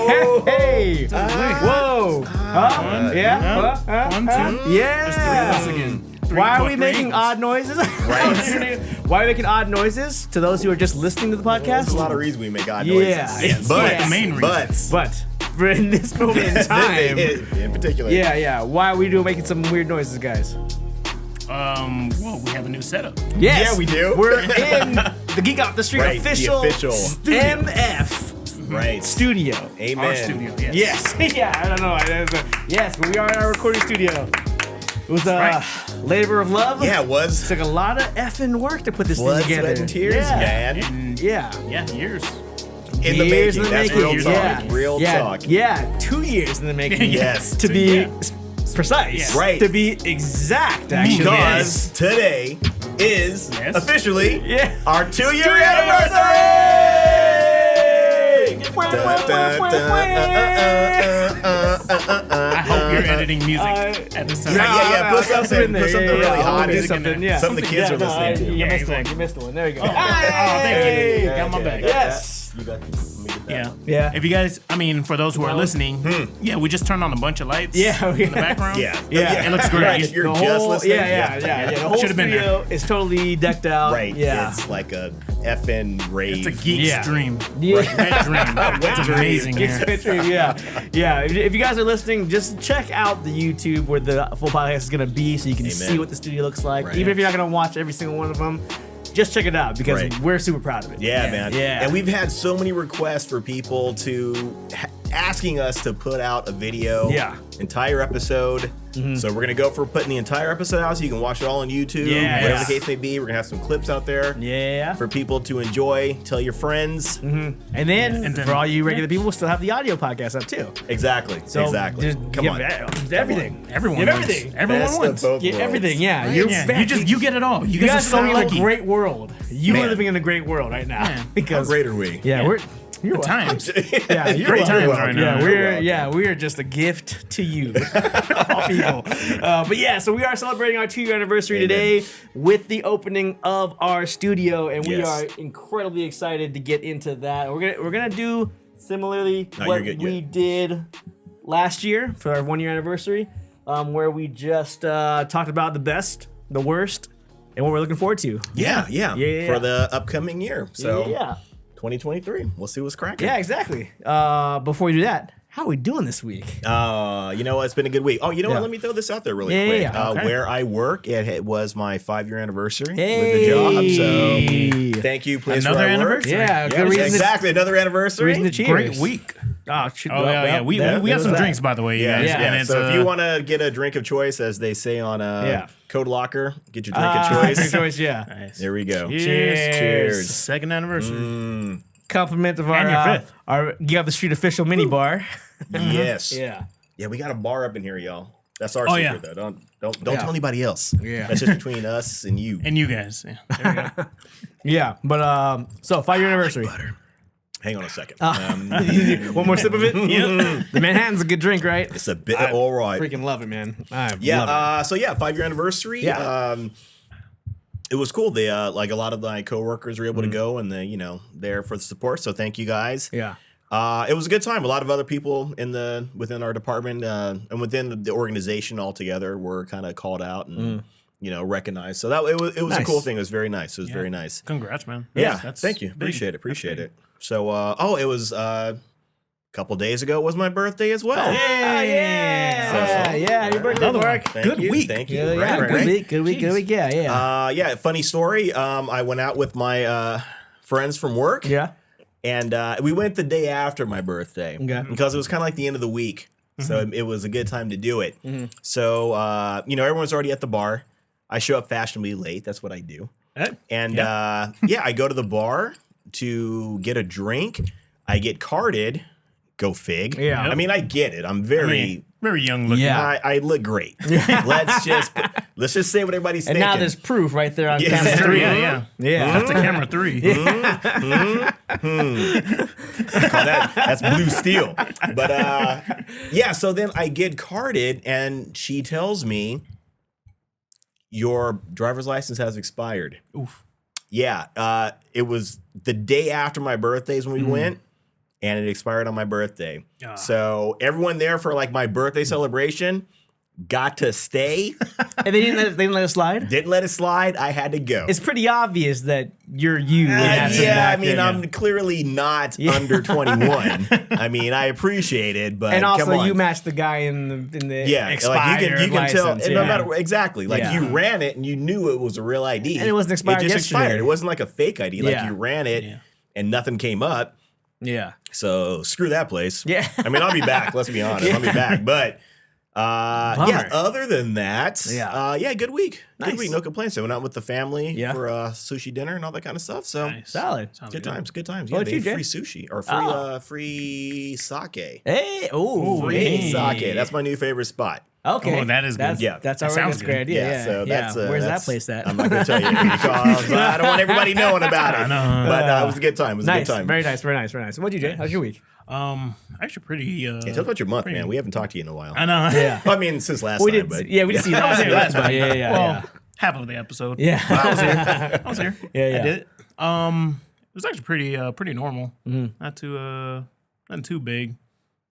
Hey! Whoa! Yeah? One, two. Yeah! There's three of us again. Why are we making odd noises? Right. Why are we making odd noises to those who are just listening to the podcast? There's a lot of reasons we make odd noises. Yes. But the main reason. But for in this moment in time, in particular. yeah. Why are we making some weird noises, guys? Well, we have a new setup. Yes, Yeah, we do. We're in the Geek Off the Street Right, official, the official MF Right. studio. Amen. Our studio, yes. Yes, yeah, I don't know. Yes, but we are in our recording studio. It was a right. labor of love. Yeah, it was. It took a lot of effing work to put this Blood, thing together. sweat, and tears, yeah. man. And Yeah. years. In the Years making. in the That's making. real talk. Yeah. Real yeah. talk. Yeah, 2 years in the making. Yes. To be precise. Yes. Right. To be exact, actually. Because today is Yes. officially Yeah. our 2-year 2-year anniversary! I hope you're editing music at this time. Yeah. Put I'll something, in there. put something really I'll hot do in something, there. yeah. Something the kids are listening to. You Yeah, missed exactly. one. You missed one. There you go. thank you. Got my Okay, back. Yes. You got, let me get that. Yeah. Yeah. If you guys, for those who are listening, yeah, we just turned on a bunch of lights Yeah, in the background. Yeah. Yeah. It looks great. Right, you're The just whole- listening. Yeah. The whole Should've been studio is totally decked out. Right. Yeah. It's like a effing rave. It's a geek's Yeah. dream. Yeah. Wet dream. It's amazing Geeks here. Picture, yeah. If you guys are listening, just check out the YouTube where the full podcast is gonna be, so you can Amen. see what the studio looks like. Right. Even if you're not gonna watch every single one of them, just check it out because Right. we're super proud of it. Yeah, man. Yeah. And we've had so many requests for people asking us to put out a video. Yeah. Entire episode. So we're gonna go for putting the entire episode out so you can watch it all on YouTube. Yes. Whatever the case may be. We're gonna have some clips out there Yeah. for people to enjoy. Tell your friends. And then, And then- for all you regular people, we'll still have the audio podcast up too. Exactly. So exactly. just Come give on. Everything. Everyone Give wins. everything. Everyone Best of wins. both Get worlds. everything. Yeah. Right? You're Yeah, you get it all. You You guys are guys so live in a lucky. great world. You Man. are living in a great world right now. Man. How Because great are we? yeah, Yeah. you're Good times. Yeah, you're Great welcome. times right now. We are just a gift to you, all people. But yeah, so we are celebrating our 2-year anniversary Amen. today with the opening of our studio, and we Yes. are incredibly excited to get into that. We're gonna do similarly No, what you're good, we did last year for our 1-year anniversary, where we just talked about the best, the worst, and what we're looking forward to. Yeah. Yeah. For the upcoming year. So yeah. 2023. We'll see what's cracking. Yeah, exactly. Before we do that, how are we doing this week? You know what? It's been a good week. Oh, you know Yeah. what? Let me throw this out there really Yeah, quick. yeah. Okay. Where I work, it was my 5-year anniversary Hey. with the job. So thank you, please. Another where I work. anniversary. Yeah, Yeah, good reason to- exactly. Another anniversary. reason to cheers. Great week. Oh, shoot. Oh, yeah. We got some drinks, by the way, you guys. Yeah. And it's, So if you want to get a drink of choice, as they say on Yeah. Code Locker, get your drink of choice. choice, yeah. Nice. There we go. Cheers. Cheers. Second anniversary. Compliment of And your our fifth. our Geek Off the Street official mini bar. Yes. Yeah. Yeah, we got a bar up in here, y'all. That's our Oh, secret, yeah. though. Don't Yeah. tell anybody else. Yeah. That's just between us and you. And you guys. Yeah. There we go. Yeah, but so 5-year anniversary. Hang on a second. One more sip of it. Yep. The Manhattan's a good drink, right? It's a bit I all right. Freaking love it, man. I love Yeah. So yeah, 5-year anniversary. Yeah. It was cool. They like a lot of my coworkers were able to go, and they there for the support. So thank you guys. it. Yeah. It was a good time. A lot of other people within our department and within the organization altogether were kind of called out and recognized. So that it was a Nice. cool thing. It was very nice. It was very nice. Congrats, man. Yeah. That's Thank you. big. Appreciate it. So it was a couple days ago was my birthday as well. Yeah. Yeah. Happy birthday, Another one. Mark. Thank Good you. week. Thank you. Yeah, Right, right, good right. week. Good week. Good week. Yeah. Yeah. Yeah, funny story. I went out with my friends from work. Yeah. And we went the day after my birthday Okay. because it was kind of like the end of the week. So it was a good time to do it. So, everyone's already at the bar. I show up fashionably late. That's what I do. And I go to the bar to get a drink. I get carded. Go fig. Yeah. I mean, I get it. I'm very... Very young looking. Yeah. I look great. Let's just say what everybody's And thinking. now there's proof right there on Yeah. camera Yeah, 3. yeah. Yeah. That's a camera 3. That's blue steel. But so then I get carded and she tells me your driver's license has expired. Oof. Yeah, it was the day after my birthdays when we went, and it expired on my birthday. So everyone there for like my birthday celebration got to stay. And they didn't let it slide? Didn't let it slide. I had to go. It's pretty obvious that you're you. I mean, I'm clearly not under 21. I mean, I appreciate it, but and also come on. you matched the guy in the Yeah, expired like you can tell, license, and no matter exactly, like you ran it and you knew it was a real ID, and it wasn't expired. It just yesterday. expired. It wasn't like a fake ID. Like you ran it and nothing came up. Yeah. So screw that place. Yeah. I mean, I'll be back. Let's be honest. I'll be back. But other than that, good week. Nice. Good week. No complaints. I went out with the family for sushi dinner and all that kind of stuff. So solid. Good times. Good times. What Yeah, about they you, had Jay? free sushi or free sake. Hey, Free sake. That's my new favorite spot. Okay. Oh, that is good. That's That already sounds a great good. idea. So that's where's that place at? I'm not going to tell you because I don't want everybody knowing about it. But it was a good time. It was nice. a good time. Very nice. Very nice. Very nice. What'd you do? How's your week? Actually pretty. Yeah, tell us about your month, man. We haven't talked to you in a while. I know. Yeah. I mean, since last We time. did. But Yeah, we did see that. I was here last time. Yeah. Well, half of the episode. Yeah. But I was here. Yeah. I did it. It was actually pretty normal. Not too big.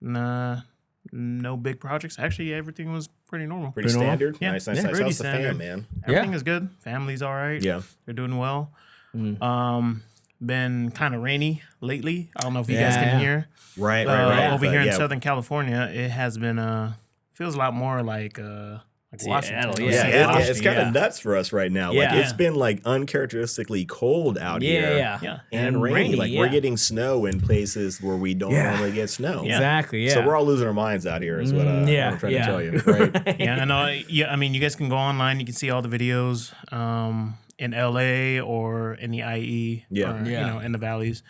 Nah, no big projects. Actually, everything was pretty normal. pretty standard. Yeah. Nice. Yeah. How's Pretty the standard. fam, man? Everything is good. Family's all right. Yeah. They're doing well. Been kind of rainy lately. I don't know if you guys can hear. Right. Over But here in Southern California, it has been feels a lot more like Washington. Seattle, Yeah, it's kind of nuts for us right now. Like Yeah. it's been like uncharacteristically cold out here. Yeah. And rainy. Like we're getting snow in places where we don't normally get snow. Exactly. Yeah. So we're all losing our minds out here is what I'm trying to tell you. Right? Yeah, I know. Yeah, I mean, you guys can go online. You can see all the videos in LA or in the IE. Yeah. Or, you know, in the valleys.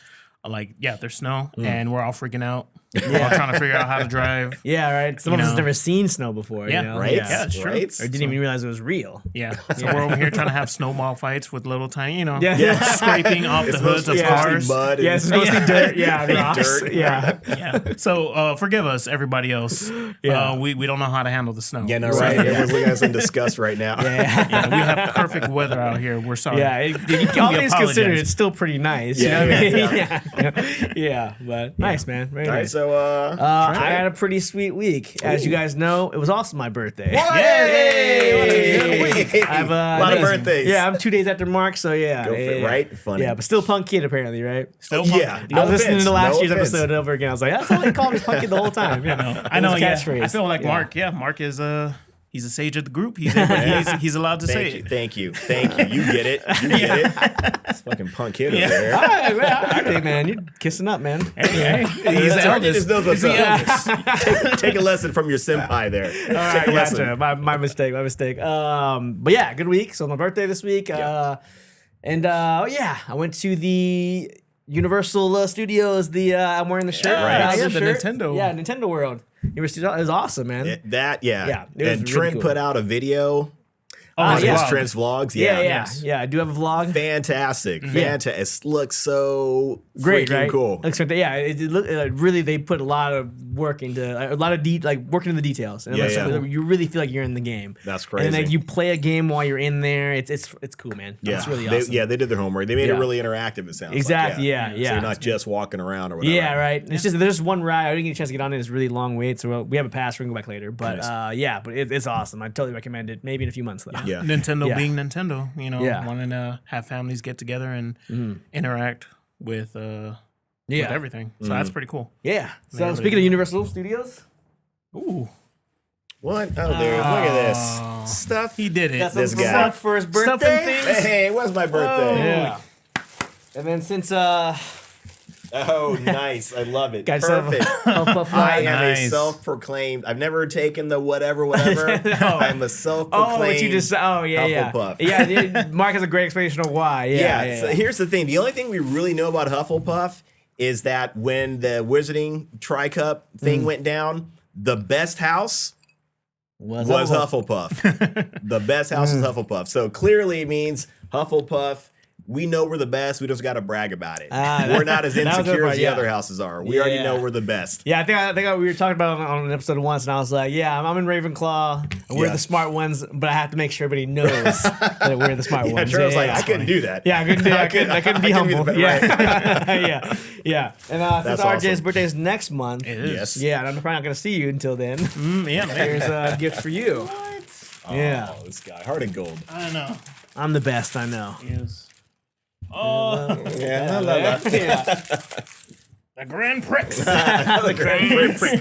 Like, there's snow, and we're all freaking out. We're all trying to figure out how to drive. Yeah, right. Some of us have never seen snow before. Yeah, you know? Right? Yeah, it's true. Right? Or didn't even realize it was real. Yeah. So we're over here trying to have snowball fights with little tiny, Yeah. scraping off the hoods of Mostly cars. mud and It's mostly dirt. Yeah, rocks. dirt. Yeah. Yeah. So forgive us, everybody else. Yeah. We don't know how to handle the snow. Yeah, no, right. Everyone's looking at us in disgust right now. Yeah, we have perfect weather out here. We're sorry. Yeah, all things considered, apologize. it's still pretty nice. Yeah, you know what I mean? Yeah, but nice, man. Very All right, nice. so I had a pretty sweet week. As you guys know, it was also my birthday. Yay! I have a lot of birthdays. Yeah, I'm 2 days after Mark, so yeah. Go for it, right? Funny. Yeah, but still punk kid apparently, right? Still Yeah. I was listening to last year's offense. episode over again. I was like, that's all they called me punk kid the whole time. I know. Yeah. Catchphrase. I feel like Mark. Yeah, Mark is he's a sage of the group. He's allowed to say it. Thank you. You get it. It's fucking punk kid over there. All right, okay, man, you're kissing up, man. Hey, he's the That's right, he eldest. just knows what's He's the up. eldest. Take a lesson from your senpai there. Take a lesson. Gotcha. My mistake. But yeah, good week. So my birthday this week. I went to the Universal Studios. I'm wearing the shirt. Right. Yeah, the the shirt. Nintendo. Yeah, Nintendo World. It was awesome, man. Yeah, Yeah, it was and really Trent cool. put out a video. Oh, His yeah. Trent's vlogs. Yeah. I do have a vlog. Fantastic. It looks so Great, freaking right? cool. Really, they put a lot of work into working in the details, and it looks like you really feel like you're in the game. That's crazy. And then you play a game while you're in there. It's cool, man. Yeah, It's really awesome. they did their homework. They made it really interactive. It sounds Exactly, like. yeah. So you're not just walking around or whatever. Yeah, right. It's just there's one ride. I didn't get a chance to get on it. It's a really long wait, so we have a pass. We can go back later. But Nice. but it's awesome. I totally recommend it. Maybe in a few months though. Yeah. Nintendo Yeah. being Nintendo, Yeah. wanting to have families get together and interact with everything. So that's pretty cool. Yeah. So really speaking of Universal Studios, Ooh, What? Oh, there. Look at this stuff. he did it. that's This some guy. stuff for his Stuff and birthday. things. Hey, it was my birthday. Yeah. And then since Oh, nice. I love it. got yourself Perfect. Puff I am a Nice. self-proclaimed. I've never taken the whatever. I'm a self-proclaimed. Oh, what you just Hufflepuff. yeah. Mark has a great explanation of why. Yeah. So here's the thing. The only thing we really know about Hufflepuff is that when the Wizarding Tri-Cup thing went down, the best house was Hufflepuff. The best house was Hufflepuff. So clearly it means Hufflepuff we know we're the best. We just got to brag about it. Ah, We're not as that was the insecure part, as the yeah. other houses are. We already Yeah. know we're the best. Yeah, I think we were talking about it on an episode once, and I was like, "Yeah, I'm in Ravenclaw, and we're Yeah. the smart ones, but I have to make sure everybody knows that we're the smart Yeah, ones." Trevor was like, yeah. I couldn't do that. Yeah, I couldn't be I couldn't humble. be the- Yeah, yeah. And since That's RJ's awesome. birthday is next month, It is. Yes. yeah, and I'm probably not gonna see you until then. Yeah, man. Here's a gift for you. Yeah, Oh, this guy, heart of gold. I know. I'm the best. I know. Yes. Oh, Yeah, I love that. Yeah. the Grand Prix. The Grand Prix.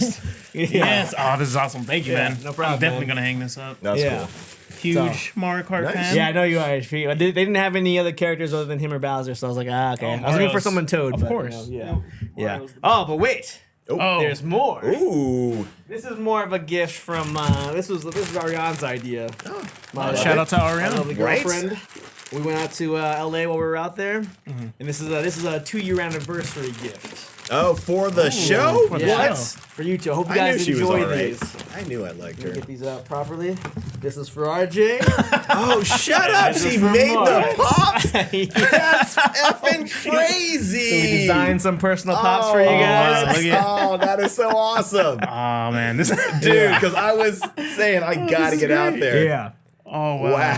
Yes. Oh, this is awesome. Thank you, Yeah, man. no problem, I'm definitely man. gonna hang this up. That's Yeah. cool. Huge Mario Kart Nice. fan. Yeah, I know you are. They didn't have any other characters other than him or Bowser, so I was like, okay. I was looking for Mario's- someone Toad. Of but, course. yeah. Mario's the- Oh, but wait. Oh, There's more. Ooh. This is more of a gift from this was Ariane's idea. My shout out to my Ariana. lovely Right? girlfriend. We went out to LA while we were out there, and this is a 2-year anniversary gift. Oh, for the show? for the What? show. For you two. I hope you I knew guys she was enjoy all right. these. I knew I liked her. Get these out properly. This is for RJ. Oh, shut up. This She is from made Mark. the pops? We That's effing crazy. designed some personal pops for you guys. wow. Look at- Oh, that is so awesome. Oh man, this. Dude, because I was saying I gotta get out there. Yeah. Oh wow. Wow.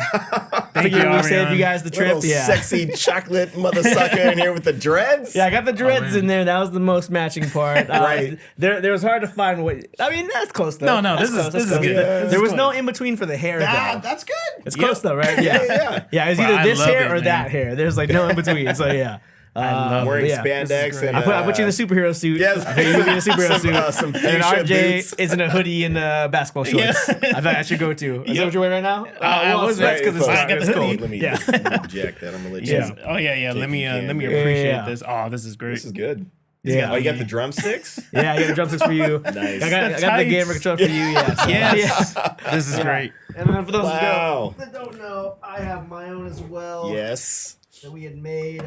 Thank you, Figured we saved Ariana. you guys the trip. Little Yeah. sexy chocolate mother sucker in here with the dreads. Yeah, I got the dreads man. in there. That was the most matching part. Right. There was hard to find what. I mean, that's close though. No, That's this is- close, this that's is close. good. Yeah. This There is was close. no in between for the hair though. That's good. It's close though, right? Yeah. Yeah. Yeah, it's Well, either I this love hair it, or man. that hair. There's like no in between. So yeah. love Wearing but yeah, spandex and I put you in a superhero suit. Yes. I put you in a superhero suit. some And then fuchsia RJ boots. is in a hoodie and basketball shorts. I thought that should go too. Is that what you're wearing right now? I well, was that's because it's, right, hot. I got It's the cold. hoodie. Let me Yeah. inject that. I'm gonna let you. Yes. Oh yeah. Let me can. appreciate Yeah. this. Oh, this is great. This is good. Yeah. Oh, you got the drumsticks? Yeah, I got the drumsticks for you. Nice. I got the tights. gamer controller for you. Yeah. So, Yes. yeah. This is great. And then for those Wow. that don't know, I have my own as well. Yes. That we had made.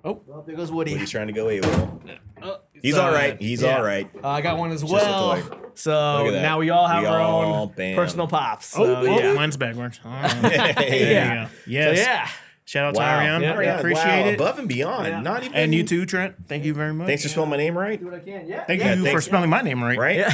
Oh. Well, there goes Woody. He's trying to go AWOL. Oh, He's so, all right. He's yeah. all right. I got one as a well. toy. So Look at that. now we all have We our all- own bam. personal pops. So, Oh, yeah. mine's backwards. Oh, Yeah. there you go. So, Yes. yeah. Shout out to Wow. Ariana. Yeah. I appreciate wow. it. Above and beyond. Yeah. Not even. And you too, Trent. Thank you very much. Thanks for spelling my name right. Do what I can. Yeah. Thank yeah. you for thanks. spelling my name right. Right?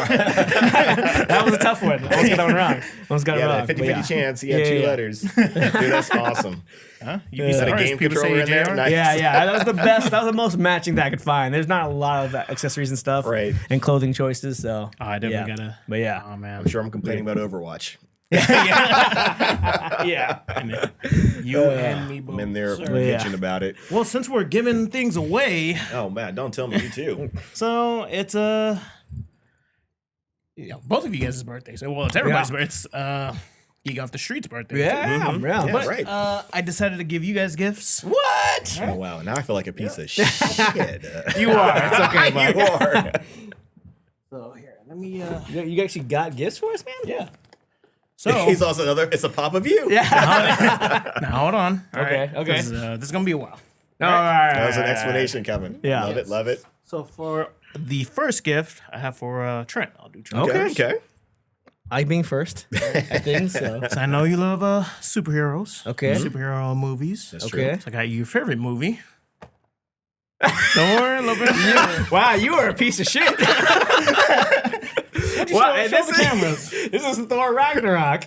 That was a tough one. I almost got that one wrong. Almost got it Yeah, wrong. that 50-50 but yeah. chance. You got Yeah, two yeah. letters. Dude, that's awesome. Huh? You Yeah. be Is that a surprised. game People controller say in there? AJR? Nice. Yeah, that was the best. That was the most matching that I could find. There's not a lot of accessories and stuff, Right. And clothing choices. So Oh, I definitely yeah. gotta. But yeah, Oh man. I'm sure I'm complaining about Overwatch. yeah. You and me both. I'm in there sir. Yeah. bitching about it. Well, since we're giving things away, Oh, man, don't tell me you too. so it's both of you guys' birthdays. So, well, it's everybody's birthday. It's Geek Off the Street's birthday. Yeah, yeah. Yeah, But, right. I decided to give you guys gifts. what? Oh, wow. Now I feel like a piece of shit. You are. It's okay, Mike. You are. So here, let me. You actually got gifts for us, man? Yeah. So He's also another. It's a pop of you. Yeah. now hold on. All Okay, right, okay. 'cause, this is gonna be a while. All right. That was an explanation coming. Yeah. Love it. Love it. So for the first gift, I have for Trent. I'll do Trent. Okay. Okay. I being first, I think so. So I know you love superheroes. Okay. Superhero movies. That's true. Okay. So I got your favorite movie. Don't worry, a little bit. Wow, you are a piece of shit. Well, and show the cameras. This is Thor Ragnarok.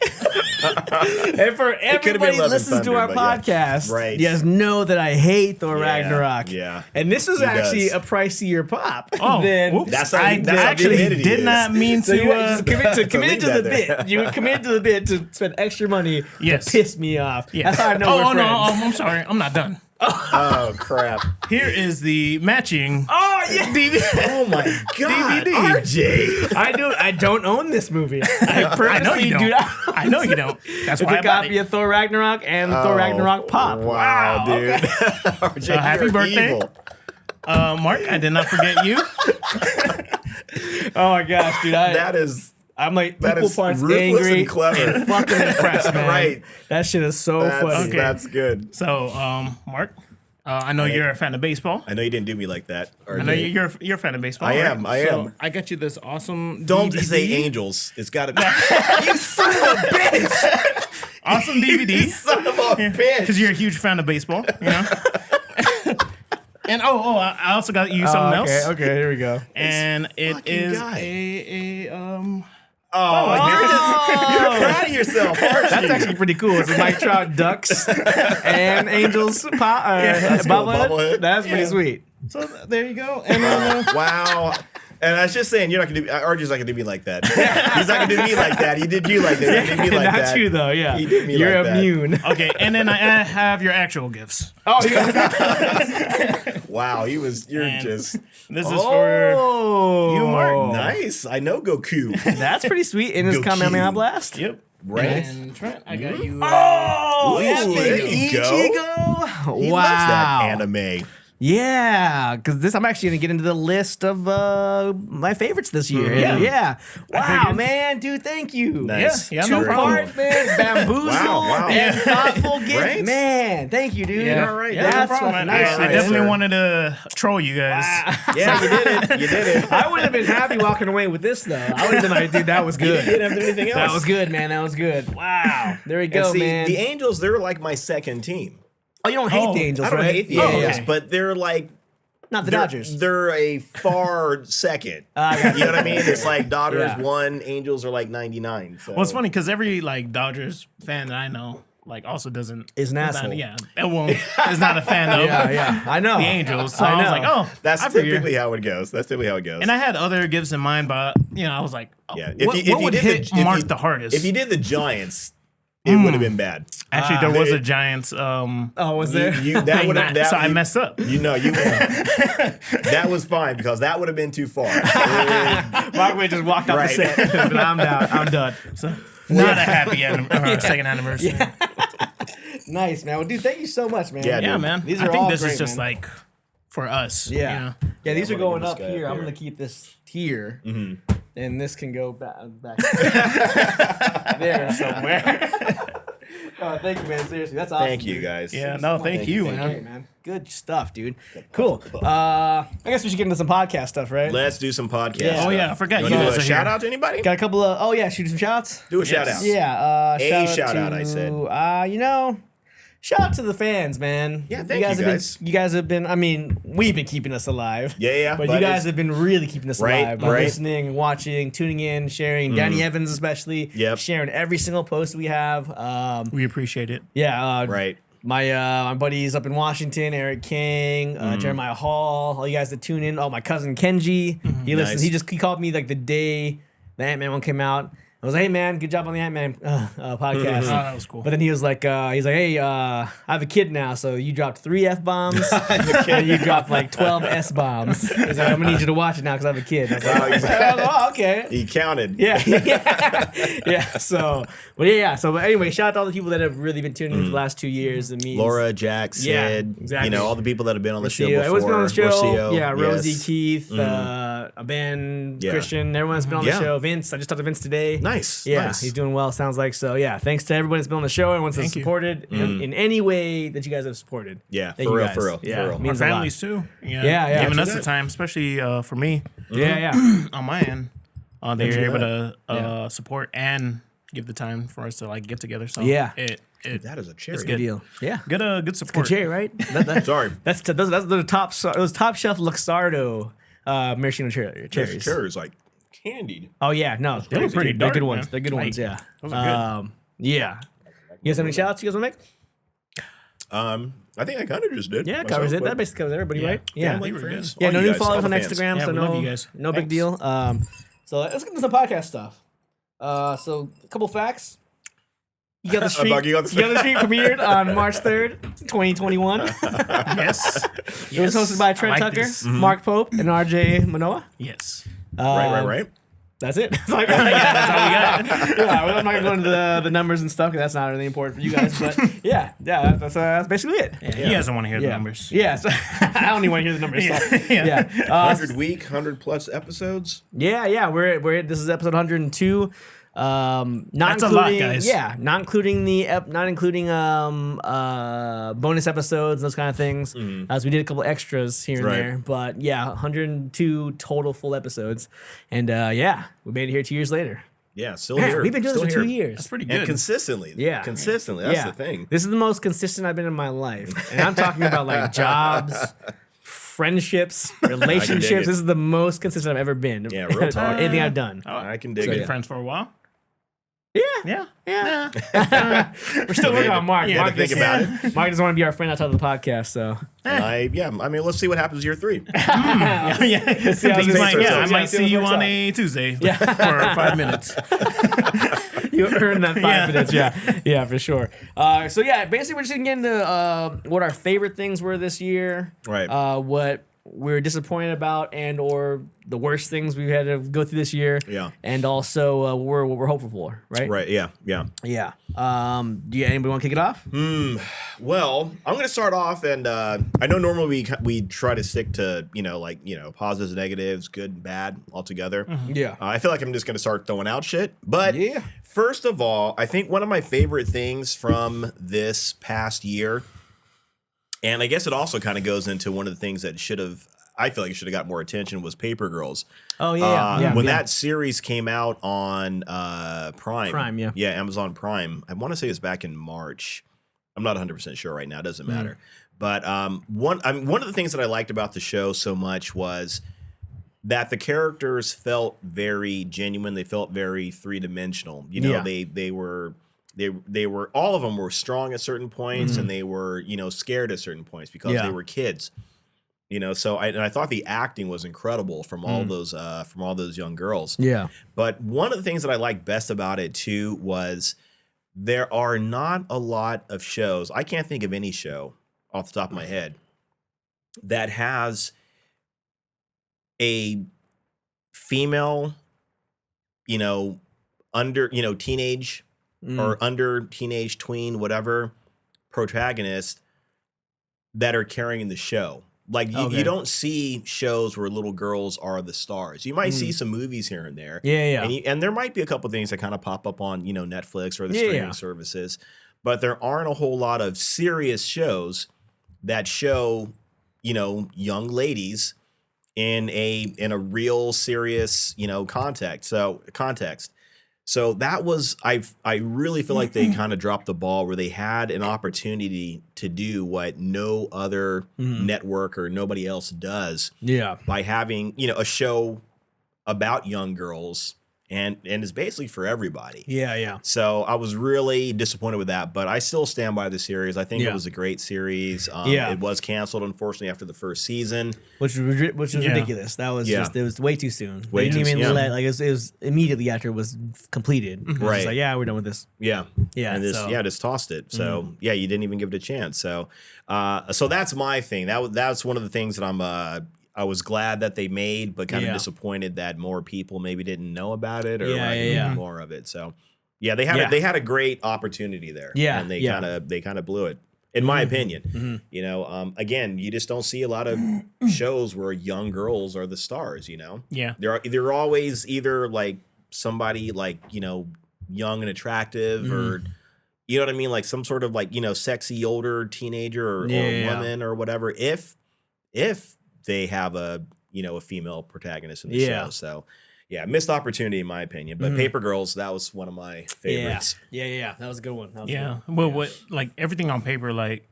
And for everybody who Love and listens to Thunder, our but yeah. podcast, Right. you guys know that I hate Thor Yeah, Ragnarok. yeah. And this was He actually does. a pricier pop Oh, than whoops. That's how I that's how actually committed he did is. not mean so to. you just committed to leave the that there. bit. You committed to the bit to spend extra money Yes. to piss me off. Yes. That's how I know oh, we're no, friends. I'm sorry. I'm not done. Oh crap. Here is the matching Oh yeah, DVD. Oh my god. DVD. RJ. I don't own this movie. I purposely I know you do don't. not. I know you don't. That's It's why a I bought copy it. of Thor Ragnarok and Thor Ragnarok pop. Wow, dude. okay. RJ, So happy you're birthday. evil. Mark, I did not forget you. Oh my gosh, dude! I'm like that equal is parts ruthless angry and clever. and fucking impressed, man. Right. That shit is so That's, funny. Okay. that's good. So, Mark, I know you're a fan of baseball. I know you didn't do me like that. RJ. I know you're a fan of baseball. I right? am, I So am. I got you this awesome. Don't DVD. say angels. It's got to be. You son of a bitch. Awesome DVD. Son of a bitch. Because you're a huge fan of baseball, you know? And I also got you something else. Okay, here we go. And it fucking is guy. Oh, You're proud of yourself, aren't That's you? actually pretty cool. It's a Mike Trout Ducks and Angels that's cool, bobblehead. bobblehead. That's pretty sweet. so there you go. And then, Wow. And I was just saying, you're not gonna do. RJ's not gonna do me like that. He's not gonna do me like that. He did you like that. He did me like Not that. you though, yeah. He did me You're like that. immune. okay, and then I have your actual gifts. Oh, yeah. Wow, you're And just This is for Oh, you, Mark. nice. I know Goku. That's pretty sweet. In his Goku. Kamehameha Blast. Yep. Right? And Trent, I got you. Oh, Ooh, yeah, there baby. you go. Ichigo. He Wow. loves that anime. Yeah, because I'm actually gonna get into the list of my favorites this year. Mhm. Yeah. Wow, figured. man, dude, thank you. Nice. Yeah, no Two problem. part, man, bamboozle, Wow. and thoughtful gift, Right? man. Thank you, dude. Yeah. All right. Yeah, no That's problem. fucking I nice. definitely sir. wanted to troll you guys. Yeah, you did it. You did it. I would have been happy walking away with this though. I would have been like, dude, that was You good. didn't have to do anything else. That was good, man. That was good. Wow. There we And go, see, man. the Angels, they're like my second team. Oh, you don't hate Oh, the Angels, I don't right? hate the Yeah, Angels, yeah. but they're like Not the they're, Dodgers. They're a far second. I got You know what I mean? It's like Dodgers Yeah. 1, Angels are like 99. So. Well, it's funny because every like Dodgers fan that I know like also doesn't Is an not- asshole. Yeah, is not a fan of Yeah, I know. the Angels. So I I, was know. like, oh, That's I figure. typically how it goes. That's typically how it goes. And I had other gifts in mind, but I was like, oh, Yeah. what would hit Mark the hardest? If you did the Giants, it would have been bad. Actually, there was they- a Giants. Oh, was there? That would have. So I messed up. That was fine because that would have been too far. Mark would just walk out Right. the set. But I'm down. I'm done. So not a happy second anniversary. Yeah, Nice, man. Well, dude, thank you so much, man. Yeah, dude. man. These I are think all this great, is just man. like for us. Yeah. you know? Yeah, these I are wanna going give up this guy here. up I'm here. going to keep this here. And this can go back there somewhere. Oh, thank you, man. Seriously, that's awesome. Thank you, dude. guys. Yeah. No, thank you, Great, man. man. Good stuff, dude. Cool. I guess we should get into some podcast stuff, right? Let's do some podcasts. Yeah. Oh yeah, I forgot You you want to guys do are a shout here. out to anybody? Got a couple of shoot some shouts. Do a shout out. Yeah, shout out, I said. Shout out to the fans, man. Yeah, thank you, have guys. Been, you guys have been. I mean, we've been keeping us alive. Yeah. But you guys have been really keeping us Right, alive by right. listening, watching, tuning in, sharing. Danny Evans, especially, Yep. sharing every single post we have. We appreciate it. Yeah, Right. my buddies up in Washington, Eric King, Jeremiah Hall, all you guys that tune in. Oh, my cousin Kenji, he listens. Nice. He called me like the day the Ant-Man one came out. I was like, hey man, good job on the Ant-Man podcast. Oh, that was cool. But then he was like, hey, I have a kid now, so you dropped 3 F-bombs, and you dropped like 12 S-bombs. He's like, I'm gonna need you to watch it now because I have a kid. I was like, oh, okay. He counted. Yeah. Yeah. So, but So, but anyway, shout out to all the people that have really been tuning in for the last 2 years. It means Laura, Jack, Sid, Yeah, exactly. all the people that have been on the show Rocio. before. Everyone's been on the show. Rocio, Yeah, Rosie, yes. Keith, Ben, Yeah. Christian. Everyone's been on the Yeah. show. Vince, I just talked to Vince today. Nice. Yeah, nice. he's doing well. Sounds like so. Yeah, thanks to everybody that's been on the show. Everyone that's Thank you. supported in any way that you guys have supported. Yeah, Thank for you real, guys. for real, Yeah, for real. it Our means a lot. families too. Yeah. Giving Do us the that. time, especially for me Yeah. on my end. They were do able that. to support and give the time for us to like get together. So Yeah. it That is a cherry. It's Good good. deal. Yeah. good support. Cherry, right? That- Sorry. that's the top. Those top shelf Luxardo maraschino cherries. Cherries. Cherries like candied. Oh yeah, no, They were pretty They're dark, good ones. man. They're good Like, ones. Yeah. those are good. Yeah. You guys have any shout outs you guys want to make? I think I kind of just did. Yeah, myself, covers it. but That basically covers everybody, Yeah. right? Yeah. family, they were friends, Yeah, all no you new guys, all followers the on fans. Instagram, Yeah, so we no, love you guys. no big Thanks. deal. So let's get into some podcast stuff. So a couple facts. You got the street. About you got the You got the street premiered on March 3rd, 2021. Yes. It was hosted by Trent I like Tucker, this. Mark Pope, and RJ Manoa. Yes. Right. That's it. That's all we That's all we got. yeah, well, I'm not gonna go into the numbers and stuff because that's not really important for you guys. But yeah, that's basically it. Yeah. He doesn't want to hear the Yeah. numbers. Yeah, so I don't even want to hear the numbers. So, Yeah. yeah, 100 week, 100 plus episodes. yeah. We're this is episode 102. Not That's a including, lot, guys. Yeah, not including bonus episodes, those kind of things. As we did a couple extras here and Right. there, but yeah, 102 total full episodes, and yeah, we made it here 2 years later. Yeah, still Man, here. we've been doing still this for here. 2 years. That's pretty And good. consistently. Yeah. Consistently. That's the thing. This is the most consistent I've been in my life. And I'm talking about like jobs, friendships, relationships. This is the most consistent I've ever been. Yeah, real talk. Anything I've done. I can dig Been it. friends for a while. Yeah. Yeah. We're still working on Mark. You had Mark to think about it. Mark doesn't want to be our friend outside of the podcast, so. And I mean, let's see what happens year 3. Yeah. See how Things this might- works yeah, out. I might See see how you this on works a Tuesday for 5 minutes. out. You earned that 5 minutes, yeah, for sure. So yeah, basically we're just gonna get into what our favorite things were this year, Right. What we're disappointed about, and or the worst things we had to go through this year, and also what we're hopeful for, right? Right. Yeah. Yeah. Yeah. Do anybody want to kick it off? Well, I'm going to start off, and I know normally we try to stick to positives, negatives, good and bad altogether. Yeah. I feel like I'm just going to start throwing out shit. But first of all, I think one of my favorite things from this past year, and I guess it also kind of goes into one of the things that I feel like it should have got more attention, was Paper Girls. Oh yeah. When that series came out on Prime. Prime, yeah. Yeah, Amazon Prime. I want to say it's back in March. I'm not 100% sure right now. It doesn't matter. But one of the things that I liked about the show so much was that the characters felt very genuine. They felt very three-dimensional. They were all of them were strong at certain points, and they were scared at certain points because they were kids. So I thought the acting was incredible from all those young girls. Yeah. But one of the things that I liked best about it too was there are not a lot of shows. I can't think of any show off the top of my head that has a female, under teenage or under teenage tween, whatever, protagonist that are carrying the show. Like you don't see shows where little girls are the stars. You might see some movies here and there. Yeah. And there might be a couple things that kind of pop up on, Netflix or the streaming services, but there aren't a whole lot of serious shows that show, young ladies in a real serious, context. So that was, I really feel like they kind of dropped the ball where they had an opportunity to do what no other network or nobody else does. Yeah. By having, a show about young girls and it's basically for everybody. Yeah. So I was really disappointed with that, but I still stand by the series. I think it was a great series. It was canceled, unfortunately, after the first season, which was ridiculous. That was just it was way too soon. They didn't even let it was immediately after it was completed. It was Right. just like, yeah, we're done with this. Yeah. And just tossed it. So you didn't even give it a chance. So so that's my thing. That's one of the things that I was glad that they made, but kind of disappointed that more people maybe didn't know about it or more of it. So they had a great opportunity there. Yeah. And they kind of blew it, in my opinion. Again, you just don't see a lot of shows where young girls are the stars, Yeah. They're always either like somebody like, young and attractive or you know what I mean? Like some sort of like, sexy older teenager or woman or whatever. If they have a female protagonist in the show. So missed opportunity in my opinion. But Paper Girls, that was one of my favorites. Yeah. That was a good one. Well, what like everything on paper, like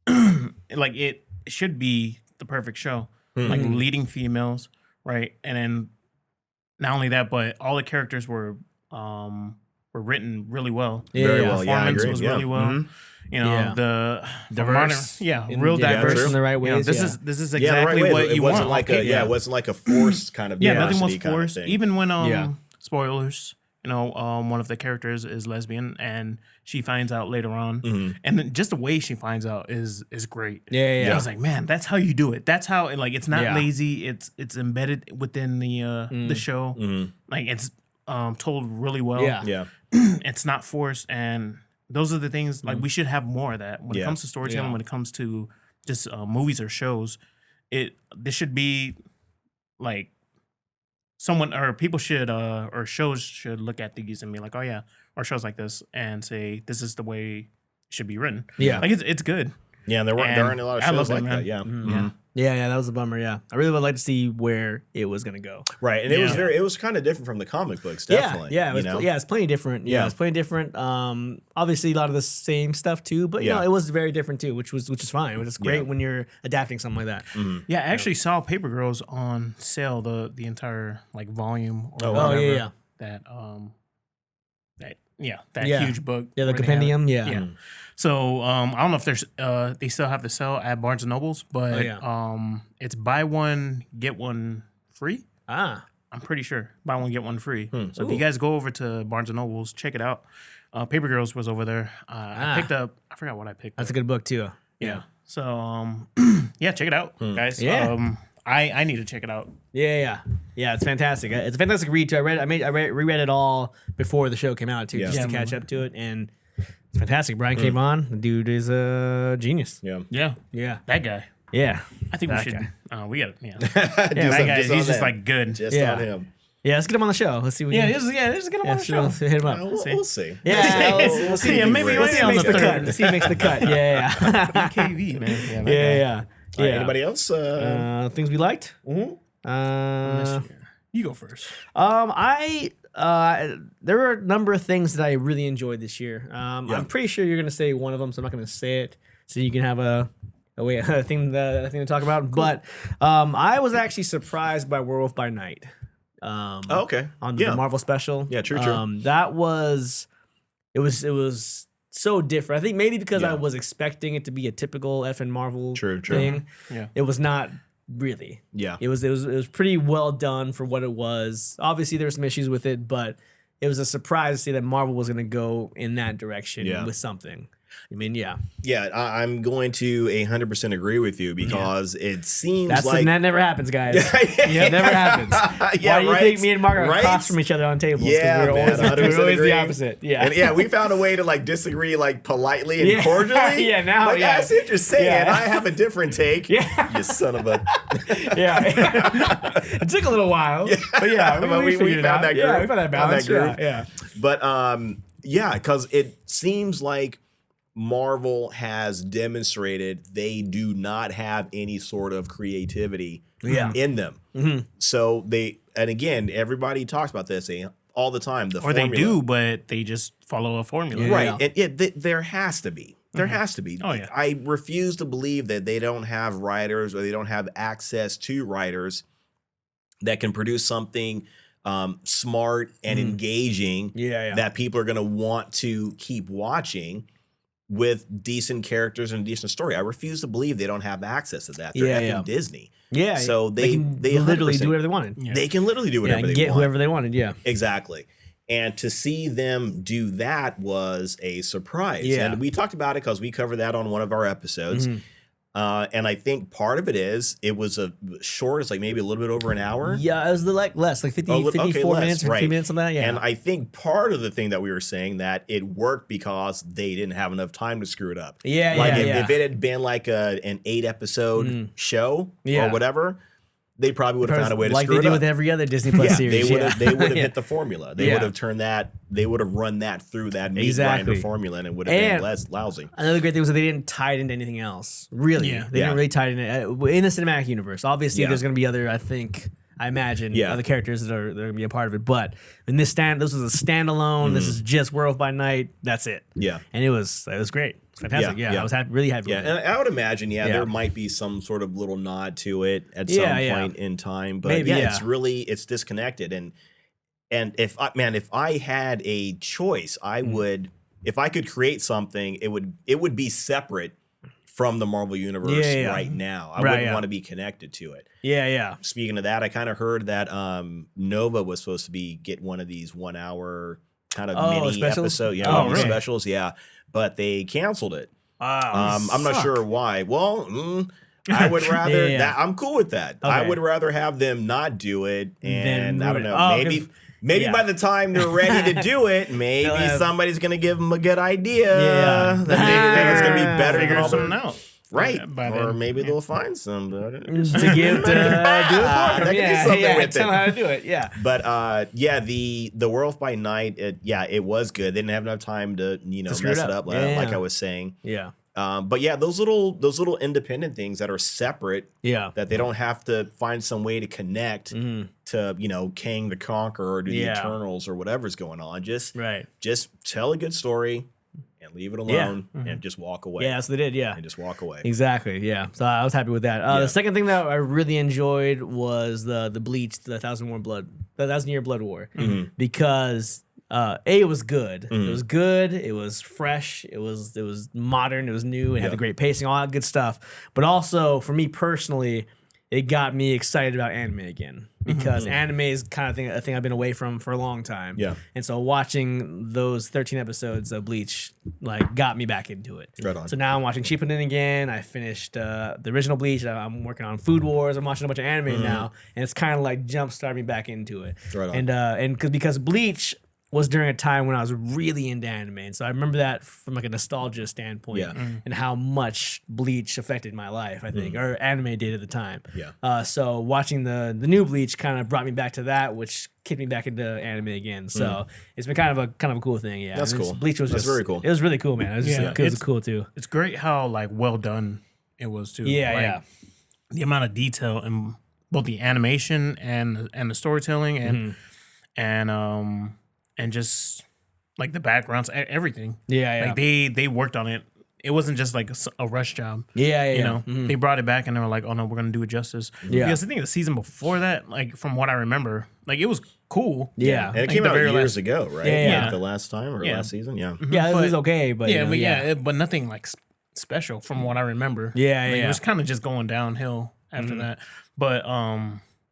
like it should be the perfect show. Like leading females, right? And then not only that, but all the characters were written really well. Very well. Performance I agree. was really well. The Diverse. real diverse in the right ways. This is exactly what you wasn't want. like it wasn't like a forced kind of nothing was diversity kind of forced. thing. Even when spoilers, one of the characters is lesbian and she finds out later on, and then just the way she finds out is great. Yeah. I was like, man, that's how you do it. That's how it's not lazy. It's embedded within the show. Like it's told really well. Yeah. It's not forced, and those are the things like we should have more of that when it comes to storytelling. When it comes to just movies or shows, this should be like someone or people should or shows should look at these and be like, oh yeah, or shows like this and say this is the way it should be written. Yeah. Like it's good. Yeah, and there aren't a lot of shows like that. Yeah. Yeah. Yeah, that was a bummer. Yeah, I really would like to see where it was gonna go. Right, and it was kind of different from the comic books. Definitely. Yeah, it's plenty different. Yeah, it's plenty different. Obviously a lot of the same stuff too, but you know, it was very different too, which is fine. Which is great when you're adapting something like that. Mm-hmm. Yeah, I actually saw Paper Girls on sale, the entire like volume. Or yeah. That huge book. Yeah, the where they have it. compendium. Yeah. Yeah. So I don't know if there's they still have to sell at Barnes and Nobles, but it's buy one get one free. Ah, I'm pretty sure buy one get one free. So if you guys go over to Barnes and Nobles, check it out. Paper Girls was over there. I picked up. I forgot what I picked. That's a good book too. Yeah. So yeah, check it out, guys. Yeah. I need to check it out. Yeah. It's fantastic. It's a fantastic read too. I reread it all before the show came out too, just to catch up to it, and it's fantastic. Brian K. Vaughan, the dude is a genius. Yeah. That guy. Yeah. I think That we should. guy. We got. Yeah. That guy. He's just like good. Just Yeah. on him. Yeah, let's get him on the show. Let's see. What Just get him on the show. Let's hit him up. We'll see. Yeah, we'll see. Yeah, if he maybe breaks. Let's see if he makes the cut. Let's see if he makes the cut. Yeah. KV, man. Yeah. All right, anybody else? Things we liked. You go first. There were a number of things that I really enjoyed this year. I'm pretty sure you're gonna say one of them, so I'm not gonna say it, so you can have a thing to talk about. Cool. But I was actually surprised by Werewolf by Night. Okay. On the Marvel special. Yeah, true. That was it was so different. I think maybe because I was expecting it to be a typical effing Marvel thing. Yeah. It was not really. Yeah. It was pretty well done for what it was. Obviously there were some issues with it, but it was a surprise to see that Marvel was going to go in that direction with something. I mean, yeah. I'm going to 100% agree with you because it seems that never happens, guys. It never happens. Why do you think me and Mark are across from each other on tables? Yeah, we're always the opposite. Yeah, and we found a way to like disagree like politely and cordially. I see what you're saying. I have a different take. Yeah, you son of a. It took a little while, but we found that group. Yeah, we found that balance. Yeah. But because it seems like Marvel has demonstrated they do not have any sort of creativity in them. Mm-hmm. So and again, everybody talks about this all the time. They do, but they just follow a formula. Right. And there has to be. There has to be. Oh, yeah. I refuse to believe that they don't have writers or they don't have access to writers that can produce something smart and engaging that people are going to want to keep watching with decent characters and a decent story. I refuse to believe they don't have access to that. They're effing Disney. Yeah. So they literally do whatever they wanted. Yeah. They can literally do whatever they get want. Whoever they wanted. Yeah. Exactly. And to see them do that was a surprise. Yeah. And we talked about it because we covered that on one of our episodes. Mm-hmm. And I think part of it is it was a short. It's like maybe a little bit over an hour. Yeah, it was less, like 54 minutes or 50 minutes, something like that. Yeah. And I think part of the thing that we were saying that it worked because they didn't have enough time to screw it up. Yeah, if it had been like an 8-episode show or whatever, they probably would have found a way to screw it up. Like they do with every other Disney Plus series. They would have hit the formula. They would have turned that. They would have run that through that meat grinder formula, and it would have been less lousy. Another great thing was that they didn't tie it into anything else. Really, they didn't really tie it in the cinematic universe. Obviously, there's going to be other. I imagine other characters that are going to be a part of it. But in this was a standalone. This is just Werewolf by Night. That's it. Yeah, and it was great. Fantastic. Yeah. I was really happy with it. And I would imagine, there might be some sort of little nod to it at some point in time. But it's disconnected. And if I had a choice, I would, if I could create something, it would be separate from the Marvel Universe right now. I wouldn't want to be connected to it. Yeah. Speaking of that, I kind of heard that Nova was supposed to get one of these 1 hour kind of mini specials? episode. Specials. Yeah. But they canceled it. I'm not sure why. Well, I would rather that. I'm cool with that. Okay. I would rather have them not do it, and I don't know. Maybe by the time they're ready to do it, maybe somebody's gonna give them a good idea. That maybe it's gonna be better. Figure something out. Right, or maybe they'll find somebody to give to do it for them. They can do something with tell them how to do it. Yeah, but the Werewolf by Night, it was good. They didn't have enough time to mess it up, like I was saying. Yeah, But yeah, those little independent things that are separate, that they don't have to find some way to connect to, you know, Kang the Conqueror or to the Eternals or whatever's going on. Just tell a good story and leave it alone and just walk away. Yeah, that's what they did. Yeah, and just walk away. Exactly. Yeah. So I was happy with that. The second thing that I really enjoyed was the Bleach, the 1,000-Year Blood War, because. It was good. It was good. It was fresh. It was modern. It was new. It had the great pacing, all that good stuff. But also, for me personally, it got me excited about anime again because anime is kind of a thing I've been away from for a long time. Yeah. And so watching those 13 episodes of Bleach like got me back into it. Right on. So now I'm watching Shippuden again. I finished the original Bleach. I'm working on Food Wars. I'm watching a bunch of anime now, and it's kind of like jumpstarting me back into it. Right on. And because Bleach was during a time when I was really into anime. And so I remember that from like a nostalgia standpoint and how much Bleach affected my life, I think, or anime did at the time. Yeah. So watching the new Bleach kind of brought me back to that, which kicked me back into anime again. So it's been kind of a cool thing. Yeah. That's cool. Bleach was That's very cool. It was really cool, man. It was just it was cool too. It's great how like well done it was too. Yeah, like, the amount of detail in both the animation and the storytelling and just like the backgrounds, everything. Yeah, yeah. Like they worked on it. It wasn't just like a rush job. Yeah, You know, they brought it back and they were like, "Oh no, we're gonna do it justice." Yeah. Because I think the season before that, like from what I remember, like it was cool. Yeah, and it came out years ago, right? Yeah, like the last time or last season. Yeah, yeah, it was okay, but but nothing like special from what I remember. Yeah, It was kind of just going downhill after that. But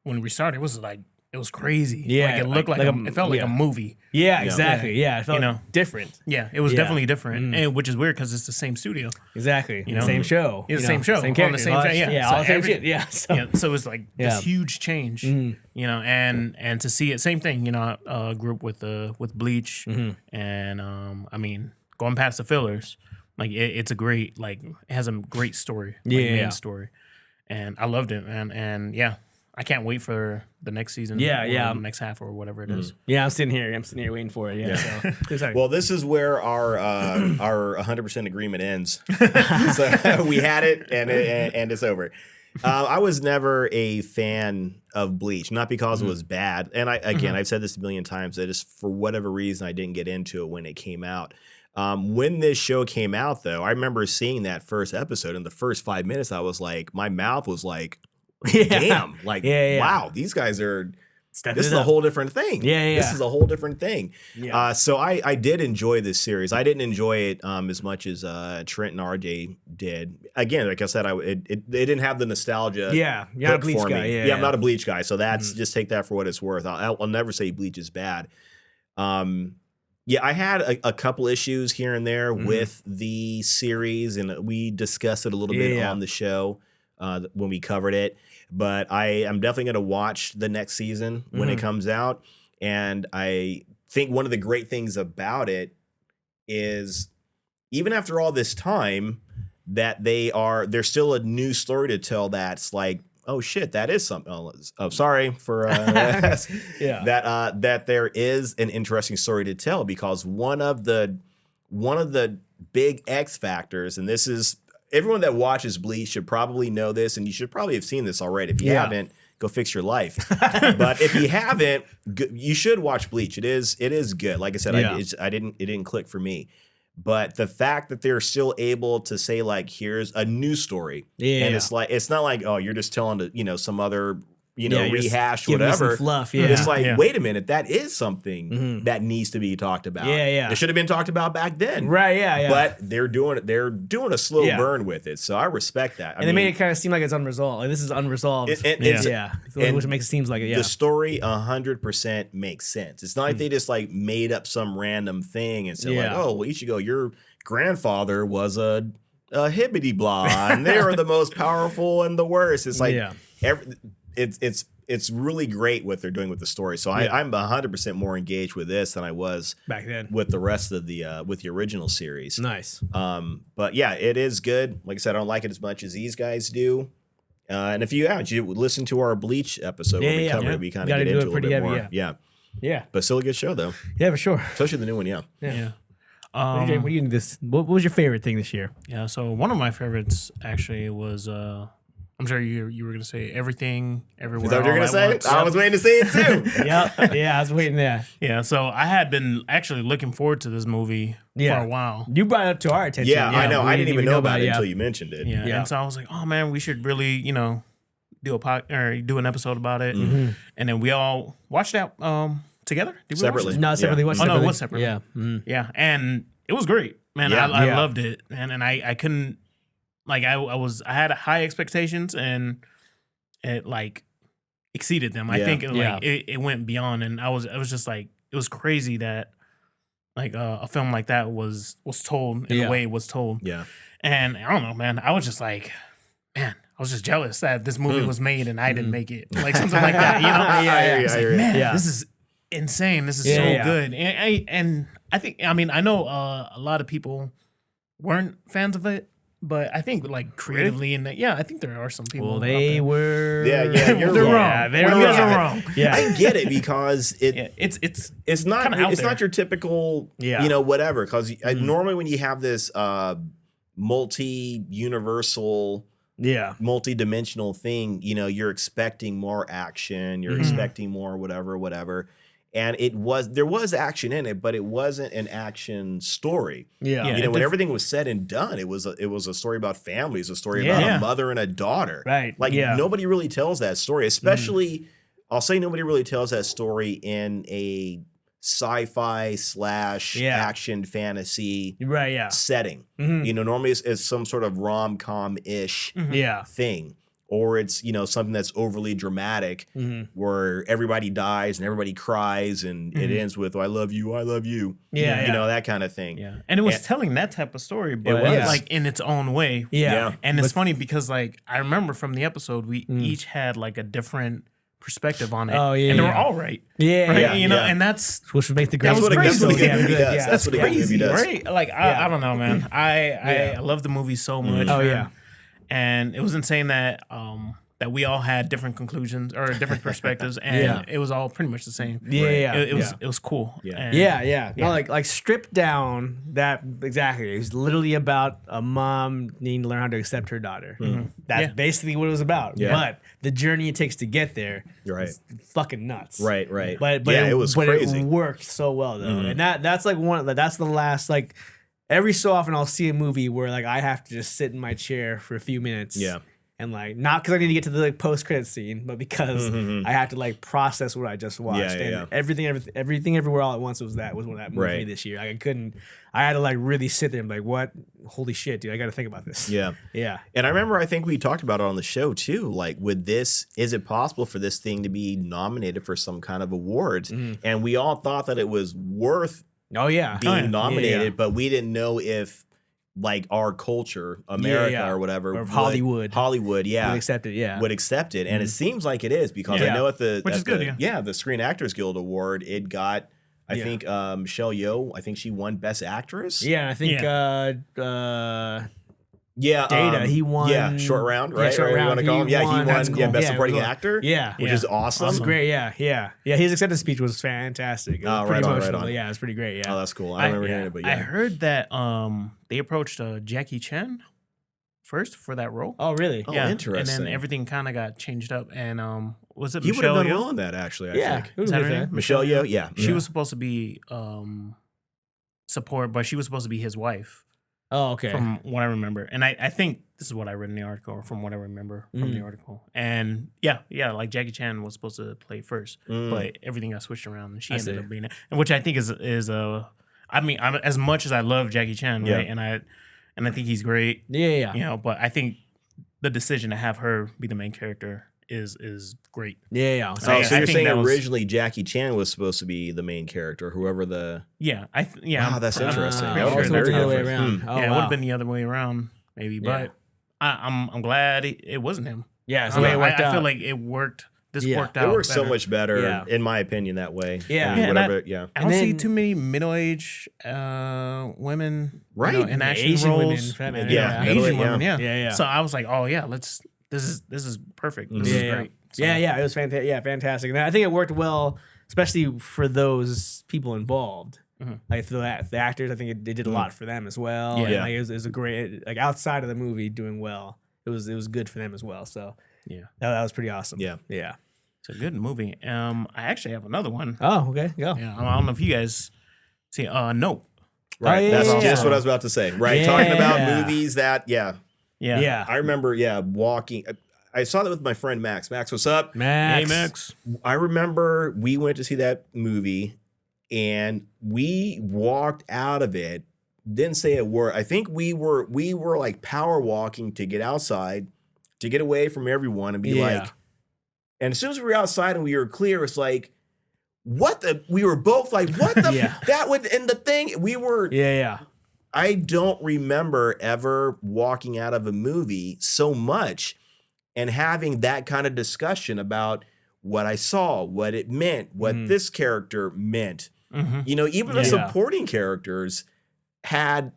when we started, it was like. It was crazy. Yeah, like it looked like it felt like a movie. Yeah, exactly. Yeah, it felt different. Yeah, it was definitely different, and which is weird because it's the same studio. Exactly. Same show. It's the same show. Same characters. Same show. Yeah, all the same shit. Yeah. So it's like this huge change. You know, and to see it, same thing. You know, a group with Bleach, and I mean, going past the fillers, like it's a great like it has a great story. Main story, and I loved it, and yeah. I can't wait for the next season. The next half or whatever it is. Yeah, I'm sitting here waiting for it. Yeah. So. Well, this is where our 100% agreement ends. So we had it and it's over. I was never a fan of Bleach, not because it was bad. And I've said this a million times. That just for whatever reason I didn't get into it when it came out. When this show came out, though, I remember seeing that first episode. In the first 5 minutes, I was like, my mouth was like. Damn, like wow, these guys are. This is a whole different thing. This is a whole different thing. So I did enjoy this series. I didn't enjoy it as much as Trent and RJ did. Again, like I said, it didn't have the nostalgia. You're not a Bleach guy. I'm not a Bleach guy. So that's just take that for what it's worth. I'll never say Bleach is bad. I had a couple issues here and there with the series, and we discussed it a little bit on the show. When we covered it, but I am definitely going to watch the next season when it comes out. And I think one of the great things about it is even after all this time that there's still a new story to tell. That's like, oh shit, that is something. Oh, sorry for that there is an interesting story to tell, because one of the big X factors, and this is. Everyone that watches Bleach should probably know this, and you should probably have seen this already. If you haven't, go fix your life. But if you haven't, you should watch Bleach. It is good. Like I said, it didn't click for me. But the fact that they're still able to say like, here's a new story, and it's not like, oh, you're just telling some other rehash whatever fluff. It's like, wait a minute, that is something that needs to be talked about. It should have been talked about back then, right? But they're doing a slow burn with it, so I respect that. They made it kind of seem like it's unresolved. Like this is unresolved. Which makes it seem like it. The story 100% makes sense. It's not like they just like made up some random thing and said like, oh, well, Ichigo, your grandfather was a hibbity blah, and they are the most powerful and the worst. It's like it's really great what they're doing with the story. So I'm 100% more engaged with this than I was back then with the rest of the with the original series. Nice. But yeah, it is good. Like I said, I don't like it as much as these guys do. And if you listen to our Bleach episode where we cover it, we kind of get into it a little bit more. Yeah. But still a good show though. Yeah, for sure. Especially the new one. Yeah. What do you this? What was your favorite thing this year? Yeah, so one of my favorites actually was I'm sure you were gonna say Everything Everywhere. Is that what you're gonna say? Once. I was waiting to say it too. Yeah, I was waiting there. Yeah, so I had been actually looking forward to this movie for a while. You brought it up to our attention. Yeah, I know. I didn't even know about it until you mentioned it. Yeah, and so I was like, oh man, we should really, do an episode about it. Mm-hmm. And then we all watched that together. Did we separately? No, separately. Yeah. No, it was separately. Yeah, yeah, and it was great, man. Yeah. I loved it, and I couldn't I had high expectations, and it like exceeded them. I think it went beyond, and I was just like, it was crazy that like a film like that was told in the way it was told. Yeah, and I don't know, man. I was just like, man. I was just jealous that this movie was made and I didn't make it, like something like that. I was like, man, this is insane. This is so good. And I think, I know a lot of people weren't fans of it, but I think like creatively and I think there are some people. Well, they were. Yeah, you're they're wrong. You guys are wrong. Yeah, I get it because it's not there. your typical whatever. Because normally when you have this multi-universal. Multi-dimensional thing, you're expecting more action, you're expecting more whatever. And there was action in it, but it wasn't an action story. When everything was said and done, it was a story about families, a story about a mother and a daughter. Right. Like nobody really tells that story, especially I'll say nobody really tells that story in a sci-fi / action fantasy setting. Normally it's some sort of rom-com-ish thing, or it's something that's overly dramatic where everybody dies and everybody cries and it ends with I love you that kind of thing. And it was telling that type of story, but like in its own way. And it's funny because like I remember from the episode we each had like a different perspective on it. And they were all right. And that's which would make the great. That's what a movie does. That's crazy, right? Like I don't know, man. I love the movie so much. And it was insane that that we all had different conclusions or different perspectives, and it was all pretty much the same. It was cool. No, like stripped down that exactly. It was literally about a mom needing to learn how to accept her daughter. That's basically what it was about. But the journey it takes to get there is fucking nuts. Right. But it was crazy. It worked so well though, and that's like that's the last like. Every so often I'll see a movie where like I have to just sit in my chair for a few minutes. And like not because I need to get to the like, post-credit scene, but because I have to like process what I just watched. Everything everywhere all at once was that movie this year. I had to like really sit there and be like, what? Holy shit, dude! I got to think about this. Yeah. And I remember I think we talked about it on the show too. Like, is it possible for this thing to be nominated for some kind of awards? And we all thought that it was worth. Being nominated, but we didn't know if like our culture, America or whatever, or Hollywood, would accept it, and it seems like it is because I know at the the Screen Actors Guild Award, it got I think Michelle Yeoh, I think she won Best Actress. I think Data, he won. Short Round, right? Short Round. You want to call him? He won. Cool. Best Supporting Actor. Which is awesome. That's great. Yeah. His acceptance speech was fantastic. It was pretty emotional. Yeah, it's pretty great. Yeah. Oh, that's cool. I don't remember hearing it, but I heard that they approached Jackie Chan first for that role. Oh, really? Oh, interesting. And then everything kind of got changed up. And was it he Michelle Yeoh? He would have done well in that, actually. I think. Is that her name? Michelle Yeoh. Yeah. She was supposed to be support, but she was supposed to be his wife. Oh, okay. From what I remember. And I think this is what I read in the article, or from what I remember from the article. And like Jackie Chan was supposed to play first, but everything got switched around and she ended up being it. And which I think is I'm as much as I love Jackie Chan, right? And I think he's great. Yeah. But I think the decision to have her be the main character is great. Yeah. So you're saying originally Jackie Chan was supposed to be the main character, whoever the Wow, that's interesting. It would have been the other way around. It would have been the other way around, maybe. But I'm glad it wasn't him. Yeah, so I feel like it worked. This worked out. It works so much better, in my opinion, that way. I don't see too many middle-aged women, in action Asian roles. women, Asian women. Yeah. So I was like, this is perfect. This is great. So. Yeah, it was fantastic. And I think it worked well, especially for those people involved. Like for the actors, I think they did a lot for them as well. Yeah. And, like, it was a great, like outside of the movie doing well. It was good for them as well. So that was pretty awesome. Yeah. It's a good movie. I actually have another one. Oh, okay, go. Yeah, I don't know if you guys see. Nope. Right. That's just what I was about to say. Right. Talking about Yeah. movies that, Yeah. I remember, walking. I saw that with my friend Max. Max, what's up? Max. Hey, Max. I remember we went to see that movie and we walked out of it, didn't say a word. I think we were like power walking to get outside, to get away from everyone and be like, and as soon as we were outside and we were clear, it's like, we were both like, what the, that would, and the thing, we were, I don't remember ever walking out of a movie so much and having that kind of discussion about what I saw, what it meant, what this character meant. You know, even the supporting characters had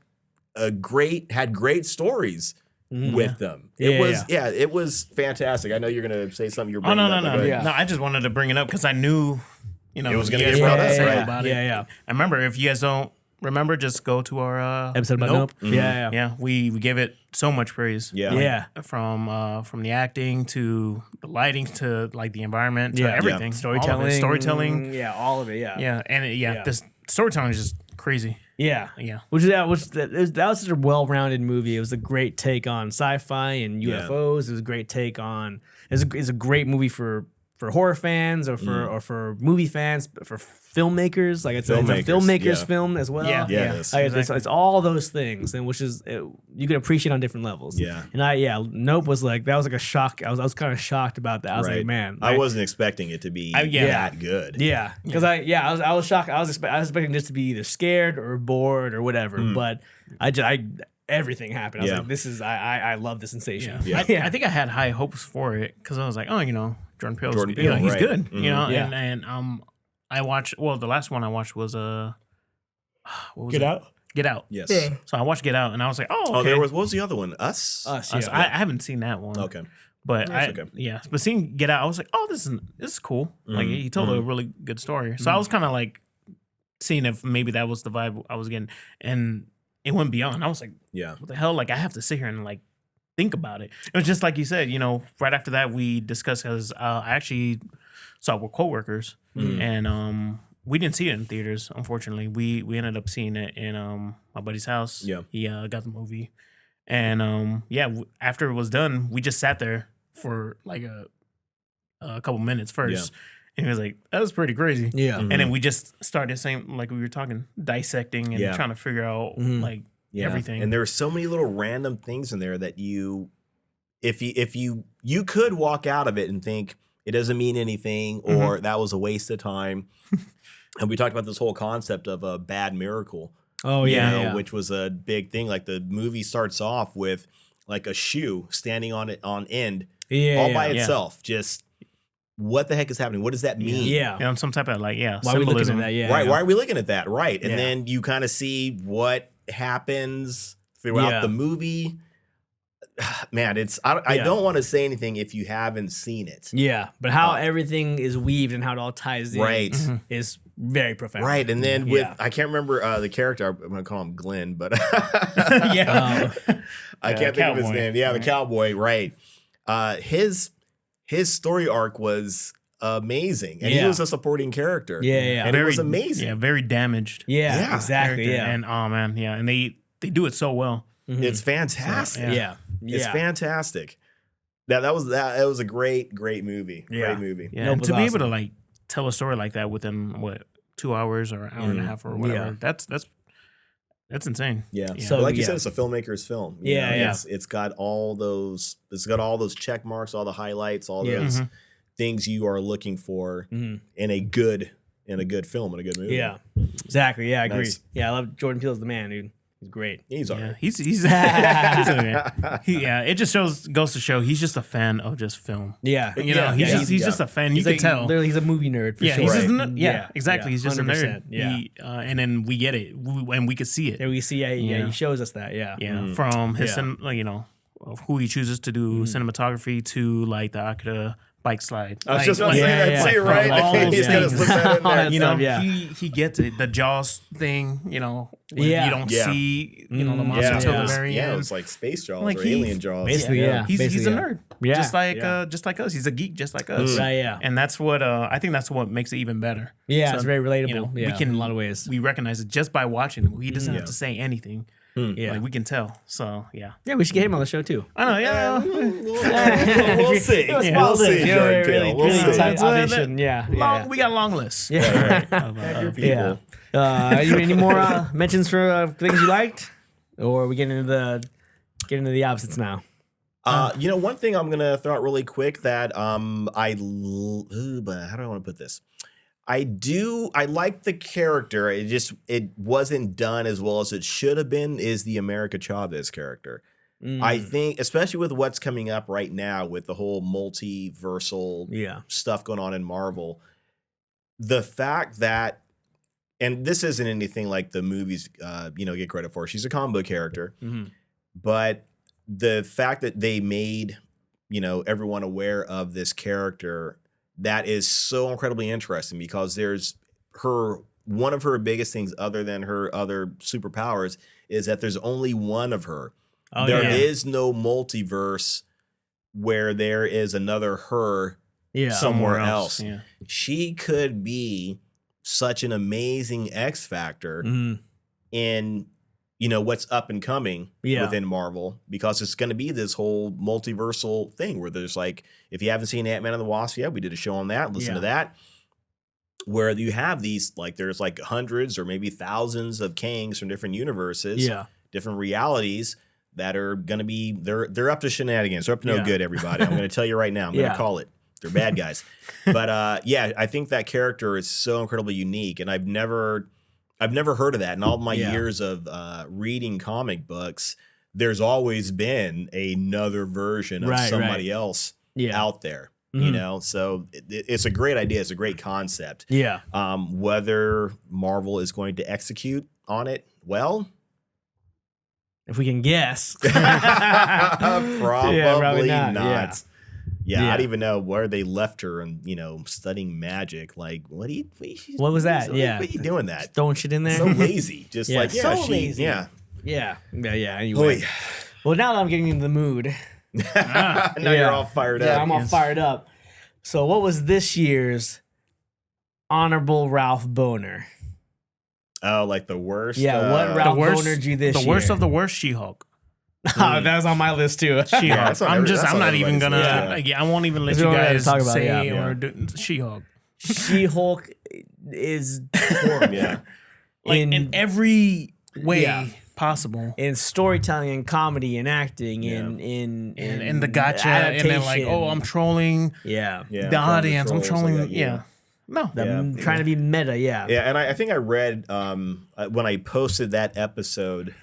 great stories with them. It was fantastic. I know you're gonna say something. You're bringing up. No. I just wanted to bring it up because I knew, you know, it was gonna get brought up. About it. I remember. If you guys don't remember, just go to our episode about Nope. Yeah. We gave it so much praise. From the acting to the lighting to like the environment to everything, storytelling, all of it, the storytelling is just crazy. That was such a well-rounded movie. It was a great take on sci-fi and UFOs. It was a great take on. It's a great movie for horror fans or for movie fans, for filmmakers. Like it's a filmmaker's film as well. It's all those things, and which is you can appreciate on different levels. And Nope was like, that was like a shock. I was kind of shocked about that. I was like, man, I wasn't expecting it to be that good. Because I was shocked. I was expecting just to be either scared or bored or whatever. But everything happened. I was like, this is I love the sensation. I think I had high hopes for it because I was like, oh, you know, Jordan Peele, he's good. You know, and I watched. Well, the last one I watched was what was Get Out. Get Out. Yes. Yeah. So I watched Get Out, and I was like, oh, okay. What was the other one? Us. I haven't seen that one. Okay. But but seeing Get Out, I was like, oh, this is cool. Like he told a really good story. So I was kind of like seeing if maybe that was the vibe I was getting, and it went beyond. I was like, what the hell? Like I have to sit here and like think about it. It was just like you said, you know, right after that we discussed, because I actually saw it with coworkers, and we didn't see it in theaters, unfortunately. We ended up seeing it in my buddy's house. He got the movie, and after it was done, we just sat there for like a couple minutes first. And he was like, that was pretty crazy. And then we just started saying, like we were talking, dissecting and trying to figure out like everything. And there were so many little random things in there that if you could walk out of it and think it doesn't mean anything, or that was a waste of time. And we talked about this whole concept of a bad miracle. Which was a big thing. Like the movie starts off with like a shoe standing on end, all by itself. Just what the heck is happening? What does that mean? Some type of like why symbolism. are we looking at that? Right. Why are we looking at that? Right. And then you kind of see what happens throughout the movie. Man, I don't want to say anything if you haven't seen it. But how everything is weaved and how it all ties in is very profound. Right. And then I can't remember the character. I'm going to call him Glenn, but I can't think of his name. Yeah, the cowboy. Right. His story arc was amazing, and he was a supporting character. And it was amazing. Very damaged. Exactly. Character. And oh man, and they do it so well. It's fantastic. So, it's fantastic. That was a great movie. Great movie. Yeah, and to be able to like tell a story like that within 2 hours or an hour and a half or whatever, that's insane. So like you said, it's a filmmaker's film. It's got all those check marks, all the highlights, all those things you are looking for in a good film, in a good movie. Yeah, exactly. Yeah, I agree. Nice. Yeah, I love Jordan Peele's the man, dude. He's great. He's all right. He's it just goes to show he's just a fan of just film. He's just a fan. You can tell. Literally, he's a movie nerd for sure. He's just exactly. He's just a nerd. And then we get it, and we could see it. And we see, he shows us that. From his, of who he chooses to do cinematography to like the bike slide. I was just about to say right. All those He's gonna slip that in there. You know, he gets it. The Jaws thing, you know, you don't see, you know, the monster until the very end. Yeah, it was like space Jaws or alien Jaws. Basically, he's a nerd, just like us. He's a geek, just like us. And that's what I think that's what makes it even better. Yeah, it's very relatable. You know, we can in a lot of ways. We recognize it just by watching him. He doesn't have to say anything. Yeah, like we can tell. So yeah, we should get him on the show too. I know. Yeah, we'll see. We'll see. We got a long list. Yeah, right. Your people. Any more mentions for things you liked, or are we getting into the opposites now? You know, one thing I'm gonna throw out really quick that but how do I want to put this? I like the character. It wasn't done as well as it should have been. Is the America Chavez character? I think, especially with what's coming up right now with the whole multiversal stuff going on in Marvel, the fact that, and this isn't anything like the movies, get credit for. She's a comic book character, but the fact that they made, everyone aware of this character. That is so incredibly interesting because one of her biggest things other than her other superpowers is that there's only one of her. There is no multiverse where there is another her somewhere else. Yeah. She could be such an amazing X factor in what's up and coming within Marvel, because it's going to be this whole multiversal thing where there's like, if you haven't seen Ant-Man and the Wasp yet, we did a show on that. Listen to that, where you have these, like, there's like hundreds or maybe thousands of Kangs from different universes, different realities that are going to be, they're up to shenanigans. They're up to no good, everybody. I'm going to tell you right now. I'm going to call it. They're bad guys. But I think that character is so incredibly unique, and I've never heard of that. In all my years of reading comic books, there's always been another version of somebody else out there. So it's a great idea. It's a great concept. Yeah. Whether Marvel is going to execute on it well, if we can guess, probably not. Yeah, I don't even know where they left her and, studying magic. Like, what was that? What are you doing that? Just throwing shit in there? So lazy. Just lazy. Yeah. Anyway. Well, now that I'm getting into the mood. Now you're all fired up. Yeah, I'm all fired up. So what was this year's Honorable Ralph Boner? Oh, like the worst? Yeah, what Ralph Bonered you this year? The worst of the worst She-Hulk. That was on my list too. She-Hulk. I'm not even gonna. I won't even let you guys talk about say or do She-Hulk. She-Hulk is horrible. In every way possible. In storytelling and comedy and acting in the gotcha adaptation. And then like, oh, I'm trolling. The audience. I'm trolling. I'm trying to be meta. Yeah, and I think I read when I posted that episode.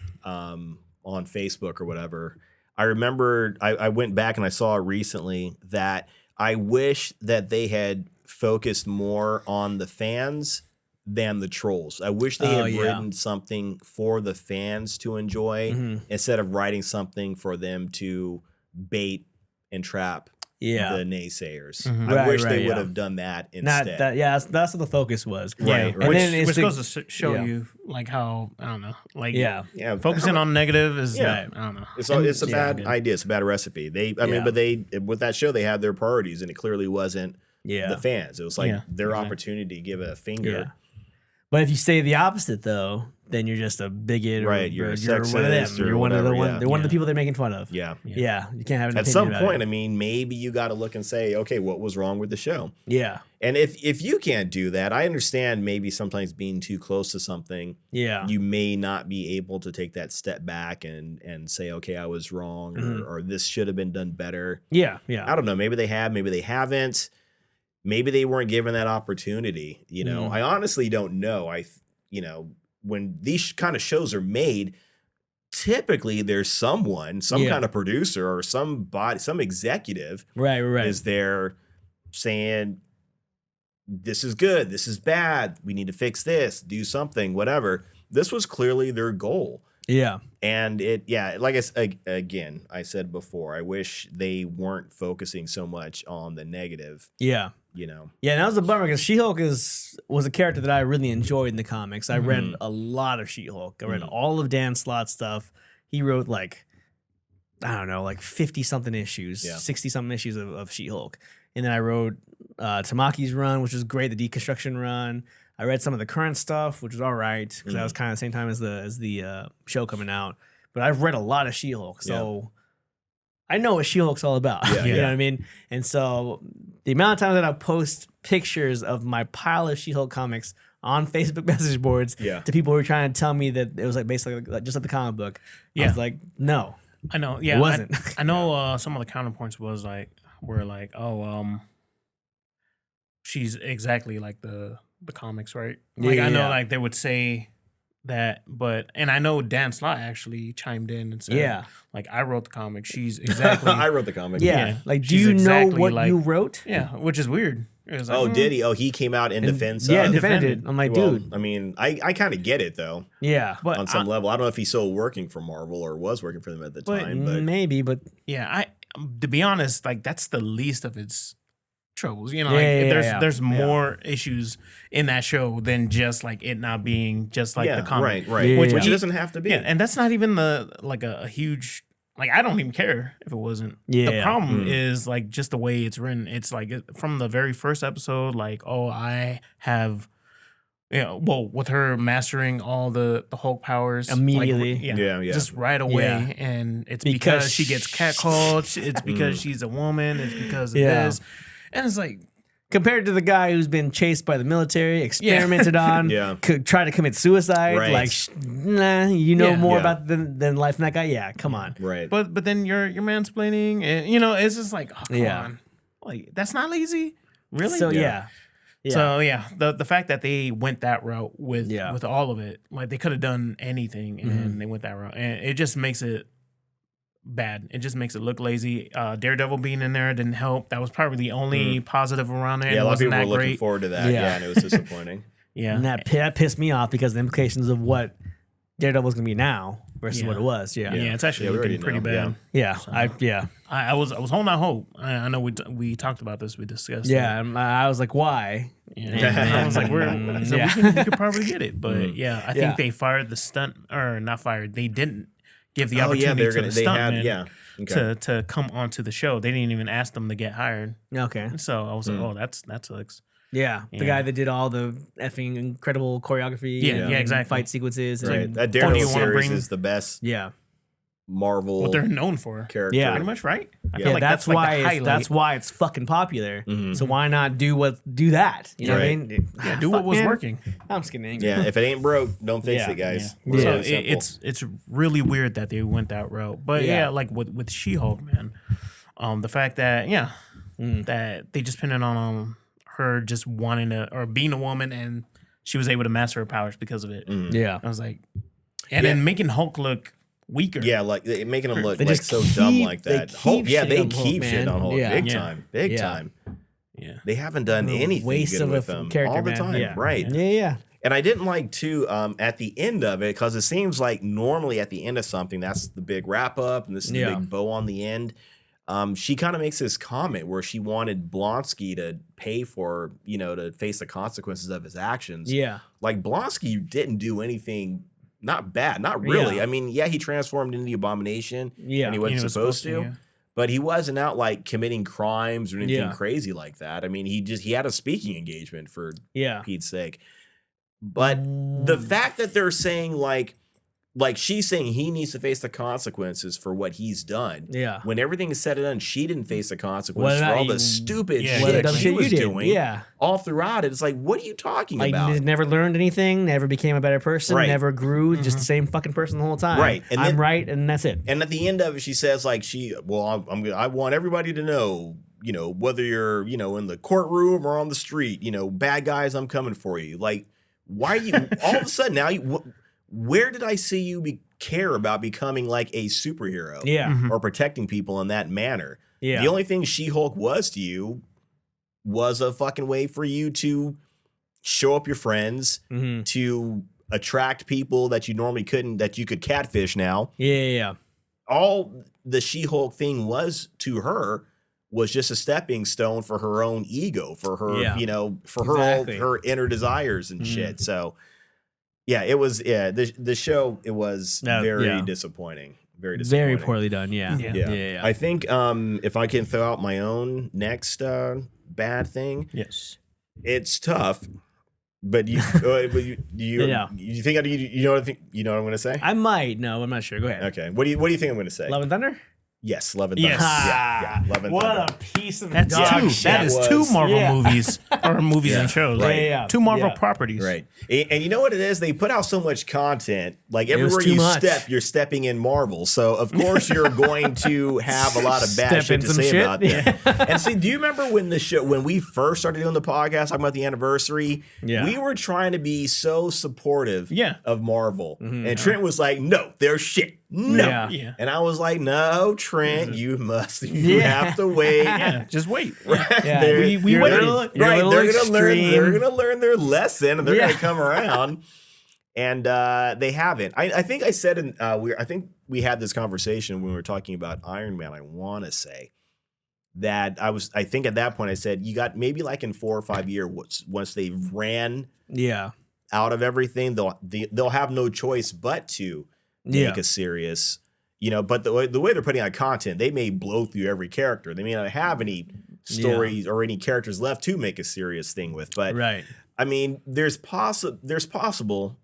On Facebook or whatever, I remember I went back and I saw recently that I wish that they had focused more on the fans than the trolls. I wish they had written something for the fans to enjoy instead of writing something for them to bait and trap the naysayers. I wish they would have done that instead. That's what the focus was. Right. Which goes to show you like how, I don't know, like focusing on negative is I don't know. It's a bad idea. It's a bad recipe. But with that show they had their priorities, and it clearly wasn't the fans. It was like their opportunity to give a finger. But if you say the opposite, though, then you're just a bigot, right? You're one of them. You're one of the one of the people they're making fun of. Yeah. You can't have an at some point. I mean, maybe you got to look and say, okay, what was wrong with the show? Yeah. And if you can't do that, I understand maybe sometimes being too close to something. Yeah. You may not be able to take that step back and say, okay, I was wrong, or this should have been done better. Yeah. I don't know. Maybe they have. Maybe they haven't. Maybe they weren't given that opportunity. I honestly don't know. When these kind of shows are made, typically there's some kind of producer or some executive right is there saying, this is good, this is bad, we need to fix this, do something, whatever. This was clearly their goal. Yeah. And like again, I said before, I wish they weren't focusing so much on the negative. Yeah. Yeah, that was a bummer because She-Hulk was a character that I really enjoyed in the comics. I read a lot of She-Hulk. I read all of Dan Slott's stuff. He wrote like 50-something issues, 60-something issues of She-Hulk. And then I wrote Tamaki's run, which was great, the Deconstruction run. I read some of the current stuff, which was all right because that was kind of the same time as the show coming out. But I've read a lot of She-Hulk, so I know what She-Hulk's all about. You know what I mean? And so the amount of times that I post pictures of my pile of She-Hulk comics on Facebook message boards to people who were trying to tell me that it was like basically like just like the comic book, I was like, no. I know. Yeah, it wasn't. I know some of the counterpoints were like, she's exactly like the comics, right? Like I know like they would say that, and I know Dan Slott actually chimed in and said, like, I wrote the comic. She's exactly I wrote the comic. Yeah. Like, do you know what you wrote? Yeah, which is weird. It like, did he? Oh, he came out in defense. Yeah, defended. I'm like, dude. I mean, I kind of get it though. Yeah, but on some level, I don't know if he's still working for Marvel or was working for them at the time. But maybe. But yeah, to be honest, like that's the least of its troubles. There's more issues in that show than just like it not being just like the comic, right? Which it doesn't have to be. Yeah, and that's not even a huge. Like, I don't even care if it wasn't. Yeah. The problem is, like, just the way it's written. It's, like, from the very first episode, like, I have, with her mastering all the Hulk powers. Immediately. Like, just right away. Yeah. And it's because she gets catcalled. It's because she's a woman. It's because of this. And it's like... Compared to the guy who's been chased by the military, experimented on, tried to commit suicide, like, nah, more about than life than that guy. Yeah, come on. Right. But then you're mansplaining, and it's just like, oh, come on, like that's not lazy, really. So So the fact that they went that route with all of it, like they could have done anything, and they went that route, and it just makes it bad. It just makes it look lazy. Daredevil being in there didn't help. That was probably the only positive around it. Yeah, a lot of people were looking forward to that. Yeah, and it was disappointing. And that pissed me off because the implications of what Daredevil was going to be now versus what it was. Yeah, it's actually looking pretty bad. So, I was holding out hope. I know we talked about this. We discussed. Yeah, and I was like, why? I was like, we could probably get it, but I think they fired the stunt, or not fired. They didn't give the opportunity to the stuntman to come onto the show. They didn't even ask them to get hired. Okay. So I was like, that sucks. Yeah. The guy that did all the effing incredible choreography. Exactly. Fight sequences. Right. And that Daredevil series is the best. Yeah. Marvel. What they're known for. Character. Yeah. Pretty much, right? I feel like that's why it's fucking popular. So why not do that? You know what I mean? Yeah, do what was working. I'm just getting angry. Yeah, if it ain't broke, don't fix it, guys. So it's really weird that they went that route. But like with She-Hulk, man, the fact that that they just pinned it on her just wanting to, or being a woman, and she was able to master her powers because of it. Yeah, I was like, and then making Hulk look weaker. Yeah, like making him look like so dumb like that. Hulk, they keep shit on Hulk big time. Yeah, they haven't done anything good with him all the time. Right. Yeah. And I didn't like too at the end of it, because it seems like normally at the end of something, that's the big wrap up, and this is the big bow on the end. She kind of makes this comment where she wanted Blonsky to pay for, to face the consequences of his actions. Yeah. Like, Blonsky didn't do anything not bad, not really. I mean, he transformed into the Abomination when he wasn't supposed to. But he wasn't out like committing crimes or anything crazy like that. I mean, he had a speaking engagement for Pete's sake. But the fact that they're saying like she's saying he needs to face the consequences for what he's done. Yeah. When everything is said and done, she didn't face the consequences for all the stupid shit she was doing. Yeah. All throughout it. It's like, what are you talking about? Never learned anything, never became a better person, never grew, just the same fucking person the whole time. Right. And I'm right, and that's it. And at the end of it, she says like I want everybody to know, whether you're, in the courtroom or on the street, bad guys, I'm coming for you. Like, why are you all of a sudden now where did I see you care about becoming like a superhero? Yeah. Or protecting people in that manner? Yeah. The only thing She-Hulk was to you was a fucking way for you to show up your friends, to attract people that you normally couldn't, that you could catfish now. Yeah. All the She-Hulk thing was to her was just a stepping stone for her own ego, for her, for her inner desires and shit. So yeah, it was, the show, it was very disappointing. Very disappointing. Very poorly done. Yeah. I think if I can throw out my own next bad thing, yes, it's tough. But you think you know what I'm going to say? I might. No, I'm not sure. Go ahead. Okay. What do you think I'm going to say? Love and Thunder? Yes, Love and Thunder. Yeah, Love and Thunder. What a piece of dog shit. That is two Marvel movies or movies and shows. Right. Two Marvel properties. Right. And you know what it is? They put out so much content. Like everywhere you step, you're stepping in Marvel. So of course you're going to have a lot of bad shit to say about them. And see, do you remember when we first started doing the podcast, talking about the anniversary? Yeah. We were trying to be so supportive of Marvel. Mm-hmm. And Trent was like, no, they're shit. No. Yeah. And I was like, no, Trent, you have to wait. Just wait. Right. Yeah. We waited. They're gonna learn their lesson and they're gonna come around. And they haven't. I think I said I think we had this conversation when we were talking about Iron Man, I wanna say. That I think at that point I said you got maybe like in 4 or 5 years once they ran out of everything, they'll have no choice but to make a serious, but the way they're putting out content, they may blow through every character. They may not have any stories or any characters left to make a serious thing with. But I mean, there's a possibility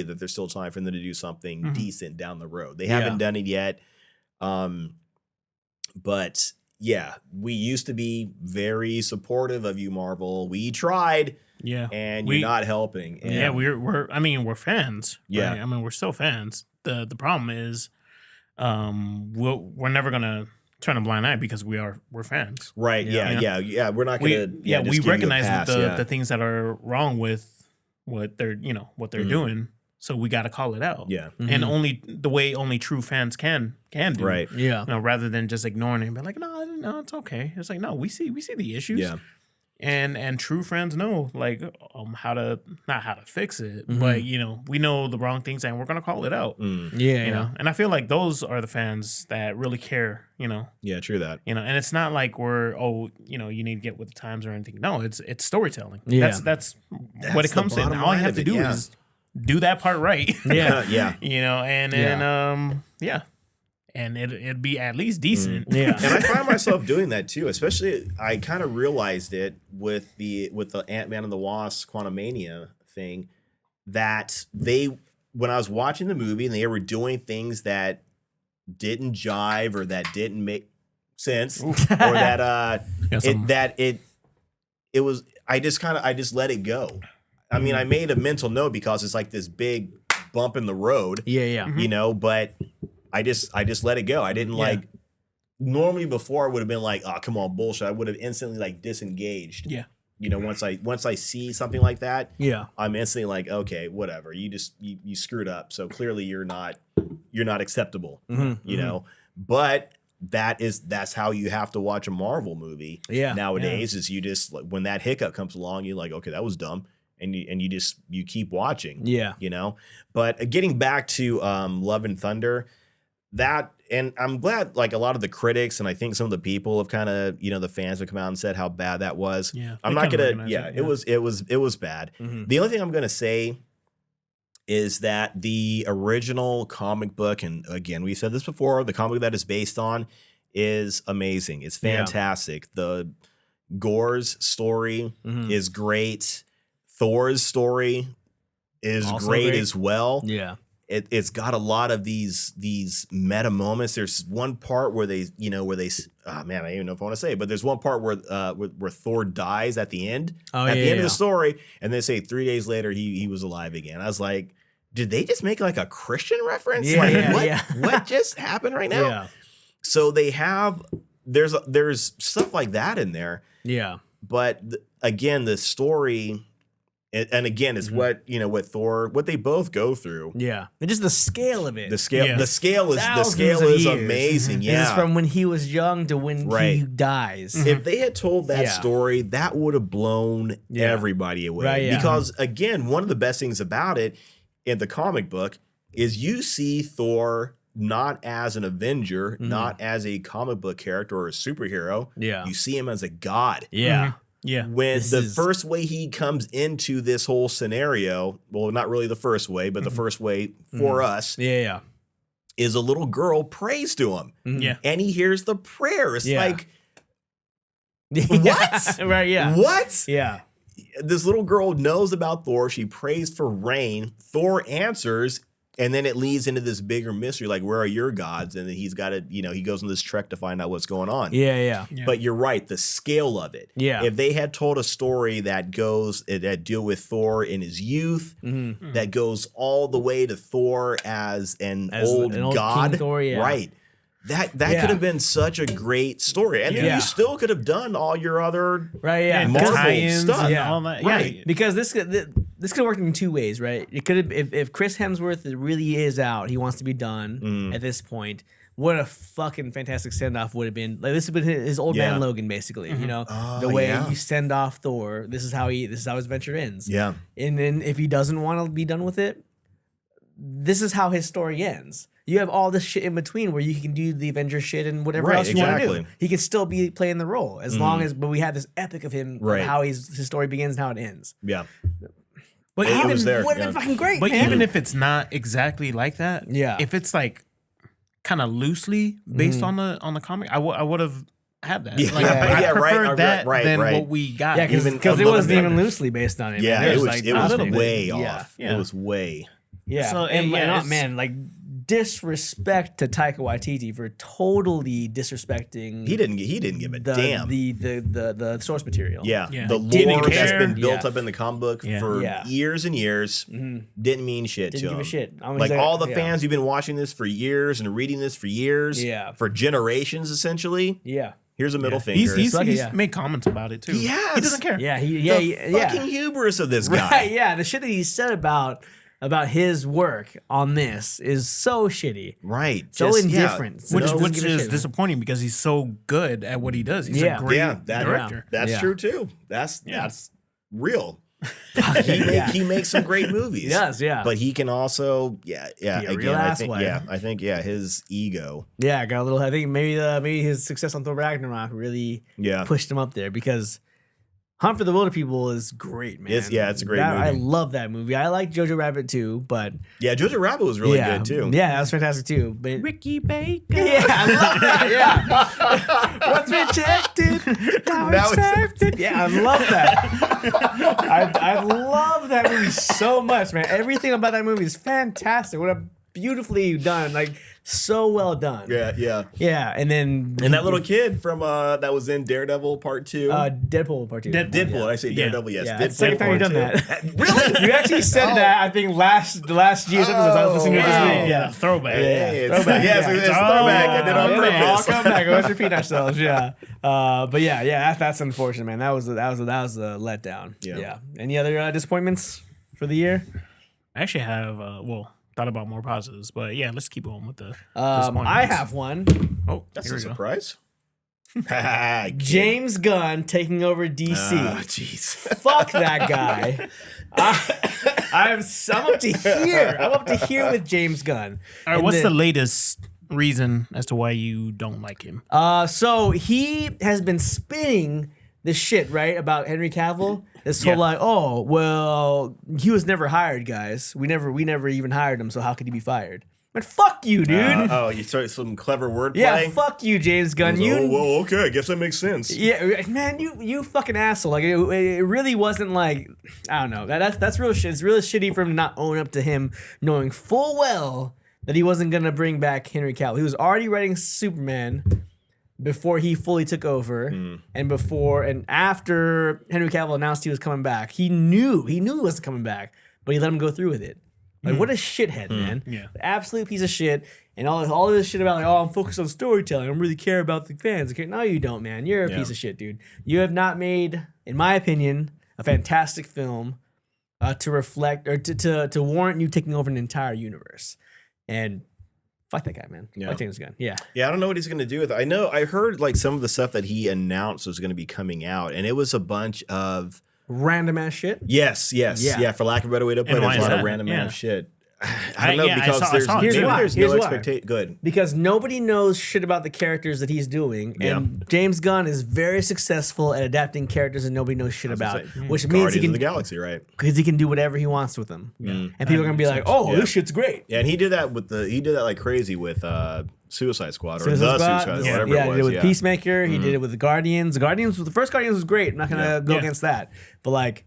that there's still time for them to do something decent down the road. They haven't done it yet. But yeah, we used to be very supportive of you, Marvel. We tried. Yeah, and you're not helping. And we're fans. Yeah, right? I mean, we're still fans. The problem is, we're never gonna turn a blind eye because we're fans. Right. Yeah. We're not gonna. We recognize the things that are wrong with what they're doing. So we got to call it out. Yeah, and only the way only true fans can do. Right. Yeah. Rather than just ignoring it and be like, no, it's okay. It's like, no, we see the issues. Yeah. And true friends know like not how to fix it, but we know the wrong things and we're gonna call it out. Yeah. And I feel like those are the fans that really care. Yeah, true that. And it's not like we're you need to get with the times or anything. No, it's storytelling. Yeah, that's what it comes in. All you have to do is do that part right. Yeah. And it'd be at least decent. Yeah. And I find myself doing that too, especially I kind of realized it with the Ant-Man and the Wasp Quantumania thing, that when I was watching the movie and they were doing things that didn't jive or that didn't make sense or that it was I just let it go. I mean, I made a mental note because it's like this big bump in the road. Yeah. But I just let it go. I didn't normally before I would have been like, oh, come on, bullshit. I would have instantly like disengaged. Yeah. Once I see something like that, I'm instantly like, okay, whatever. You screwed up. So clearly you're not acceptable. But that's how you have to watch a Marvel movie nowadays is you just like when that hiccup comes along, you're like, okay, that was dumb. And you keep watching. But getting back to Love and Thunder, and I'm glad like a lot of the critics and I think some of the people have kind of the fans have come out and said how bad that was. I'm not gonna it was bad. The only thing I'm gonna say is that the original comic book, and again we said this before, the comic that is based on is amazing. It's fantastic. The Gore's story is great. Thor's story is also great as well. Yeah. It's got a lot of these meta moments. There's one part where they I don't even know if I want to say it, but there's one part where Thor dies at the end. At the end of the story, and they say 3 days later he was alive again. I was like, did they just make like a Christian reference? What just happened right now? Yeah. So they have there's stuff like that in there. Yeah. But again, the story And again, it's what Thor, what they both go through. Yeah, and just the scale of it. The scale is amazing. Yeah, this is from when he was young to when he dies. If they had told that story, that would have blown everybody away. Right, because again, one of the best things about it in the comic book is you see Thor not as an Avenger, not as a comic book character or a superhero. Yeah, you see him as a god. Yeah. Yeah. When first way he comes into this whole scenario, well, not really the first way, but the first way for us, is a little girl prays to him. Yeah. And he hears the prayer. It's like, what? Right, yeah. What? Yeah. This little girl knows about Thor. She prays for rain. Thor answers. And then it leads into this bigger mystery, like, where are your gods? And then he's got to, he goes on this trek to find out what's going on. Yeah. But you're right, the scale of it. Yeah. If they had told a story that deal with Thor in his youth, that goes all the way to Thor as an old god, King Thor, right? That could have been such a great story, and then you still could have done all your other Marvel stuff, all that, right? Because this could have worked in two ways, right? It could have if Chris Hemsworth really is out, he wants to be done at this point. What a fucking fantastic send-off would have been. Like, this would have been his old man Logan, basically. The way you send off Thor. This is how his adventure ends. Yeah, and then if he doesn't want to be done with it, this is how his story ends. You have all this shit in between where you can do the Avenger shit and whatever else you want to do. He can still be playing the role as long as, but we have this epic of him, of how his story begins and how it ends. Yeah. But it was there. Would have been fucking great, But man. even if it's not exactly like that, if it's like kind of loosely based on the comic, I would have had that. Yeah, like, I preferred that than right. what we got. Yeah, because it wasn't even loosely based on it. Yeah, man. it was like, way off. Yeah. It was way. Yeah, so, man, like disrespect to Taika Waititi for totally disrespecting. He didn't give a damn the source material. Yeah. The lore that's been built up in the comic book for years and years didn't mean shit to him. Didn't give a shit. Like all the fans who've been watching this for years and reading this for years, for generations essentially. Yeah. Here's a middle finger. He's made comments about it too. He has. He doesn't care. Yeah, fucking hubris of this guy. Right, yeah, the shit that he said about his work on this is so shitty. Right. So indifferent. Which is disappointing because he's so good at what he does. He's a great director. That's true too. That's real. He makes some great movies. He does, yeah. But he can also, I think his ego. Yeah, got a little. I think maybe his success on Thor Ragnarok really pushed him up there because Hunt for the Wilder People is great, man. It's a great movie. I love that movie. I like Jojo Rabbit too, but Jojo Rabbit was really good too. Yeah, that was fantastic too. But Ricky Baker. Yeah, I love that. Yeah, what's rejected now accepted. Yeah, I love that. I love that movie so much, man. Everything about that movie is fantastic. What a beautifully done, like so well done. Yeah. And that little kid from that was in Daredevil Part 2. Deadpool Part 2. Deadpool. I say Daredevil. Yes. That's the second time you've done that. Really? You actually said that. I think last year's episode. I was listening to this week. Yeah, throwback. Throwback. Yes, it's throwback. I did on purpose. I'll come back. Let's repeat ourselves. Yeah. But that's unfortunate, man. That was a letdown. Yeah. Any other disappointments for the year? I actually have thought about more positives, but let's keep going with the I have one. Oh, that's a surprise. James Gunn taking over DC. Jeez. Fuck that guy. I'm up to here. I'm up to here with James Gunn. All right, what's the latest reason as to why you don't like him? So he has been spinning this shit, right, about Henry Cavill. This whole like, oh, well, he was never hired, guys. We never even hired him, so how could he be fired? But fuck you, dude. You started some clever wordplay? Yeah, fuck you, James Gunn. Okay, I guess that makes sense. Yeah, man, you fucking asshole. Like, it really wasn't like, I don't know. That's real shit. It's really shitty for him to not own up to him, knowing full well that he wasn't going to bring back Henry Cavill. He was already writing Superman before he fully took over, and after Henry Cavill announced he was coming back. He knew he wasn't coming back, but he let him go through with it. Like, what a shithead, man. Yeah. Absolute piece of shit. And all of this shit about, like, oh, I'm focused on storytelling. I don't really care about the fans. No, you don't, man. You're a piece of shit, dude. You have not made, in my opinion, a fantastic film to reflect or to warrant you taking over an entire universe. And fuck that guy, man. Fuck James Gunn. Yeah. Yeah, I don't know what he's going to do with it. I heard like some of the stuff that he announced was going to be coming out, and it was a bunch of random ass shit. Yes. Yeah, for lack of a better way to put it, it's a lot of random ass shit. I don't know because there's no expectation. Good. Because nobody knows shit about the characters that he's doing, and James Gunn is very successful at adapting characters that nobody knows shit about, which means he can the Galaxy, right? Because he can do whatever he wants with them, and people are gonna be like, "Oh, this shit's great." Yeah, and he did that like crazy with Suicide Squad or Suicide Squad, whatever it was. He did it with Peacemaker. He did it with the Guardians. The first Guardians was great. I'm not gonna go against that, but like.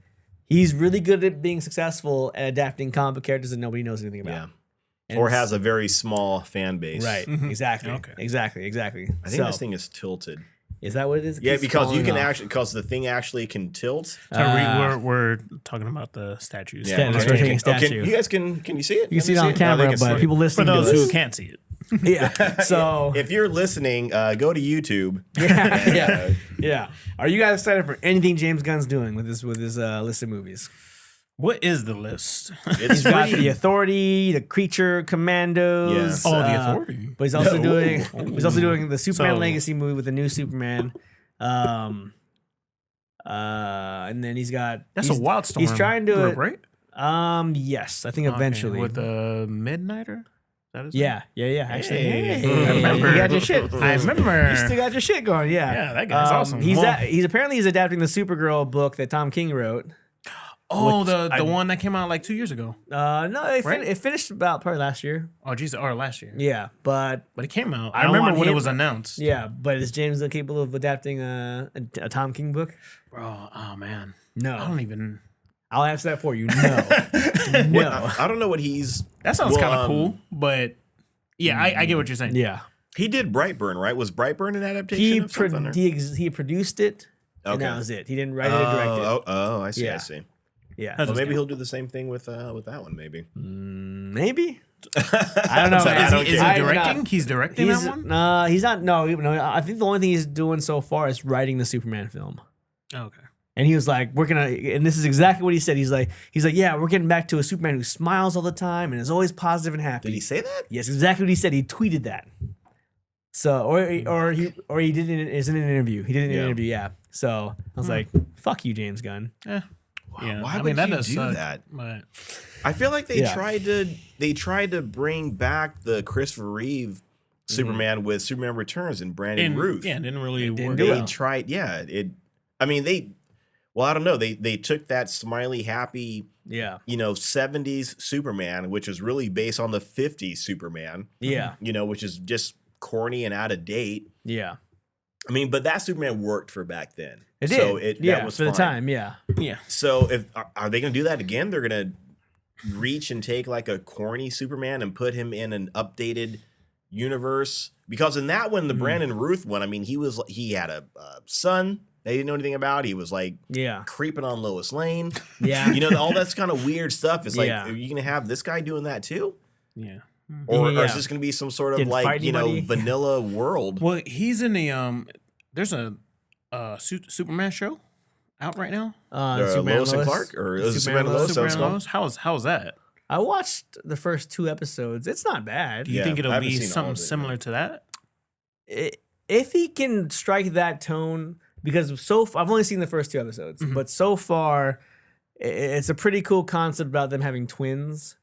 He's really good at being successful at adapting comic book characters that nobody knows anything about. Yeah. Or has a very small fan base. Right. Exactly. Okay. Exactly. I think this thing is tilted. Is that what it is? Yeah, because you can because the thing actually can tilt. So we're talking about the statues. Yeah, statue. You guys can you see it? You can see it on camera, but people listening for those who can't see it. Yeah. So if you're listening, go to YouTube. Yeah. Are you guys excited for anything James Gunn's doing with his list of movies? What is the list? He's got The Authority, The Creature Commandos. Yeah. The Authority. But he's also doing the Superman Legacy movie with the new Superman. And then he's got that's a Wildstorm. He's trying to right? Yes, I think eventually with the Midnighter. Yeah. Actually, I remember. You got your shit. I remember. You still got your shit going. Yeah, that guy's awesome. He's adapting the Supergirl book that Tom King wrote. Oh, the one that came out like 2 years ago. No, it finished about probably last year. Oh, geez, or last year. Yeah, but it came out. I remember when it was announced. Yeah, but is James capable of adapting a Tom King book? Bro, oh man, no, I don't even. I'll answer that for you. No, no. I don't know what he's. That sounds kind of cool, but yeah, I get what you're saying. Yeah, he did Brightburn, right? Was Brightburn an adaptation of something? He produced it, and that was it. He didn't write it or direct it. Oh, I see. I see. Yeah, well, maybe he'll do the same thing with that one. Maybe. Maybe. I don't know. Is he directing? He's directing that one. He's not. No, I think the only thing he's doing so far is writing the Superman film. Okay. And he was like, and this is exactly what he said. He's like, yeah, we're getting back to a Superman who smiles all the time and is always positive and happy. Did he say that? Yes, exactly what he said. He tweeted that. So, or he did it in an interview. He did it in an interview, yeah. So I was like, fuck you, James Gunn. Yeah. Why would you do that? But I feel like they tried to bring back the Christopher Reeve Superman with Superman Returns and Brandon Routh. Yeah, it didn't really work. They tried, I don't know. They took that smiley, happy, 70s Superman, which was really based on the 50s Superman. Yeah. Which is just corny and out of date. Yeah. I mean, but that Superman worked for back then. It did. So that was for fine. The time, yeah. Yeah. So are they going to do that again? They're going to reach and take like a corny Superman and put him in an updated universe? Because in that one, the Brandon Routh one, I mean, he had a son they didn't know anything about. He was like creeping on Lois Lane. Yeah. All that's kind of weird stuff. It's like, are you going to have this guy doing that too? Yeah. Or is this going to be some sort of vanilla world? Well, he's in the there's a Superman show out right now. Lois and Clark or Superman and Lois. How's that? I watched the first 2 episodes. It's not bad. Do you think it'll be something similar to that? If he can strike that tone, because I've only seen the first 2 episodes, but so far it's a pretty cool concept about them having twins.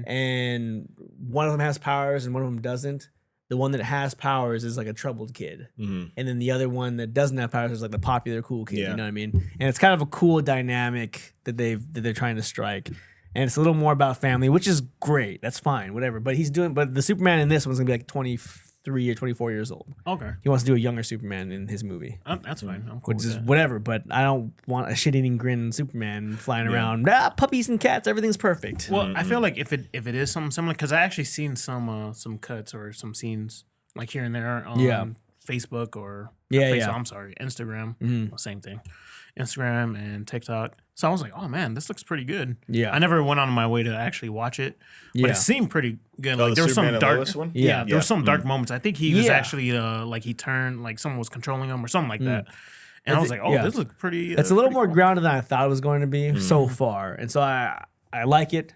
And one of them has powers and one of them doesn't. The one that has powers is like a troubled kid. And then the other one that doesn't have powers is like the popular cool kid. You know what I mean? And it's kind of a cool dynamic that they're trying to strike. And it's a little more about family, which is great. That's fine, whatever. But the Superman in this one's gonna be like 23 or 24 years old. Okay. He wants to do a younger Superman in his movie. That's fine. I'm cool which is whatever, but I don't want a shit-eating grin Superman flying around. Puppies and cats, everything's perfect. Well, I feel like if it is something similar, because I actually seen some cuts or some scenes like here and there on Facebook or I'm sorry, Instagram. Same thing. Instagram and TikTok. So I was like, oh man, this looks pretty good. Yeah. I never went on my way to actually watch it, but it seemed pretty good. Like there was some dark one? There were some dark moments. I think he was actually like he turned like someone was controlling him or something like that. And I was like, oh, this looks pretty. It's a little more cool. grounded than I thought it was going to be so far, and so I like it.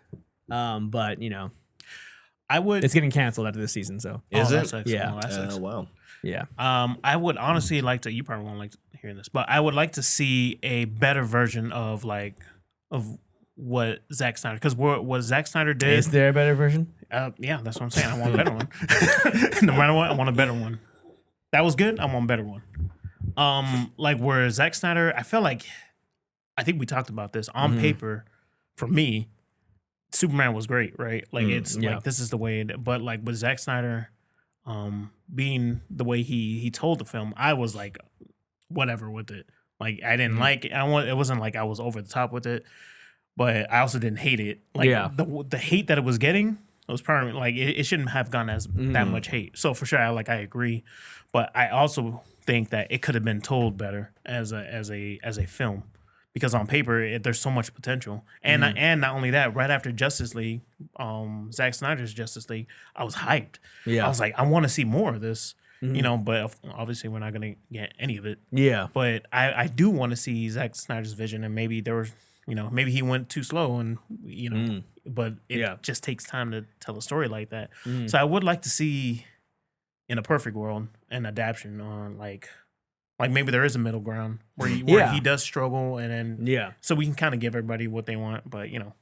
But it's getting canceled after this season. So is it? Yeah. Wow. Yeah. I would honestly like to. You probably won't like hearing this, but I would like to see a better version of what Zack Snyder, because what Zack Snyder did. Is there a better version? Yeah, that's what I'm saying. I want a better one. No matter what, I want a better one. That was good. I want a better one. Like where Zack Snyder, I think we talked about this on paper. For me, Superman was great, right? Like like this is the way. But like with Zack Snyder, being the way he told the film, I was like, whatever with it. Like I didn't like it. It wasn't like I was over the top with it, but I also didn't hate it. Like the hate that it was getting. It was probably like it shouldn't have gone as that much hate. So for sure, I agree, but I also think that it could have been told better as a film, because on paper there's so much potential. And not only that, right after Justice League, Zack Snyder's Justice League, I was hyped. Yeah, I was like, I want to see more of this. You know, but obviously we're not gonna get any of it. Yeah, but I do want to see Zack Snyder's vision, and maybe there was. Maybe he went too slow, and but it just takes time to tell a story like that. So I would like to see, in a perfect world, an adaptation on like maybe there is a middle ground where he does struggle, and then so we can kind of give everybody what they want, but I'm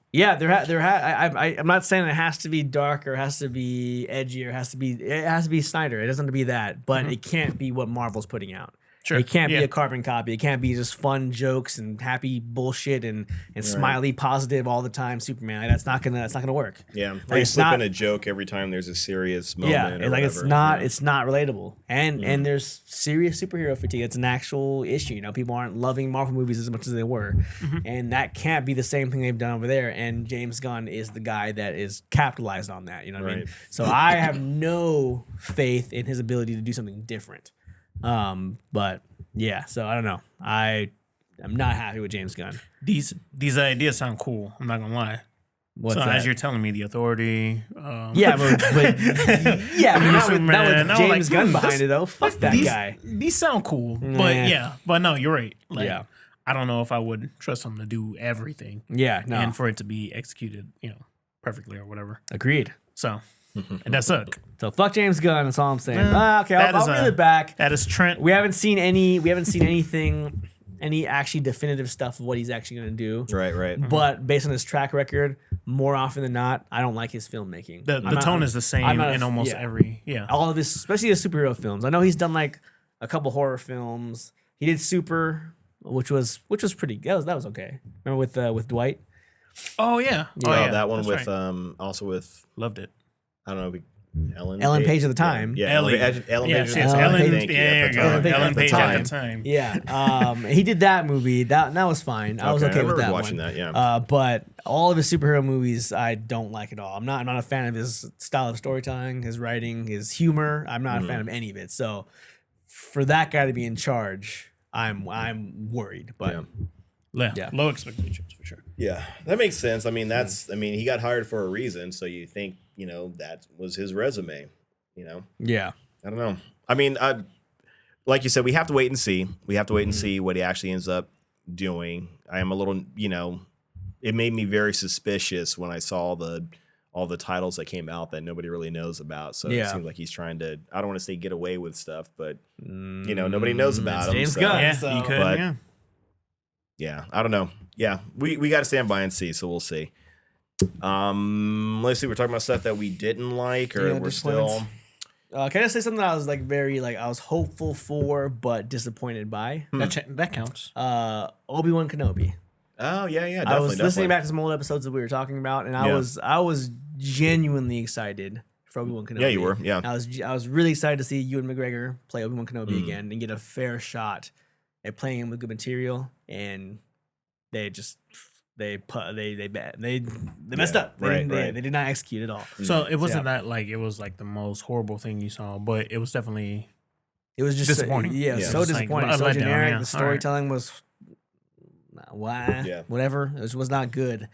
not saying it has to be dark or it has to be edgy or it has to be Snyder. It doesn't have to be that, but it can't be what Marvel's putting out. Sure. It can't be a carbon copy. It can't be just fun jokes and happy bullshit and smiley positive all the time Superman. Like, that's not gonna work. Yeah. Or you slip in a joke every time there's a serious moment. Yeah, or it's not relatable. And there's serious superhero fatigue. It's an actual issue. People aren't loving Marvel movies as much as they were. And that can't be the same thing they've done over there. And James Gunn is the guy that is capitalized on that. You know what I mean? So I have no faith in his ability to do something different. But yeah, so I don't know. I'm not happy with James Gunn. These ideas sound cool. I'm not gonna lie. What's that? As you're telling me, the Authority. Yeah, but not with James Gunn behind it though. Fuck that guy. These sound cool, but no, you're right. Like, I don't know if I would trust him to do everything. Yeah, no, and for it to be executed, perfectly or whatever. Agreed. So. And that suck. So fuck James Gunn. That's all I'm saying. Okay, I'll reel it back. That is Trent. We haven't seen anything, any actually definitive stuff of what he's actually going to do. Right. But based on his track record, more often than not, I don't like his filmmaking. The tone is the same in almost every all of his, especially his superhero films. I know he's done like a couple horror films. He did Super, which was pretty. That was okay. Remember with Dwight? Oh yeah. That one with also with loved it. I don't know. Ellen Page at the time. Yeah, Ellen Page. Ellen Page at the time. Yeah. He did that movie. That was fine. I was okay with that watching one. That, yeah. But all of his superhero movies, I don't like at all. I'm not a fan of his style of storytelling, his writing, his humor. I'm not a fan of any of it. So for that guy to be in charge, I'm worried. But low expectations for sure. Yeah, that makes sense. I mean, he got hired for a reason. So you think, that was his resume, Yeah. I don't know. I mean, like you said, we have to wait and see. We have to wait and see what he actually ends up doing. I am a little, it made me very suspicious when I saw all the titles that came out that nobody really knows about. So it seems like he's trying to, I don't want to say get away with stuff, but, nobody knows about him. James Gunn. Yeah, he could, yeah, I don't know. Yeah, we got to stand by and see, so we'll see. Let's see. We're talking about stuff that we didn't like, or we're still. Can I say something that I was I was hopeful for, but disappointed by? That counts. Obi-Wan Kenobi. Oh yeah, definitely. I was listening back to some old episodes that we were talking about, and I was genuinely excited for Obi-Wan Kenobi. Yeah, you were. Yeah, I was really excited to see Ewan McGregor play Obi-Wan Kenobi again and get a fair shot at playing him with good material, and they messed up. They did not execute at all. So it wasn't that like it was like the most horrible thing you saw, but it was definitely just disappointing. So disappointing. So generic. The storytelling was whatever. It was not good,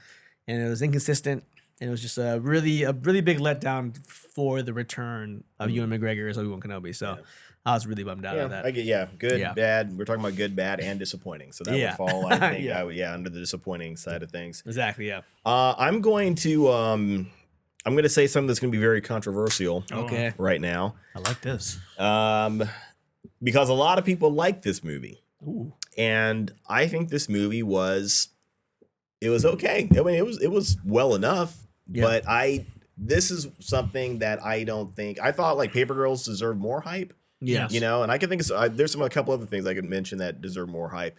and it was inconsistent. and it was just a really big letdown for the return of Ewan McGregor as Obi-Wan Kenobi. So I was really bummed out of that. I get good, bad. We're talking about good, bad, and disappointing. So that would fall, I think, under the disappointing side of things. Exactly. Yeah. I'm going to say something that's going to be very controversial. Okay. Right now. I like this. Because a lot of people like this movie. Ooh. And I think this movie was okay. I mean, it was well enough, but this is something that I don't think, I thought like Paper Girls deserved more hype. Yeah. You know, and I can think of, there's a couple other things I could mention that deserve more hype.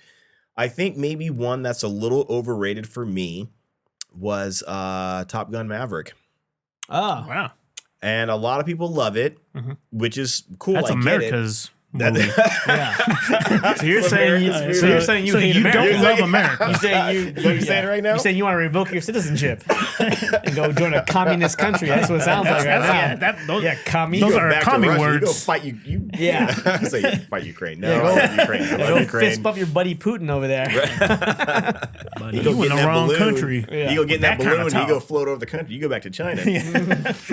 I think maybe one that's a little overrated for me was Top Gun Maverick. Oh, wow. And a lot of people love it, which is cool. That's America's movie. Yeah. So you're saying you hate America. Don't love America. You saying you're saying right now? You saying you want to revoke your citizenship and go join a communist country? That's what it sounds like right now. Those are common words. You go fight you. Yeah. Say fight Ukraine. No, Ukraine. I love Ukraine. Fist bump your buddy Putin over there. You go get in the wrong country. Yeah. You go get in that balloon. You go float over the country. You go back to China.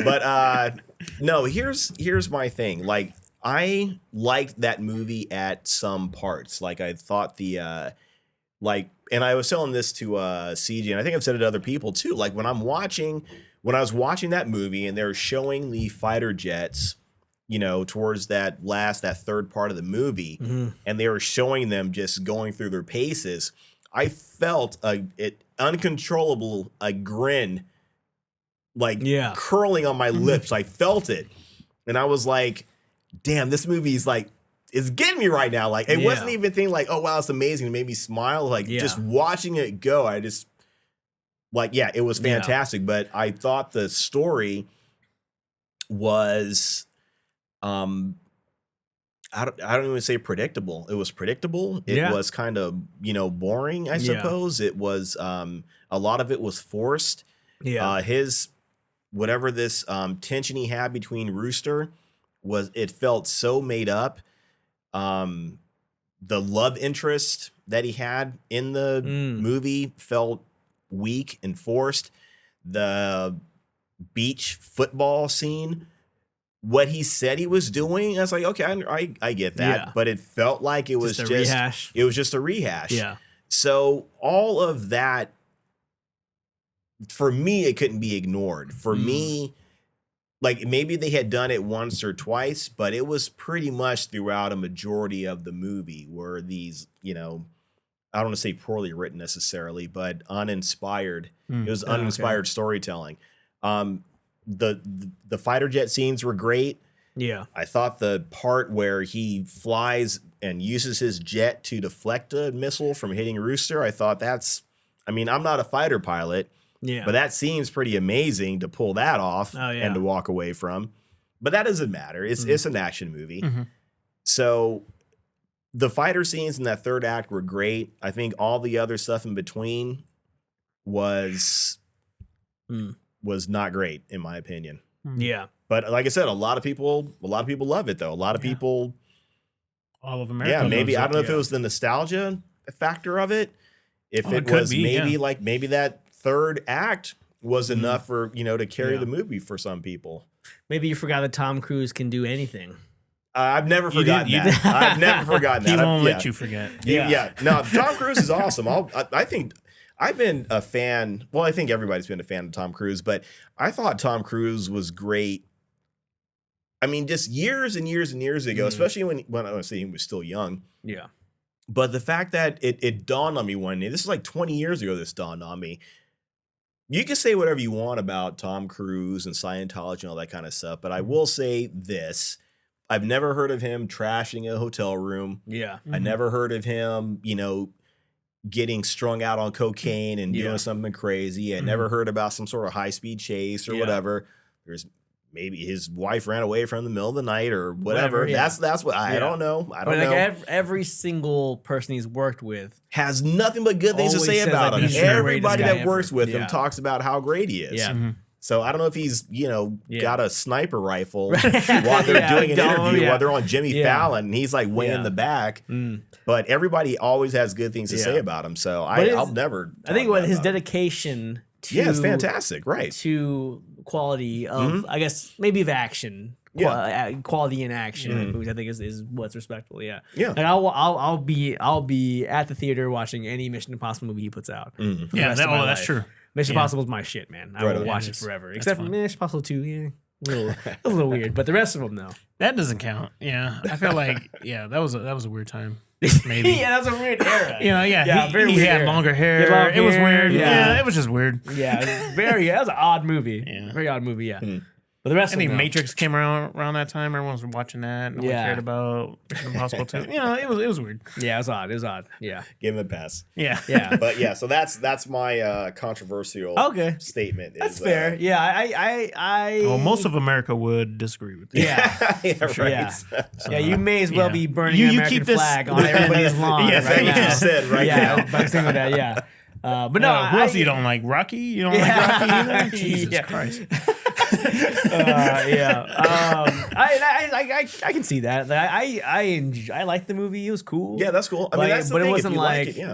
But no, here's my thing. Like, I liked that movie at some parts. Like, I thought and I was telling this to CJ, and I think I've said it to other people too. Like, when I was watching that movie and they're showing the fighter jets, you know, towards that third part of the movie, and they were showing them just going through their paces, I felt a grin, like curling on my lips. I felt it, and I was like, damn, this movie is like, it's getting me right now. Like, it wasn't even thinking like, oh wow, it's amazing. It made me smile. Like, just watching it go, I just like, it was fantastic. But I thought the story was, I don't even say predictable. It was predictable. It was kind of, boring, I suppose. It was, a lot of it was forced. His, whatever this tension he had between Rooster, it felt so made up. The love interest that he had in the movie felt weak and forced. The beach football scene, what he said he was doing, I was like, okay, I get that, but it felt like it was just a rehash. It was just a rehash. Yeah. So all of that, for me, it couldn't be ignored. For me, like, maybe they had done it once or twice, but it was pretty much throughout a majority of the movie were these, I don't want to say poorly written necessarily, but uninspired. It was uninspired storytelling. The fighter jet scenes were great. Yeah. I thought the part where he flies and uses his jet to deflect a missile from hitting Rooster, I thought I'm not a fighter pilot. Yeah. But that seems pretty amazing to pull that off and to walk away from. But that doesn't matter. It's an action movie. So the fighter scenes in that third act were great. I think all the other stuff in between was not great, in my opinion. Yeah. But like I said, a lot of people love it though. A lot of people, all of America. Yeah, maybe I don't know if it was the nostalgia factor of it. If it was maybe that third act was enough for, to carry the movie for some people. Maybe you forgot that Tom Cruise can do anything. I've never forgotten that. I've never forgotten that. He won't let you forget. No, Tom Cruise is awesome. I think I've been a fan. Well, I think everybody's been a fan of Tom Cruise, but I thought Tom Cruise was great. I mean, just years and years and years ago, especially when I was saying he was still young. Yeah. But the fact that it dawned on me one day, this is like 20 years ago, this dawned on me. You can say whatever you want about Tom Cruise and Scientology and all that kind of stuff, but I will say this. I've never heard of him trashing a hotel room. Yeah. I never heard of him, getting strung out on cocaine and doing something crazy. I never heard about some sort of high-speed chase or whatever. Maybe his wife ran away from the middle of the night or whatever. That's what I don't know. I don't know. Every single person he's worked with has nothing but good things to say about him. Everybody that works with him talks about how great he is. Yeah. So I don't know if he's, got a sniper rifle while they're doing an interview, while they're on Jimmy Fallon, and he's like way in the back. But everybody always has good things to say about him. So I'll never. I think what his dedication it's fantastic, right? To quality of, I guess, maybe of action. Quality in action movies, I think is what's respectable. Yeah. Like I'll be at the theater watching any Mission Impossible movie he puts out. Yeah, that's true. Mission Impossible is my shit, man. I will watch it forever. Except for Mission Impossible 2, a little weird, but the rest of them, though. That doesn't count. Yeah, I feel like that was a weird time. Maybe that was a weird era. He had longer hair. It was weird. Yeah, it was just weird. Yeah, that was an odd movie. Yeah. Very odd movie. Yeah. But the rest of them, Matrix came around that time. Everyone was watching that. No one cared about Mission Impossible 2. It was weird. Yeah, it was odd. Yeah. Give him a pass. Yeah. But so that's my controversial statement. That's fair. Well, most of America would disagree with that. Yeah. You may as well be burning an American flag on everybody's lawn. Yes, that's what you said right now. By saying that, but no, who else you don't like? Rocky? You don't like Rocky either? Jesus Christ. I can see that. I liked the movie. It was cool. Yeah, that's cool. I mean, that's the thing. It wasn't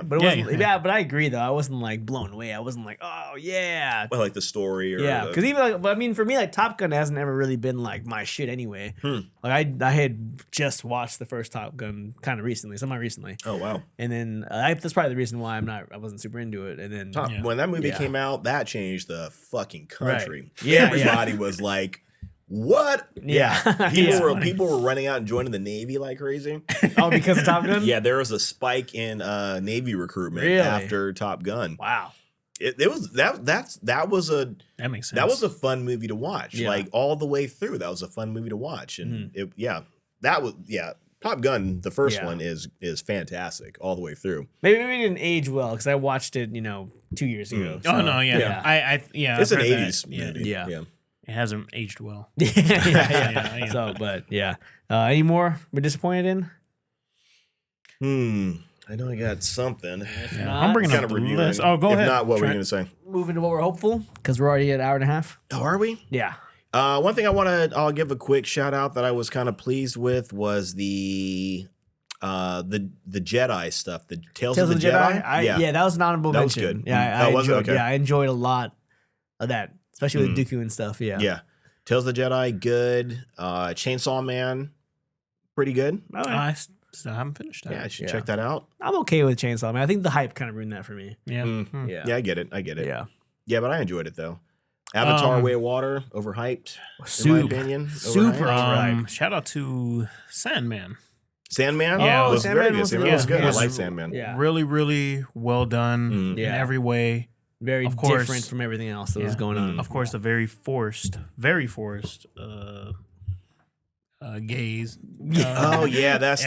but I agree though. I wasn't like blown away. I wasn't like, oh yeah. Well, like the story, or because even for me, like Top Gun hasn't ever really been like my shit anyway. Like I had just watched the first Top Gun kind of recently, somewhat recently. Oh wow. And then that's probably the reason why I wasn't super into it. And then when that movie came out, that changed the fucking country. Right. Yeah, everybody was like, what? Yeah. People were running out and joining the Navy like crazy. Oh, because of Top Gun? Yeah, there was a spike in Navy recruitment after Top Gun. Wow. That was a that makes sense. That was a fun movie to watch. Like all the way through. That was a fun movie to watch. And Top Gun, the first one is fantastic all the way through. Maybe it didn't age well because I watched it, 2 years ago. So. Oh no, yeah. It's an 80s movie. Yeah. It hasn't aged well. So, but any more we're disappointed in? I know I got something. I'm bringing up the list. Oh, go ahead. If not, what were you going to say? Moving to what we're hopeful because we're already at an hour and a half. Oh, are we? Yeah. One thing I'll give a quick shout out that I was kind of pleased with was the Jedi stuff, the Tales of the Jedi. That was an honorable mention. That was good. Yeah, I enjoyed a lot of that, especially with Dooku and stuff. Yeah. Tales of the Jedi, good. Chainsaw Man, pretty good. I still haven't finished that. Yeah, I should check that out. I'm okay with Chainsaw Man. I think the hype kind of ruined that for me. Yeah. Yeah, I get it. Yeah, but I enjoyed it though. Avatar: Way of Water, overhyped. In my opinion, super overhyped. Shout out to Sandman. Sandman, yeah, it was very good. Sandman was good. I like Sandman. Yeah. Really, really well done in every way. Very different from everything else that was going on. Of course, the very forced gays. That's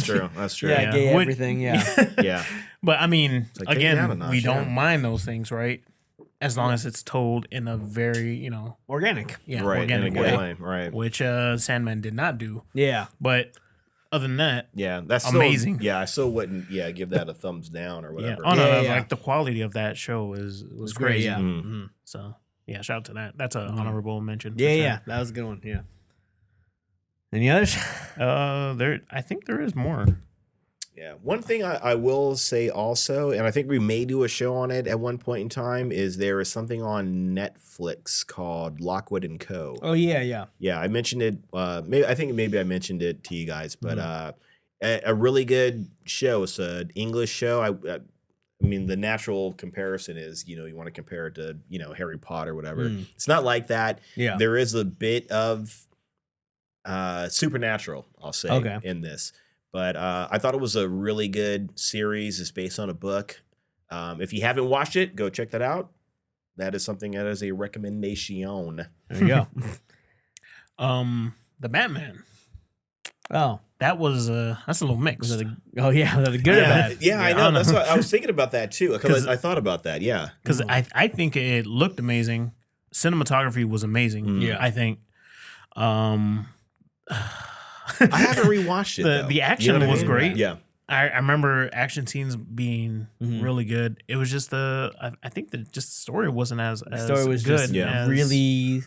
true. That's true. Yeah, gay everything. Yeah. But I mean, again, we don't mind those things, right? As long as it's told in a very, organic. Yeah, right, organic in a good way. Right. Which Sandman did not do. Yeah. But other than that, that's amazing. I still wouldn't give that a thumbs down or whatever. Like the quality of that show was crazy. Yeah. Mm-hmm. So shout out to that. That's an honorable mention. Yeah, that was a good one. Yeah. Any others? I think there is more. Yeah. One thing I will say also, and I think we may do a show on it at one point in time, is there is something on Netflix called Lockwood and Co. Oh, yeah. Yeah, I mentioned it. Maybe I mentioned it to you guys, but a really good show. It's an English show. I mean, the natural comparison is, you want to compare it to, Harry Potter or whatever. It's not like that. Yeah. There is a bit of supernatural, I'll say, in this. But I thought it was a really good series. It's based on a book. If you haven't watched it, go check that out. That is something that is a recommendation. There you go. The Batman. Oh, that's a little mix. Was it a good or bad? Yeah, I know. That's what I was thinking about that too. Because I thought about that. Yeah, because I think it looked amazing. Cinematography was amazing. Yeah, I think. I haven't rewatched it. The action was great. Yeah. I remember action scenes being really good. It was just I think that just the story wasn't as the story was good. Just really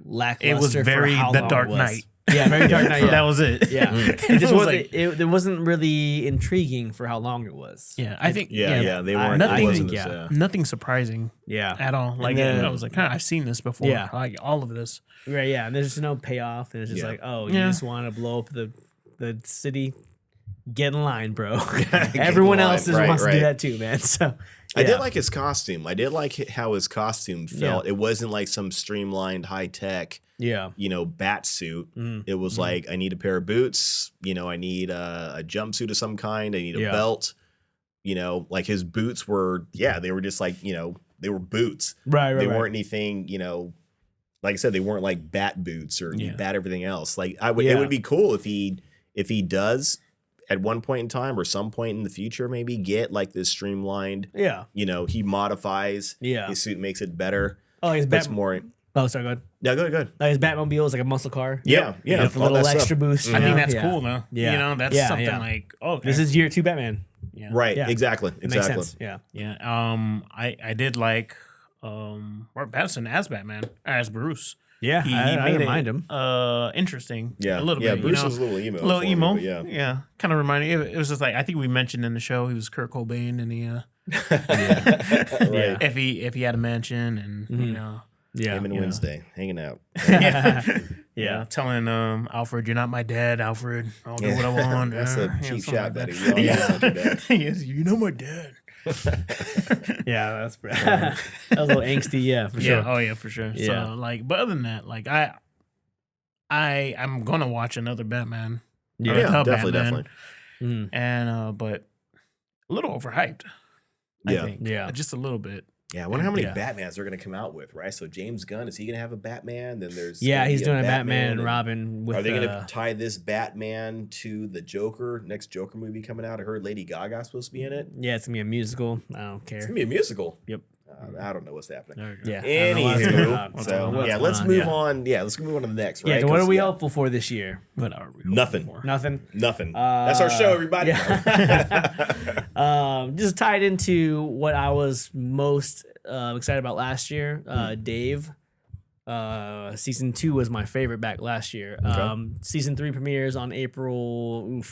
lackluster. It was very The Dark Knight. Yeah, very Dark Knight. Yeah. That was it. Yeah, it just wasn't. It wasn't really intriguing for how long it was. Yeah, I think. They weren't. Nothing surprising. Yeah, at all. Like I was like, I've seen this before. Yeah, like all of this. Right. Yeah, and there's just no payoff, and it's just like, oh, you just want to blow up the city. Get in line, bro. Everyone else wants to do that too, man. So I did like his costume. I did like how his costume felt. It wasn't like some streamlined high tech, bat suit. It was like, I need a pair of boots. I need a jumpsuit of some kind. I need a belt. Like his boots were, they were just like, they were boots. Right. They weren't anything, like I said, they weren't like bat boots or bat everything else. Like it would be cool if he does at one point in time or some point in the future, maybe get like this streamlined. Yeah. He modifies. Yeah. His suit makes it better. Oh, his more. Oh, sorry, go ahead. Yeah, go ahead. His Batmobile is like a muscle car. Yeah. With a little extra boost. I think that's cool, though. Yeah. That's something like, okay. This is year 2 Batman. Yeah. Right. Yeah. Exactly. Makes sense. Yeah. Yeah. I did like Robert Pattinson as Batman, as Bruce. Yeah, I didn't mind him. Interesting. Yeah, a little bit. Bruce was a little emo. Me, yeah. Kind of reminded me. It was just like, I think we mentioned in the show he was Kurt Cobain, and if he had a mansion, and him and Wednesday hanging out. Telling Alfred, "You're not my dad, Alfred. I'll do what I want." That's a cheap shot, buddy. Yes, you're not my dad. Yeah, that's that was a little angsty. Yeah, for sure. Oh yeah, for sure. Yeah. So but other than that, like I'm gonna watch another Batman. Yeah, definitely. And but a little overhyped. I think. Yeah, just a little bit. Yeah, I wonder how many Batmans they're going to come out with, right? So James Gunn, is he going to have a Batman? Then there's he's doing a Batman and Robin. With are they going to tie this Batman to the Joker? Next Joker movie coming out. I heard Lady Gaga's supposed to be in it. Yeah, it's going to be a musical. I don't care. It's going to be a musical. Yep. I don't know what's happening. Yeah. Anywho, let's move on. Yeah, let's move on to the next. Right? Yeah. So what are we hopeful for this year? What are we? Nothing. Nothing. That's our show, everybody. Just tied into what I was most excited about last year. Dave. Season 2 was my favorite back last year. Okay. Season 3 premieres on April.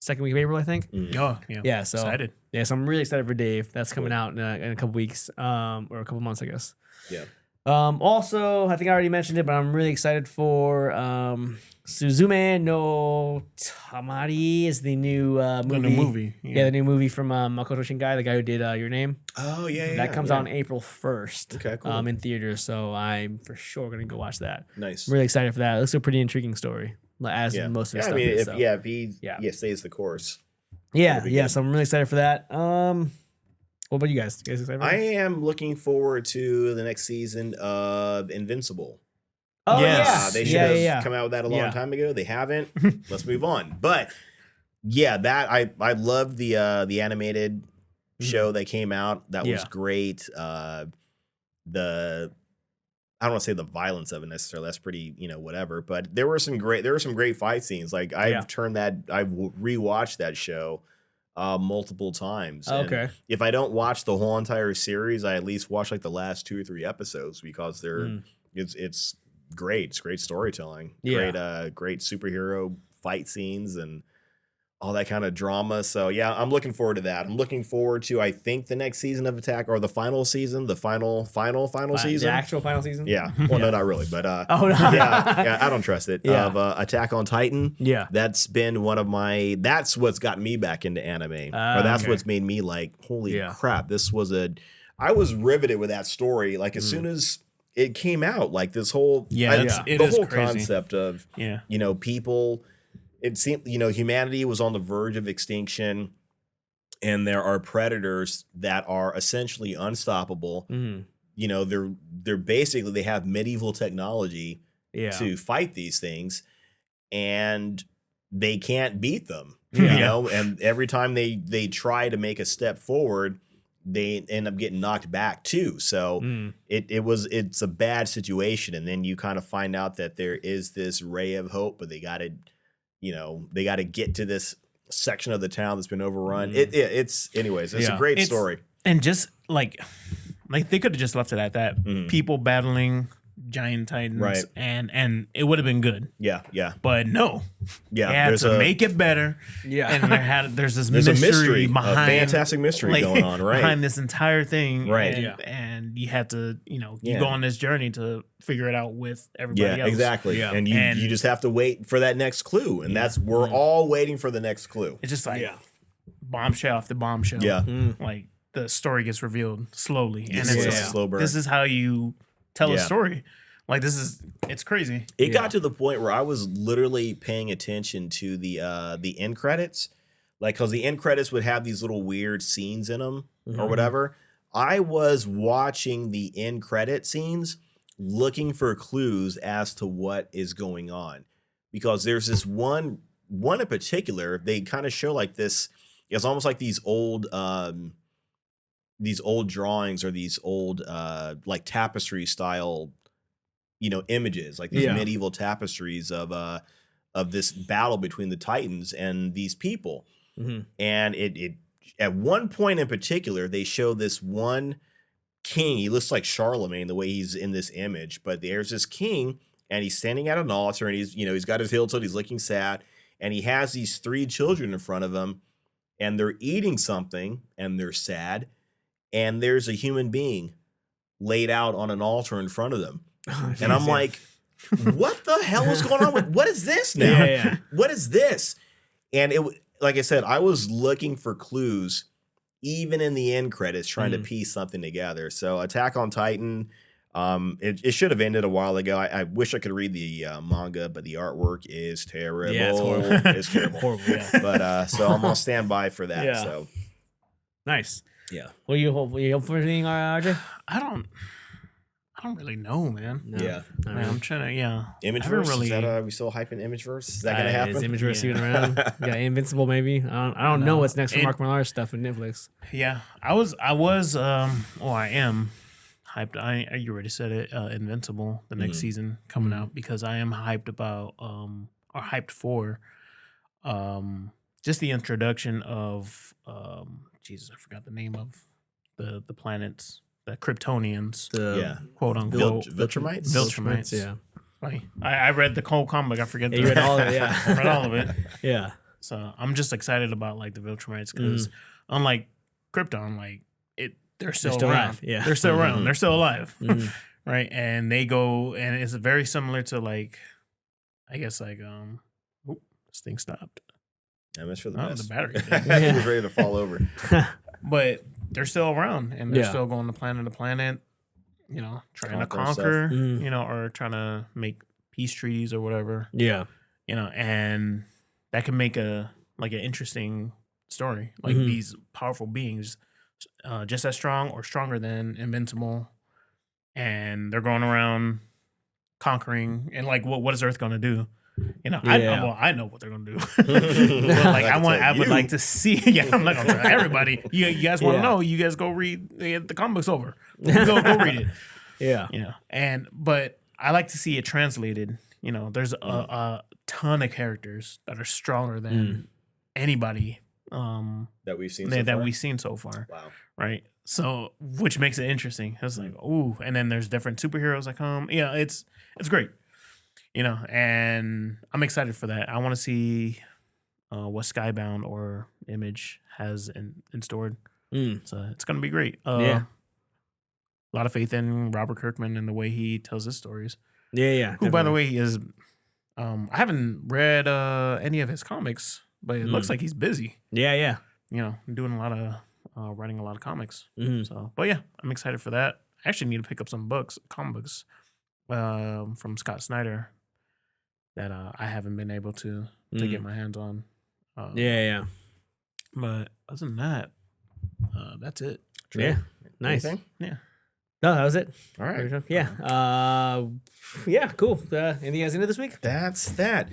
Second week of April, I think. Oh, yeah. Yeah, so excited. Yeah, so I'm really excited for Dave. That's coming out in a couple weeks, or a couple months, I guess. Yeah. Also, I think I already mentioned it, but I'm really excited for Suzume no Tamari is the new movie. The new movie. Yeah, the new movie from Makoto Shinkai, the guy who did Your Name. Oh, yeah. That comes out on April 1st. Okay, cool. In theaters, so I'm for sure going to go watch that. Nice. I'm really excited for that. It looks like a pretty intriguing story. As most of the stuff. If he stays the course. Yeah. So I'm really excited for that. What about you guys? You guys excited? I am looking forward to the next season of Invincible. Oh yes. They should have come out with that a long time ago. They haven't. Let's move on. But that I love the animated show that came out. That was great. I don't want to say the violence of it necessarily. That's pretty, whatever. But there were some great fight scenes. Like I've rewatched that show multiple times. Okay. And if I don't watch the whole entire series, I at least watch like the last 2 or 3 episodes because it's great. It's great storytelling. Yeah. Great superhero fight scenes and all that kind of drama. So yeah, I'm looking forward to that. I'm looking forward to, I think, the next season of Attack, or the final season, the final season. The actual final season? Yeah. Well, no, not really, but no. yeah, I don't trust it. Yeah. Of Attack on Titan. Yeah. That's been that's what's got me back into anime. Or that's what's made me like, holy crap, I was riveted with that story. Like as soon as it came out, like this whole the whole concept of people. It seemed, humanity was on the verge of extinction, and there are predators that are essentially unstoppable. They're basically, they have medieval technology to fight these things, and they can't beat them. And every time they try to make a step forward, they end up getting knocked back too. So it's a bad situation, and then you kind of find out that there is this ray of hope, but they got to get to this section of the town that's been overrun. It's a great story. And just like they could have just left it at that. People battling giant titans, right? And it would have been good. Yeah, yeah. But no, yeah. They had to make it better. Yeah, and there's this mystery behind, a fantastic mystery going on, right? Behind this entire thing, right? And you had to, you go on this journey to figure it out with everybody else. Exactly. Yeah, and you just have to wait for that next clue, and we're all waiting for the next clue. It's just like bombshell after bombshell. Yeah, like the story gets revealed slowly, and it's a slow burn. This is how you tell a story. Like it's crazy. It got to the point where I was literally paying attention to the end credits, like because the end credits would have these little weird scenes in them or whatever. I was watching the end credit scenes, looking for clues as to what is going on, because there's this one in particular. They kind of show like this. It's almost like these old drawings or these old like tapestry style, images, like these medieval tapestries of this battle between the Titans and these people. And it at one point in particular, they show this one king. He looks like Charlemagne the way he's in this image, but there's this king and he's standing at an altar and he's got his hilt tilt, he's looking sad, and he has these 3 children in front of him and they're eating something and they're sad, and there's a human being laid out on an altar in front of them. And I'm like, what the hell is going on what is this now? What is this? And like I said, I was looking for clues even in the end credits, trying to piece something together. So Attack on Titan, it should have ended a while ago. I wish I could read the manga, but the artwork is terrible. Yeah, it's horrible. It's terrible. Horrible, yeah. But so I'm on standby for that. Yeah. So nice. Yeah. What you hope for anything, RJ? I don't really know, man. No. Yeah. Man, I'm trying to, Imageverse? Really... Is that, are we still hyping Imageverse? Is that going to happen? Is Imageverse even around? Yeah, Invincible maybe. I don't know what's next for Mark Millar's stuff with Netflix. Yeah. I am hyped. You already said it, Invincible, the next season coming out, because I am hyped about, or hyped for, just the introduction of, Jesus, I forgot the name of the planets. The Kryptonians, quote unquote, Viltrumites. Yeah, like, I read the whole comic. I forget. You read all of it. Yeah, I read all of it. Yeah. So I'm just excited about like the Viltrumites because unlike Krypton, like they're still around. Alive. Yeah, they're still around. They're still alive, right? And they go, and it's very similar to like, I guess like this thing stopped. I missed for the best. The battery. It was ready to fall over. But they're still around, and they're still going to planet trying to conquer, or trying to make peace treaties or whatever. Yeah. And that can make an interesting story. Like these powerful beings, just as strong or stronger than Invincible, and they're going around conquering. And like, what is Earth going to do? I know what they're gonna do. Like I would like to see. Yeah, I'm not gonna tell everybody. You guys want to know? You guys go read the comic book's over. Go read it. Yeah. But I like to see it translated. There's a ton of characters that are stronger than anybody that we've seen so far. Wow. Wow. Right. So which makes it interesting. It's like ooh, and then there's different superheroes that come. Yeah, it's great. And I'm excited for that. I want to see what Skybound or Image has in store. So it's going to be great. A lot of faith in Robert Kirkman and the way he tells his stories. Yeah. Who, by the way, is I haven't read any of his comics, but it looks like he's busy. Yeah. Doing a lot of writing a lot of comics. So, but yeah, I'm excited for that. I actually need to pick up some comic books from Scott Snyder that I haven't been able to get my hands on. Yeah. But other than that, that's it. Yeah. Nice. Anything? Yeah. No, that was it. All right. Yeah. Yeah, cool. Anything else into this week? That's that.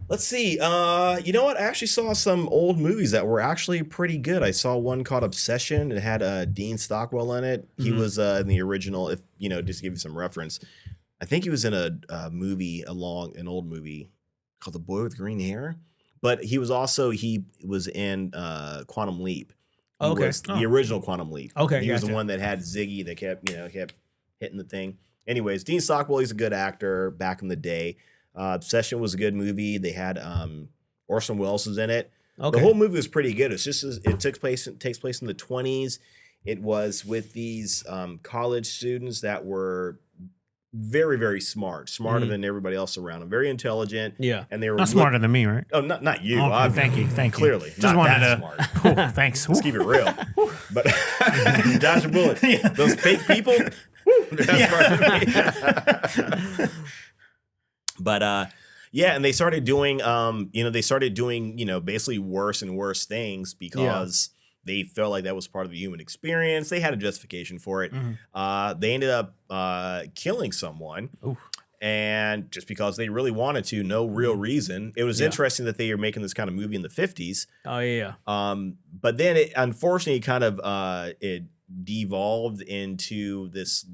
Let's see. You know what? I actually saw some old movies that were actually pretty good. I saw one called Obsession. It had Dean Stockwell in it. He was in the original, just to give you some reference. I think he was in a movie an old movie called The Boy with Green Hair. But he was in Quantum Leap. Okay. The original Quantum Leap. Okay. He was the one that had Ziggy that kept hitting the thing. anyways, Dean Stockwell, he's a good actor back in the day. Obsession was a good movie. They had Orson Welles was in it. Okay. The whole movie was pretty good. It's just it takes place in the 20s. It was with these college students that were very, very smarter than everybody else around them, very intelligent. Yeah, and they were not smarter than me, right? Oh, not you. Oh, thank you. Clearly, just not wanted that to. Smart. Cool, thanks. Let's keep it real. But dodge a bullet. Yeah. Those fake people. That's smart to me. But yeah, and they started doing basically worse and worse things because. Yeah. They felt like that was part of the human experience. They had a justification for it. Mm-hmm. They ended up killing someone. Oof. And just because they really wanted to, no real reason. It was interesting that they were making this kind of movie in the 50s. Oh, yeah. But then it unfortunately kind of it devolved into this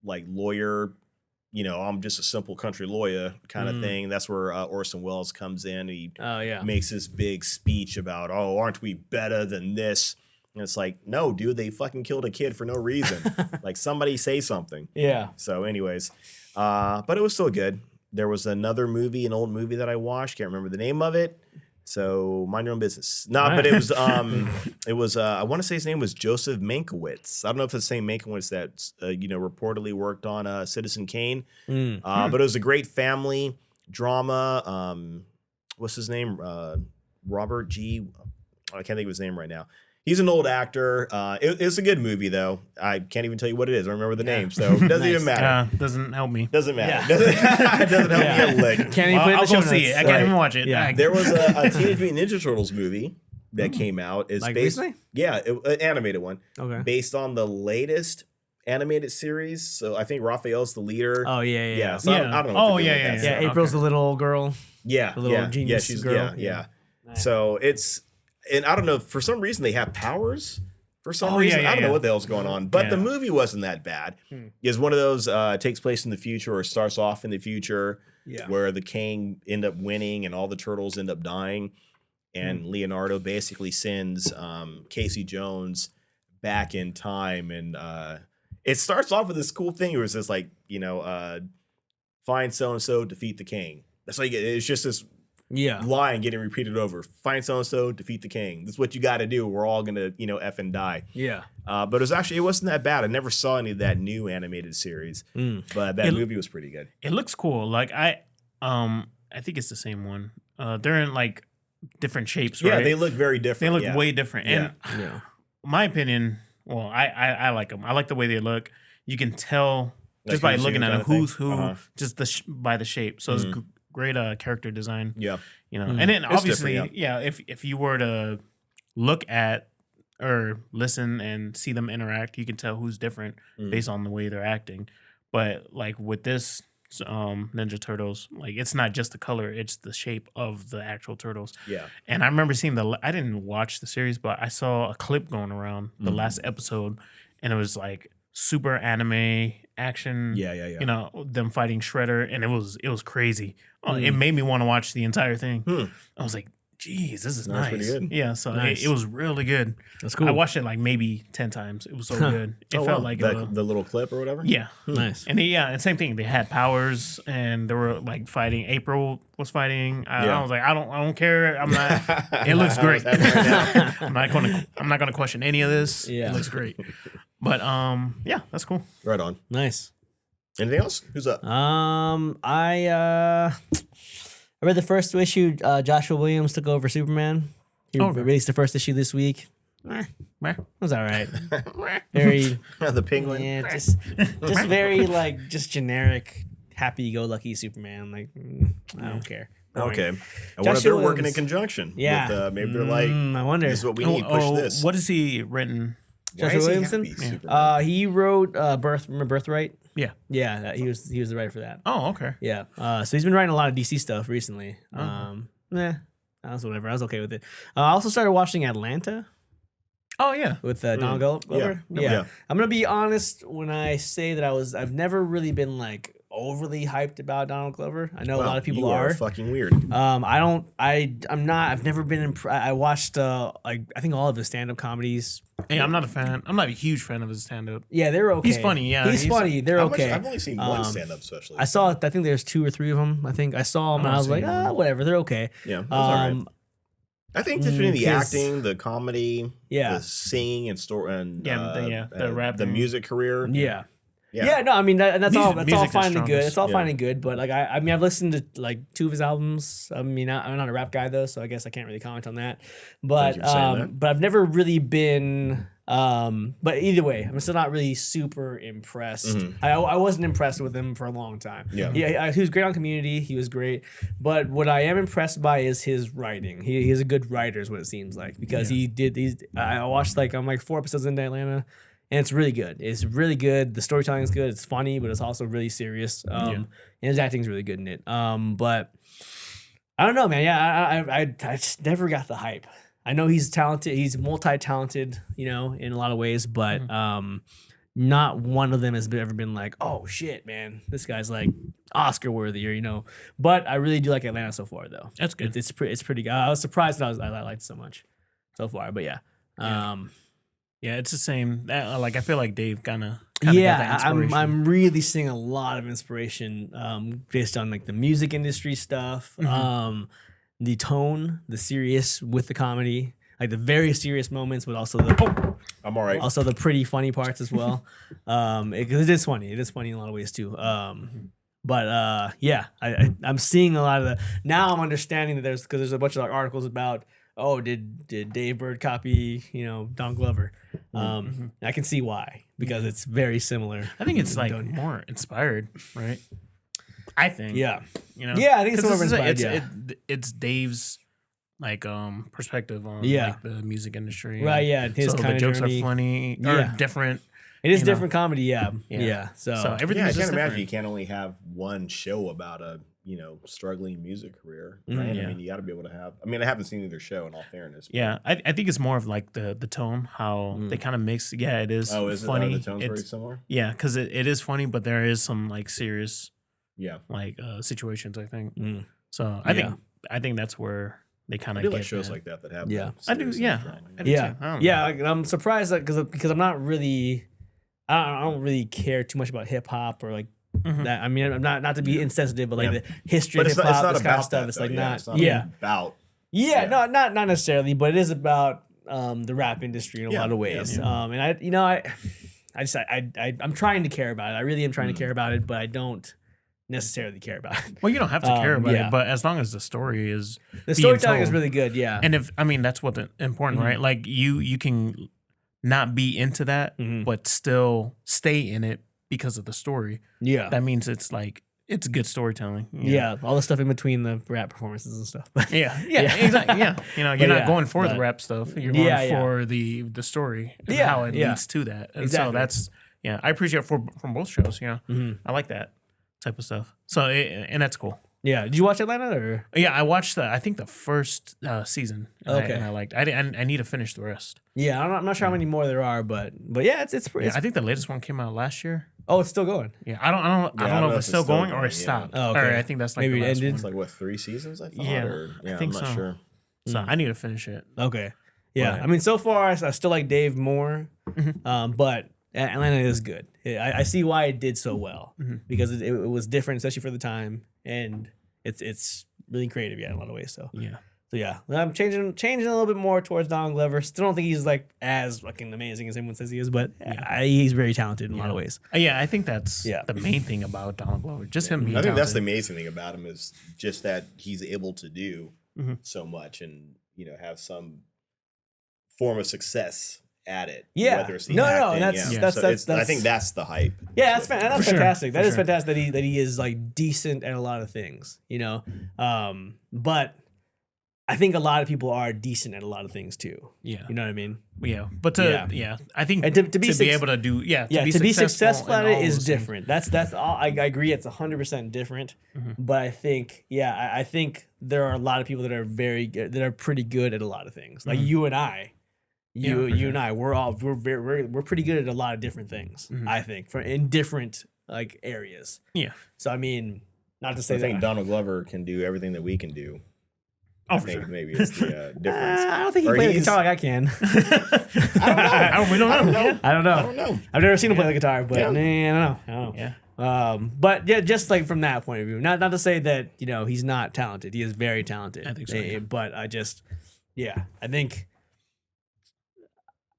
like lawyer, I'm just a simple country lawyer kind of thing. That's where Orson Welles comes in. He makes this big speech about, aren't we better than this? And it's like, no, dude, they fucking killed a kid for no reason. Like, somebody say something. Yeah. So anyways, but it was still good. There was an old movie that I watched. Can't remember the name of it. So mind your own business. No, but it was I want to say his name was Joseph Mankiewicz. I don't know if it's the same Mankiewicz that reportedly worked on Citizen Kane. But it was a great family drama. What's his name? Robert G. I can't think of his name right now. He's an old actor. It's a good movie, though. I can't even tell you what it is. I don't remember the name, so it doesn't even matter. Doesn't help me. Doesn't matter. Yeah. It doesn't help me a lick. Can't even I'll go see it. I can't even watch it. Yeah. There was a Teenage Mutant Ninja Turtles movie that came out. It's recently? Yeah, an animated one. Okay. Based on the latest animated series. So I think Raphael's the leader. Oh, yeah. Yeah. So I don't know. Oh, yeah. Yeah, April's the little girl. Yeah. The little genius girl. Yeah. Nice. So it's, and I don't know, for some reason they have powers. For some reason, I don't know what the hell's going on, but the movie wasn't that bad. It's one of those takes place in the future or starts off in the future where the king end up winning and all the turtles end up dying. And Leonardo basically sends Casey Jones back in time. And it starts off with this cool thing where it's just like, find so-and-so, defeat the king. That's like, it's just this line getting repeated over. Find so-and-so, defeat the king. That's what you got to do. We're all going to, F and die. Yeah. But it wasn't that bad. I never saw any of that new animated series, but that movie was pretty good. It looks cool. Like I think it's the same one. They're in like different shapes, right? Yeah, they look very different. They look way different. And my opinion, well, I like them. I like the way they look. You can tell just by looking at them who's who, just by the shape. So it's great character design. Yeah. And then obviously, if you were to look at or listen and see them interact, you can tell who's different based on the way they're acting. But like with this Ninja Turtles, like it's not just the color, it's the shape of the actual turtles. Yeah. And I remember seeing I didn't watch the series, but I saw a clip going around the last episode, and it was like super anime action. Yeah. Them fighting Shredder, and it was crazy. It made me want to watch the entire thing. I was like, geez, this is nice. Pretty good. Yeah, so it was really good. That's cool. I watched it like maybe 10 times. It was so good. It felt like the little clip or whatever. Yeah, nice. And and same thing. They had powers, and they were like fighting. April was fighting. I was like, I don't care. I'm not. It looks great. I'm not gonna question any of this. Yeah, it looks great. But that's cool. Right on. Nice. Anything else? Who's up? I read the first issue. Joshua Williams took over Superman. He released the first issue this week. It was all right. Very the penguin. Yeah, just very like just generic, happy-go-lucky Superman. Like I don't care. Okay. I wonder if they're working in conjunction. Yeah. With, maybe they're like, I wonder. This is what we need. Push this. What has he written? Joshua Williamson. He wrote Birthright. Yeah. Yeah, he was the writer for that. Oh, okay. Yeah. So he's been writing a lot of DC stuff recently. That was whatever. I was okay with it. I also started watching Atlanta. Oh yeah. With Donald Glover. Yeah. I'm gonna be honest when I say that I've never really been like, overly hyped about Donald Glover. I know a lot of people are. Fucking weird. I'm not. I've never been. I watched I think all of his stand up comedies. Hey, I'm not a fan. I'm not a huge fan of his stand up. Yeah, they're okay. He's funny. Yeah, he's funny. They're okay. I've only seen one stand up special. I think there's 2 or 3 of them. I think I saw them and I was like, whatever. They're okay. Yeah. I think just between the acting, the comedy, the singing and story, and the rap, the music career. Yeah. No, I mean that's all fine and good. It's all fine and good, but like I mean I've listened to like 2 of his albums. I mean I'm not a rap guy though, so I guess I can't really comment on that. But I've never really been but either way, I'm still not really super impressed. Mm-hmm. I wasn't impressed with him for a long time. Yeah. He was great on Community. He was great. But what I am impressed by is his writing. He is a good writer is what it seems like, because I watched I'm like 4 episodes into Atlanta. And it's really good. It's really good. The storytelling is good. It's funny, but it's also really serious. And his acting is really good in it. But I don't know, man. Yeah, I just never got the hype. I know he's talented. He's multi-talented, in a lot of ways. But not one of them has ever been like, oh shit, man, this guy's like Oscar worthy, or But I really do like Atlanta so far, though. That's good. It's pretty good. I was surprised that I liked it so much so far. But yeah. Yeah, it's the same. I feel like Dave kind of got that inspiration. I'm really seeing a lot of inspiration based on like the music industry stuff, the tone, the serious with the comedy, like the very serious moments, but also I'm all right. Also the pretty funny parts as well. It is funny. It is funny in a lot of ways too. But I'm seeing a lot of the. Now I'm understanding that there's a bunch of articles about. Oh, did Dave Bird copy, Don Glover? I can see why, because it's very similar. I think it's like more inspired, right? I think. Yeah. Yeah, I think it's more inspired. It's Dave's perspective on like the music industry. Right, yeah. His so the jokes are funny or different. It is different comedy, yeah. So everything. I can't imagine you can't only have one show about a struggling music career, right? Yeah. I mean, you got to be able to have. I mean, I haven't seen either show, in all fairness. Yeah, I think it's more of like the tone, how they kind of mix. Yeah, it is. Oh, is funny. The tone's very similar. Yeah, because it is funny, but there is some like serious, situations. I think. So I think that's where they kind of get like shows like that have. Yeah, I do. Yeah, I'm surprised that because I'm not really. I don't really care too much about hip hop or like. That I mean, I'm not to be insensitive, but like the history of hip hop, this kind of stuff. It's like not about. No, not necessarily, but it is about the rap industry in a lot of ways. And I'm trying to care about it. I really am trying to care about it, but I don't necessarily care about it. Well, you don't have to care about it, but as long as the story is the storytelling is really good, And that's what's important, right? Like you can not be into that, but still stay in it. Because of the story. Yeah. That means it's good storytelling. Yeah. All the stuff in between the rap performances and stuff. yeah, exactly. Yeah. You're not going for the rap stuff. You're going for the story and how it leads to that. And so that's, I appreciate it from both shows. I like that type of stuff. So, and that's cool. Yeah. Did you watch Atlanta or? Yeah, I watched I think the first season. And I liked. I need to finish the rest. Yeah, I'm not sure how many more there are, but yeah, it's pretty. I think the latest one came out last year. Oh, it's still going. Yeah, I don't know if it's still going or it stopped. Oh, okay. Or I think that's like maybe the last it ended. It's like what 3 seasons? I thought. I think I'm not sure. So I need to finish it. Okay. Yeah, I mean, so far I still like Dave more, but Atlanta is good. I see why it did so well because it was different, especially for the time, and it's really creative, in a lot of ways. So yeah, I'm changing a little bit more towards Donald Glover. Still don't think he's like as fucking amazing as everyone says he is, but he's very talented in a lot of ways. Yeah, I think that's the main thing about Donald Glover. Just him being I think talented. that's the amazing thing about him is just that he's able to do so much and have some form of success at it. Yeah, whether it's the acting, that's I think that's the hype. Yeah, that's fantastic. That is fantastic that he is like decent at a lot of things, but I think a lot of people are decent at a lot of things too. Yeah, you know what I mean. Yeah, but I think and to be able to do to be successful at it is different. That's all. I agree. It's 100% different. But I think I think there are a lot of people that are very good, that are pretty good at a lot of things. Like you and I. You and I, we're pretty good at a lot of different things. I think in different like areas. Yeah. So I mean, not to say I think Donald Glover can do everything that we can do. Oh, for sure. Maybe it's the difference. I don't think he plays the guitar like I can. I don't know. I don't know. I've never seen him play the guitar, but I don't know. Yeah. But yeah, just like from that point of view, not to say that he's not talented. He is very talented. I think so. Yeah. But I think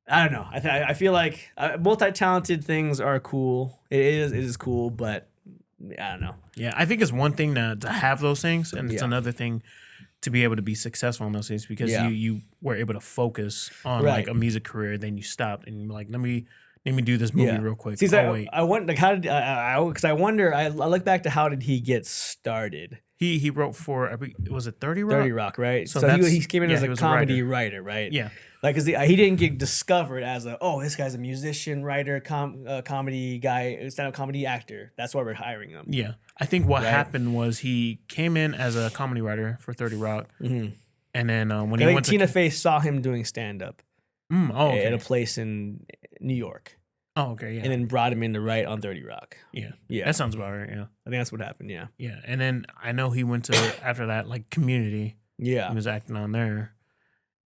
I don't know. I feel like multi-talented things are cool. It is cool, but I don't know. Yeah, I think it's one thing to have those things, and it's another thing to be able to be successful in those things because you were able to focus on like a music career. Then you stopped and you're like, let me do this movie real quick. See, I wonder, like, how did because I wonder. I look back to how did he get started? He wrote for was it 30 Rock? 30 Rock, right? So he came in as a comedy writer, right? Yeah. Like, cause he didn't get discovered as this guy's a musician, writer, comedy guy, stand-up comedy actor. That's why we're hiring him. Yeah. I think what happened was he came in as a comedy writer for 30 Rock. Mm-hmm. And then when he went Tina Fey saw him doing stand-up at a place in New York. Oh, okay, yeah. And then brought him in to write on 30 Rock. Yeah. That sounds about right, yeah. I think that's what happened, yeah. Yeah, and then I know he went to, after that, like, Community. Yeah. He was acting on there.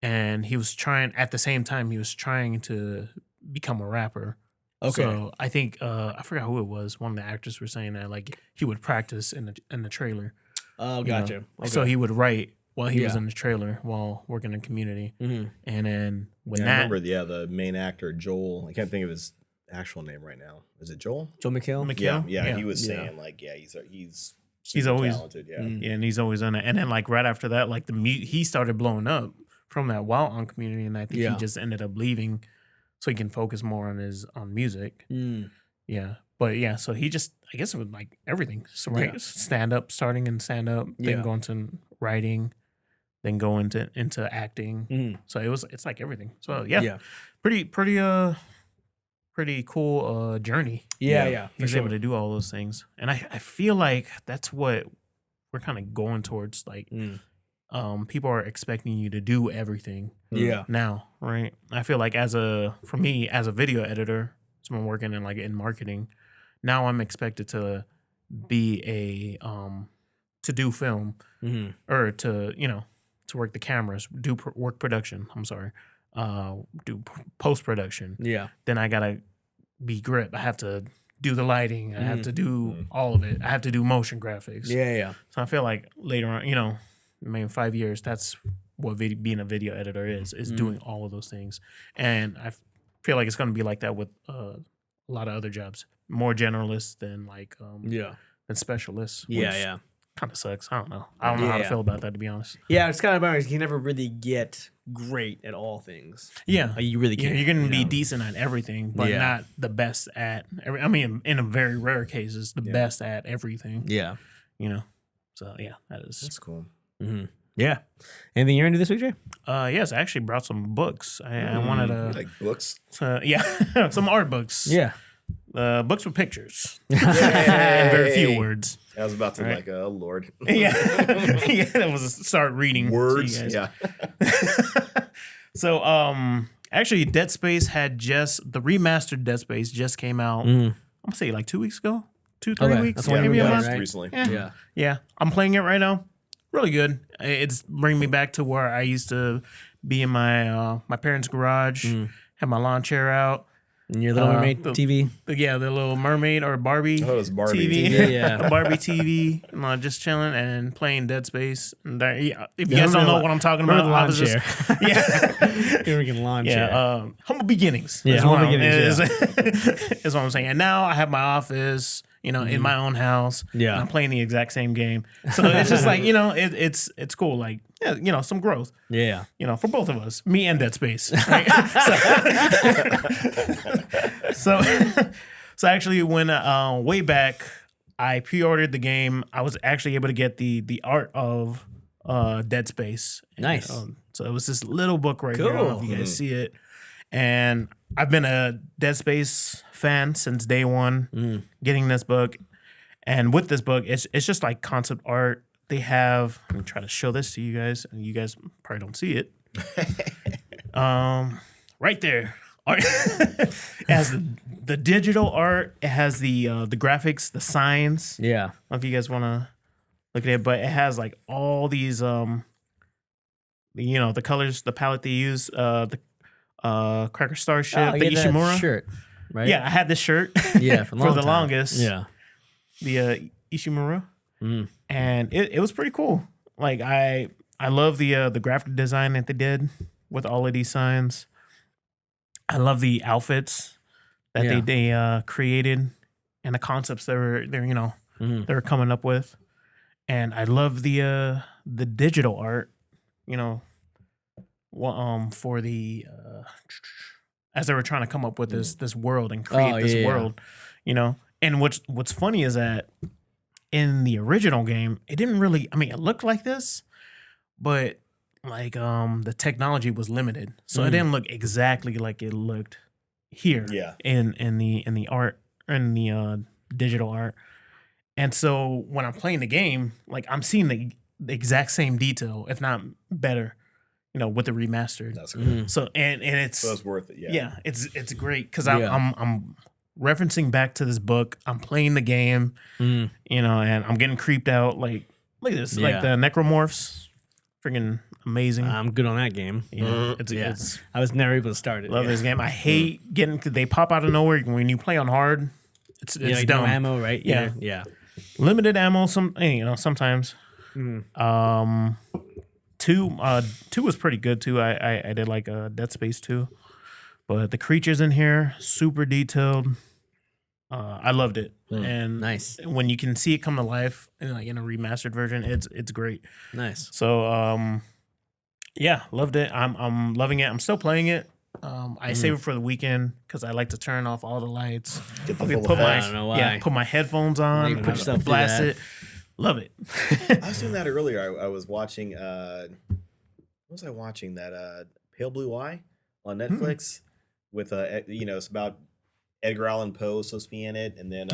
And he was trying, at the same time, he was trying to become a rapper. Okay. So I think, I forgot who it was. One of the actors were saying that, like, he would practice in the trailer. Oh, gotcha. Okay. So he would write while he was in the trailer while working in Community. Mm-hmm. And then when I remember, the main actor, Joel, I can't think of his actual name right now. Is it Joel? Joel McHale? Yeah, he was saying, like, he's always talented, yeah. Yeah, and he's always on it. And then, like, right after that, like, he started blowing up from that while on Community, and I think he just ended up leaving so he can focus more on music. Yeah. But yeah, so he just, I guess it was like everything. So starting in stand up, then going to writing, then go into acting. So it's like everything. So pretty cool journey. Yeah. He's able to do all those things. And I feel like that's what we're kind of going towards, like people are expecting you to do everything now, right? I feel like for me as a video editor, someone working in marketing, now I'm expected to be to do film or to work the cameras, do work production. I'm sorry, do post production. Yeah. Then I gotta be grip. I have to do the lighting. I have to do all of it. I have to do motion graphics. Yeah. So I feel like later on, maybe 5 years, that's what being a video editor is doing all of those things. And I feel like it's going to be like that with a lot of other jobs, more generalists than like than specialists. Yeah. Kind of sucks. I don't know. I don't know how to feel about that, to be honest. Yeah, it's kind of embarrassing. You can never really get great at all things. Yeah. You really can't. You're going to be decent at everything, but not the best at I mean, in a very rare cases, the best at everything. Yeah. So yeah, that's cool. Mm-hmm. Yeah. Anything you're into this week, Jay? Yes, I actually brought some books. I wanted to... You like books? Some art books. Yeah. Books with pictures. And very few words. I was about to like, oh, Lord. That was start reading. Words, yeah. So, actually, Dead Space the remastered Dead Space just came out, I'm going to say like 2 weeks ago. 2-3 weeks. That's maybe a month. Right? Recently. Yeah. I'm playing it right now. Really good. It's bringing me back to where I used to be in my my parents' garage, have my lawn chair out. And your Little Mermaid TV? The Little Mermaid or Barbie. Oh, it was Barbie TV. Yeah. A Barbie TV. And just chilling and playing Dead Space. And if you guys don't know what I'm talking about, lawn chair. Freaking lawn chair. Humble beginnings. Yeah, humble beginnings. Is what I'm saying. And now I have my office, in my own house. Yeah. And I'm playing the exact same game. So it's just like, it's cool. Like, some growth. Yeah. For both of us, me and Dead Space. Right? So actually, when way back, I pre-ordered the game. I was actually able to get the art of Dead Space. Nice. So it was this little book right cool. here. I don't know if you guys see it. And I've been a Dead Space fan since day one. Getting this book, and with this book, it's just like concept art. They have. Let me try to show this to you guys, and you guys probably don't see it. Right there. art. It has the digital art. It has the graphics, the signs. Yeah. I don't know if you guys want to look at it, but it has like all these the colors, the palette they use, the Cracker Starship, the Ishimura shirt, right? Yeah, I had this shirt. Yeah, for the longest. Yeah, the Ishimura, and it was pretty cool. Like I love the graphic design that they did with all of these signs. I love the outfits that they created and the concepts they're they're coming up with, and I love the digital art. For the as they were trying to come up with this world and create this world, And what's funny is that in the original game, it didn't really. I mean, it looked like this, but like the technology was limited, so it didn't look exactly like it looked here. Yeah. In the art and the digital art, and so when I'm playing the game, like I'm seeing the exact same detail, if not better. With the remastered. That's great. So and it's so it's worth it. Yeah. Yeah, it's great because I'm referencing back to this book. I'm playing the game, and I'm getting creeped out. Like look at this, like the necromorphs, freaking amazing. I'm good on that game. Yeah, it's I was never able to start it. Love this game. I hate getting they pop out of nowhere when you play on hard. It's like dumb. No ammo, right? Yeah. Limited ammo. Sometimes. Two was pretty good too. I did like Dead Space 2, but the creatures in here super detailed. I loved it, and nice when you can see it come to life in a remastered version. It's great. Nice. So loved it. I'm loving it. I'm still playing it. I save it for the weekend because I like to turn off all the lights. Get the full effect. I don't know why. Put my headphones on. You put yourself blast it. Love it. I was doing that earlier. I was watching. What was I watching? That Pale Blue Eye on Netflix with it's about Edgar Allan Poe supposed to be in it, and then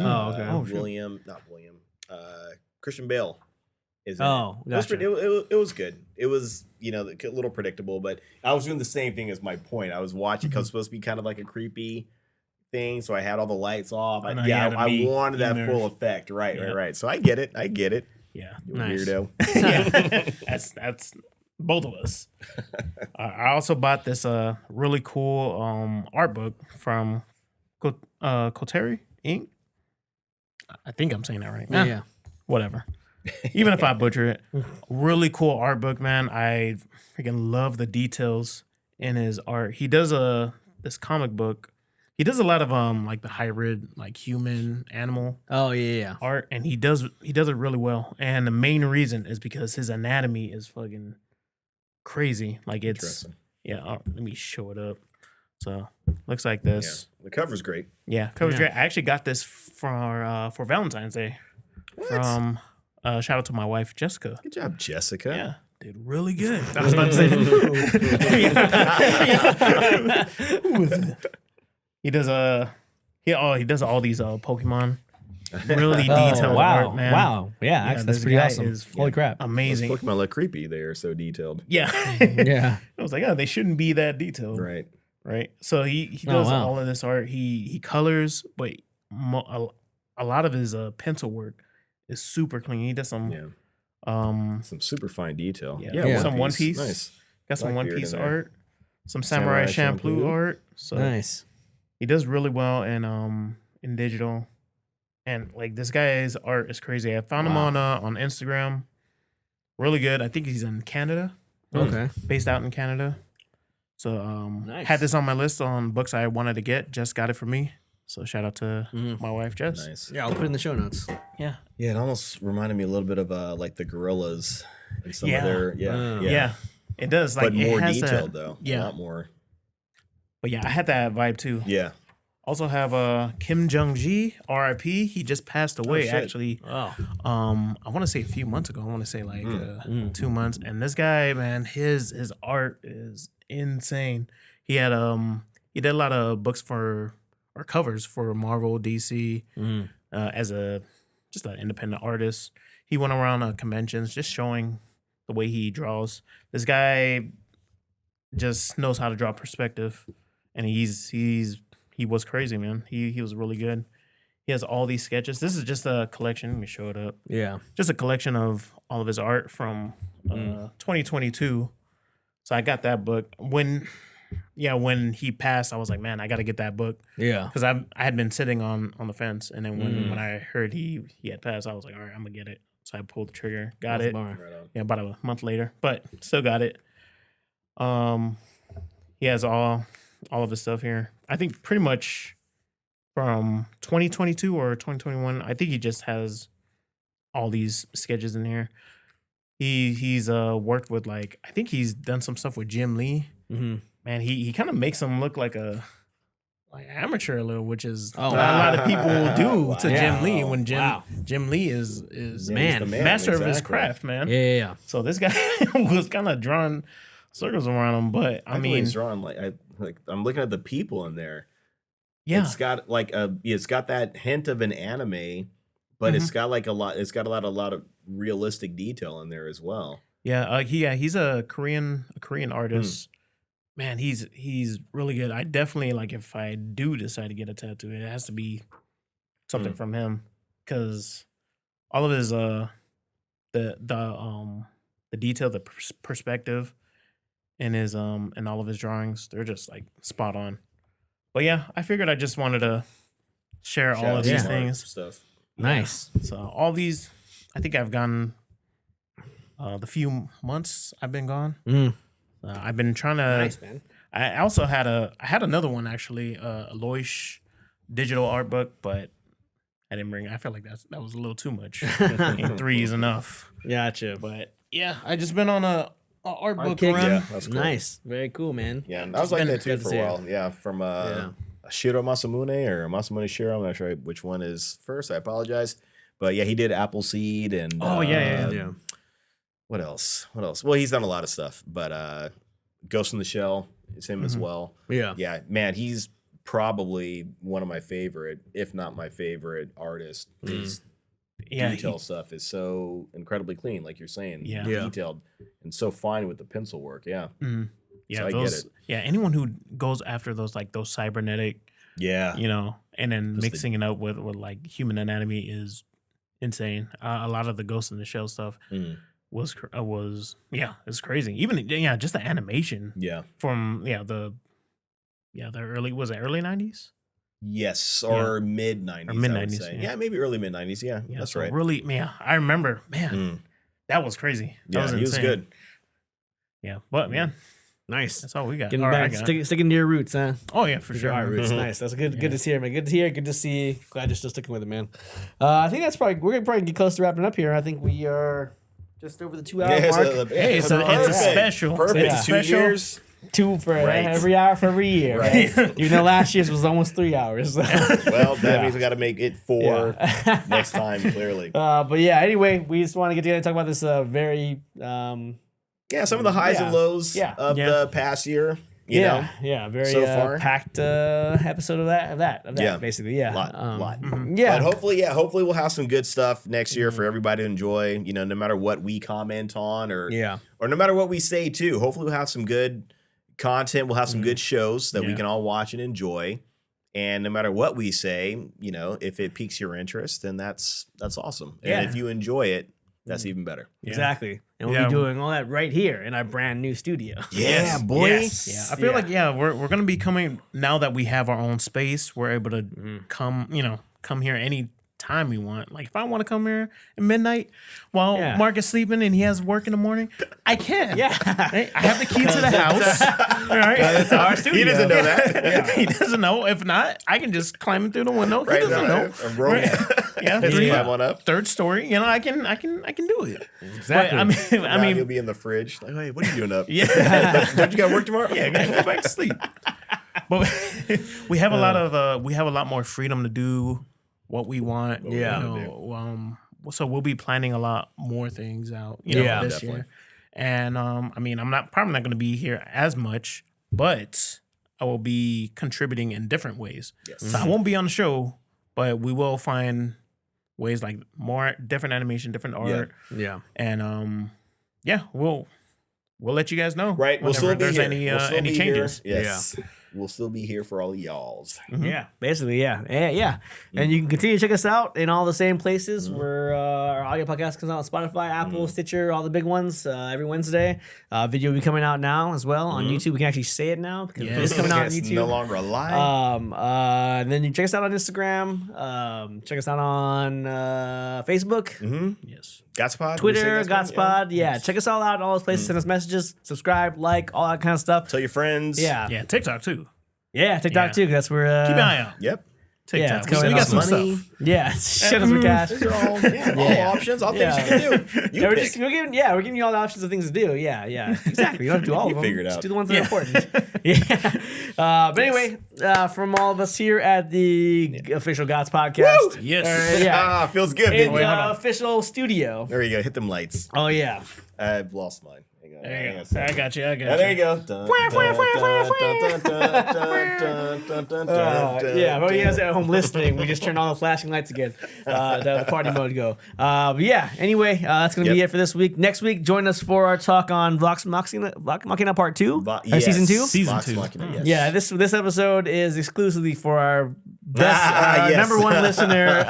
Christian Bale is in it. Gotcha. It was good. It was a little predictable, but I was doing the same thing as my point. I was watching because it's supposed to be kind of like a creepy thing, so I had all the lights off. I wanted that full effect. Right. So I get it. Yeah, nice. Weirdo. Yeah, that's both of us. I also bought this really cool art book from Koteri Inc. I think I'm saying that right. Yeah. Whatever. Even if I butcher it, really cool art book, man. I freaking love the details in his art. He does this comic book. He does a lot of like the hybrid, like human animal art, and he does it really well. And the main reason is because his anatomy is fucking crazy. Like it's let me show it up. So looks like this. Yeah. The cover's great. Yeah, cover's great. I actually got this for Valentine's Day. What? From shout out to my wife Jessica. Good job, Jessica. Yeah. Did really good. I was about to say. Who was it? He does all these Pokemon. Really detailed art, man. Wow. Yeah, actually, that's pretty awesome. Holy crap. Amazing. Those Pokemon look creepy. They are so detailed. Yeah. Yeah. I was like, they shouldn't be that detailed. Right. So he does all of this art. He colors, but a lot of his pencil work is super clean. He does some super fine detail. Yeah. Some One Piece. Nice. Got some One Piece art. Some Samurai Champloo art. So nice. He does really well in digital, and like this guy's art is crazy. I found him on Instagram. Really good. I think he's in Canada. Okay. Based out in Canada. So had this on my list on books I wanted to get. Just got it for me. So shout out to my wife Jess. Nice. Yeah, I'll put it in the show notes. Yeah. Yeah, it almost reminded me a little bit of like the Gorillas and some of their it does. Like, but more detailed though. Yeah. A lot more. But yeah, I had that vibe too. Yeah. Also have Kim Jong-gi, R.I.P. He just passed away actually. Oh. I want to say a few months ago. I want to say like 2 months. And this guy, man, his art is insane. He did a lot of books or covers for Marvel, DC, as just an independent artist. He went around conventions just showing the way he draws. This guy just knows how to draw perspective. and he was crazy, man. He was really good. He has all these sketches. This is just a collection. Let me show it up. Yeah. Just a collection of all of his art from 2022. So I got that book. When he passed, I was like, man, I got to get that book. Yeah. Because I had been sitting on the fence. And then when I heard he had passed, I was like, all right, I'm going to get it. So I pulled the trigger, got it. Right Yeah, about a month later, but still got it. He has all of his stuff here. I think pretty much from 2022 or 2021. I think he just has all these sketches in here. He's worked with I think he's done some stuff with Jim Lee. Mm-hmm. Man, he kind of makes him look like amateur a little, which is a lot of people do to Jim Lee when Jim Lee is the man, master of his craft, man. Yeah. So this guy was kind of drawing circles around him, but I mean, he's drawing I'm looking at the people in there. Yeah, it's got it's got that hint of an anime, but it's got a lot of realistic detail in there as well. Yeah, he's a Korean artist. Man, he's really good. I definitely if I do decide to get a tattoo, it has to be something from him, because all of his the detail, the perspective, and his and all of his drawings, they're just spot on. But yeah, I figured I just wanted to share all of these things. Stuff. Nice. So all these, I think I've gone the few months I've been gone. I've been trying to. Nice, man. I also had another one actually, a Loish digital art book, but I didn't bring. I felt like that was a little too much. 3 is enough. Gotcha. But yeah, I just been on a art book kick. run. Yeah, that's cool. Nice. Very cool, man. Yeah, and I was like that too for a while. Yeah, from Shiro Masamune or Masamune Shiro. I'm not sure which one is first. I apologize. But yeah, he did Appleseed and yeah. What else? Well, he's done a lot of stuff, but Ghost in the Shell is him as well. Yeah. Yeah, man, he's probably one of my favorite, if not my favorite artist. His detail stuff is so incredibly clean, like you're saying. Yeah. Detailed and so fine with the pencil work. Yeah. Yeah, so I get it. Yeah, anyone who goes after those those cybernetic, and then mixing it up with human anatomy is insane. A lot of the Ghost in the Shell stuff was it's crazy. Even just the animation. Yeah. From the early, was it early 90s? Yes, or mid 90s. Or mid 90s. Yeah, maybe early mid 90s. Yeah, that's so right. Really, I remember, that was crazy. That was insane. He was good. Yeah, but man. Nice. That's all we got. Getting back, sticking to your roots, huh? Oh yeah, for sure. Our roots, nice. That's good. Good to see, man. Good to hear. Good to see. Glad you're still sticking with it, man. I think we're gonna probably get close to wrapping up here. I think we are just over the 2 hour mark. Hey, it's a special. Perfect. It's 2 years. 2 for every hour for every year. Right? Even though last year's was almost 3 hours. Well, that means we got to make it 4 next time, clearly. But yeah, anyway, we just want to get together and talk about this very. Some of the highs and lows of the past year. You know? Very so far. packed episode of that. Basically, lot. Yeah, but hopefully we'll have some good stuff next year for everybody to enjoy. No matter what we comment on or no matter what we say too. Hopefully we'll have some good content. We'll have some good shows that we can all watch and enjoy. And no matter what we say, if it piques your interest, then that's awesome. And if you enjoy it, that's even better. Exactly. And we'll be doing all that right here in our brand new studio. Yeah, boy. Yes. Yeah. I feel like we're gonna be coming now that we have our own space. We're able to come here any time we want. Like if I want to come here at midnight while Mark is sleeping and he has work in the morning, I can. Yeah. I have the key to the house. All right. It's our studio. He doesn't know that. He doesn't know. If not, I can just climb in through the window. He doesn't know. Yeah, climb on up. 3rd story. I can do it. Exactly. But, I mean, you'll be in the fridge. Like, hey, what are you doing up? Yeah. Don't you got work tomorrow? Yeah, go back to sleep. But we have a lot more freedom to do what we want. So we'll be planning a lot more things out. This year. And I'm probably not going to be here as much, but I will be contributing in different ways. Yes. So I won't be on the show, but we will find ways like more different animation, different art. Yeah. And we'll let you guys know. Right. We'll still be there's here. any changes. Here. Yes. Yeah. we'll still be here for all of y'all's. Yeah, basically, yeah. And you can continue to check us out in all the same places where our audio podcast comes out on Spotify, Apple, Stitcher, all the big ones every Wednesday. Video will be coming out now as well on YouTube. We can actually say it now because it's coming out on YouTube. No longer alive. And then you check us out on Instagram. Check us out on Facebook. Yes. Gotspod, Twitter, Gotspod. Yeah, check us all out in all those places. Send us messages, subscribe, like, all that kind of stuff. Tell your friends. Yeah, TikTok too. Yeah, TikTok too. That's where keep an eye out. Yep. TikTok. Yeah, we got some money. stuff. Yeah, shut us for cash. These are all options, all things you can do. We're giving you all the options of things to do. Yeah, exactly. You don't have to do all of them. Figure it out. Just do the ones that are important. But anyway, from all of us here at the official Gots podcast. Woo! Yes. Feels good, In baby. the official studio. There you go. Hit them lights. Oh, yeah. I've lost mine. There you go. I got you. There you go. Well, you guys at home listening, we just turned on the flashing lights again. The party mode go. But yeah, anyway, that's going to be it for this week. Next week, join us for our talk on Vox Machina Part 2, Season 2. Season 2. Yes. Yeah, this episode is exclusively for our best, number one listener,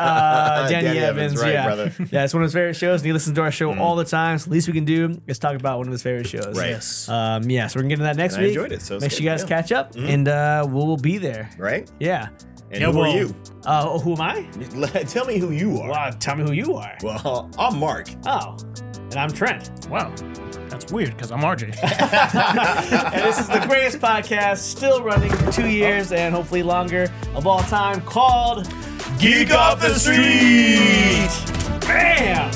Danny Evans. Right, yeah, brother. Yeah, it's one of his favorite shows, and he listens to our show all the time. So the least we can do is talk about one of his favorite shows. Right. Yes. So we're gonna get into that next week. I enjoyed it. So make sure you guys catch up, and we'll be there. Right. Yeah. And who are you? Who am I? Tell me who you are. Well, tell me who you are. Well, I'm Mark. Oh, and I'm Trent. Wow. That's weird because I'm RJ. And this is the greatest podcast still running for 2 years and hopefully longer of all time called Geek Off the Street. Bam!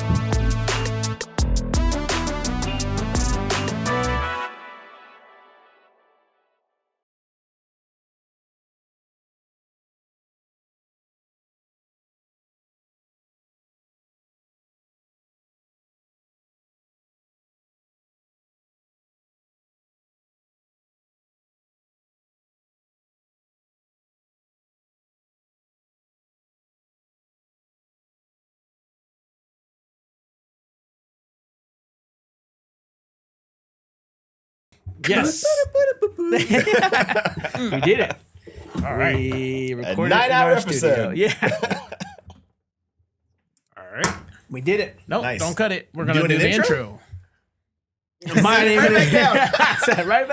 Yes. We did it. All right. We recorded A 9-hour in our studio. episode. Yeah. All right. We did it. Nope, Nice. don't cut it. We're going to Doing do an the intro? intro. My name Right is back down. right back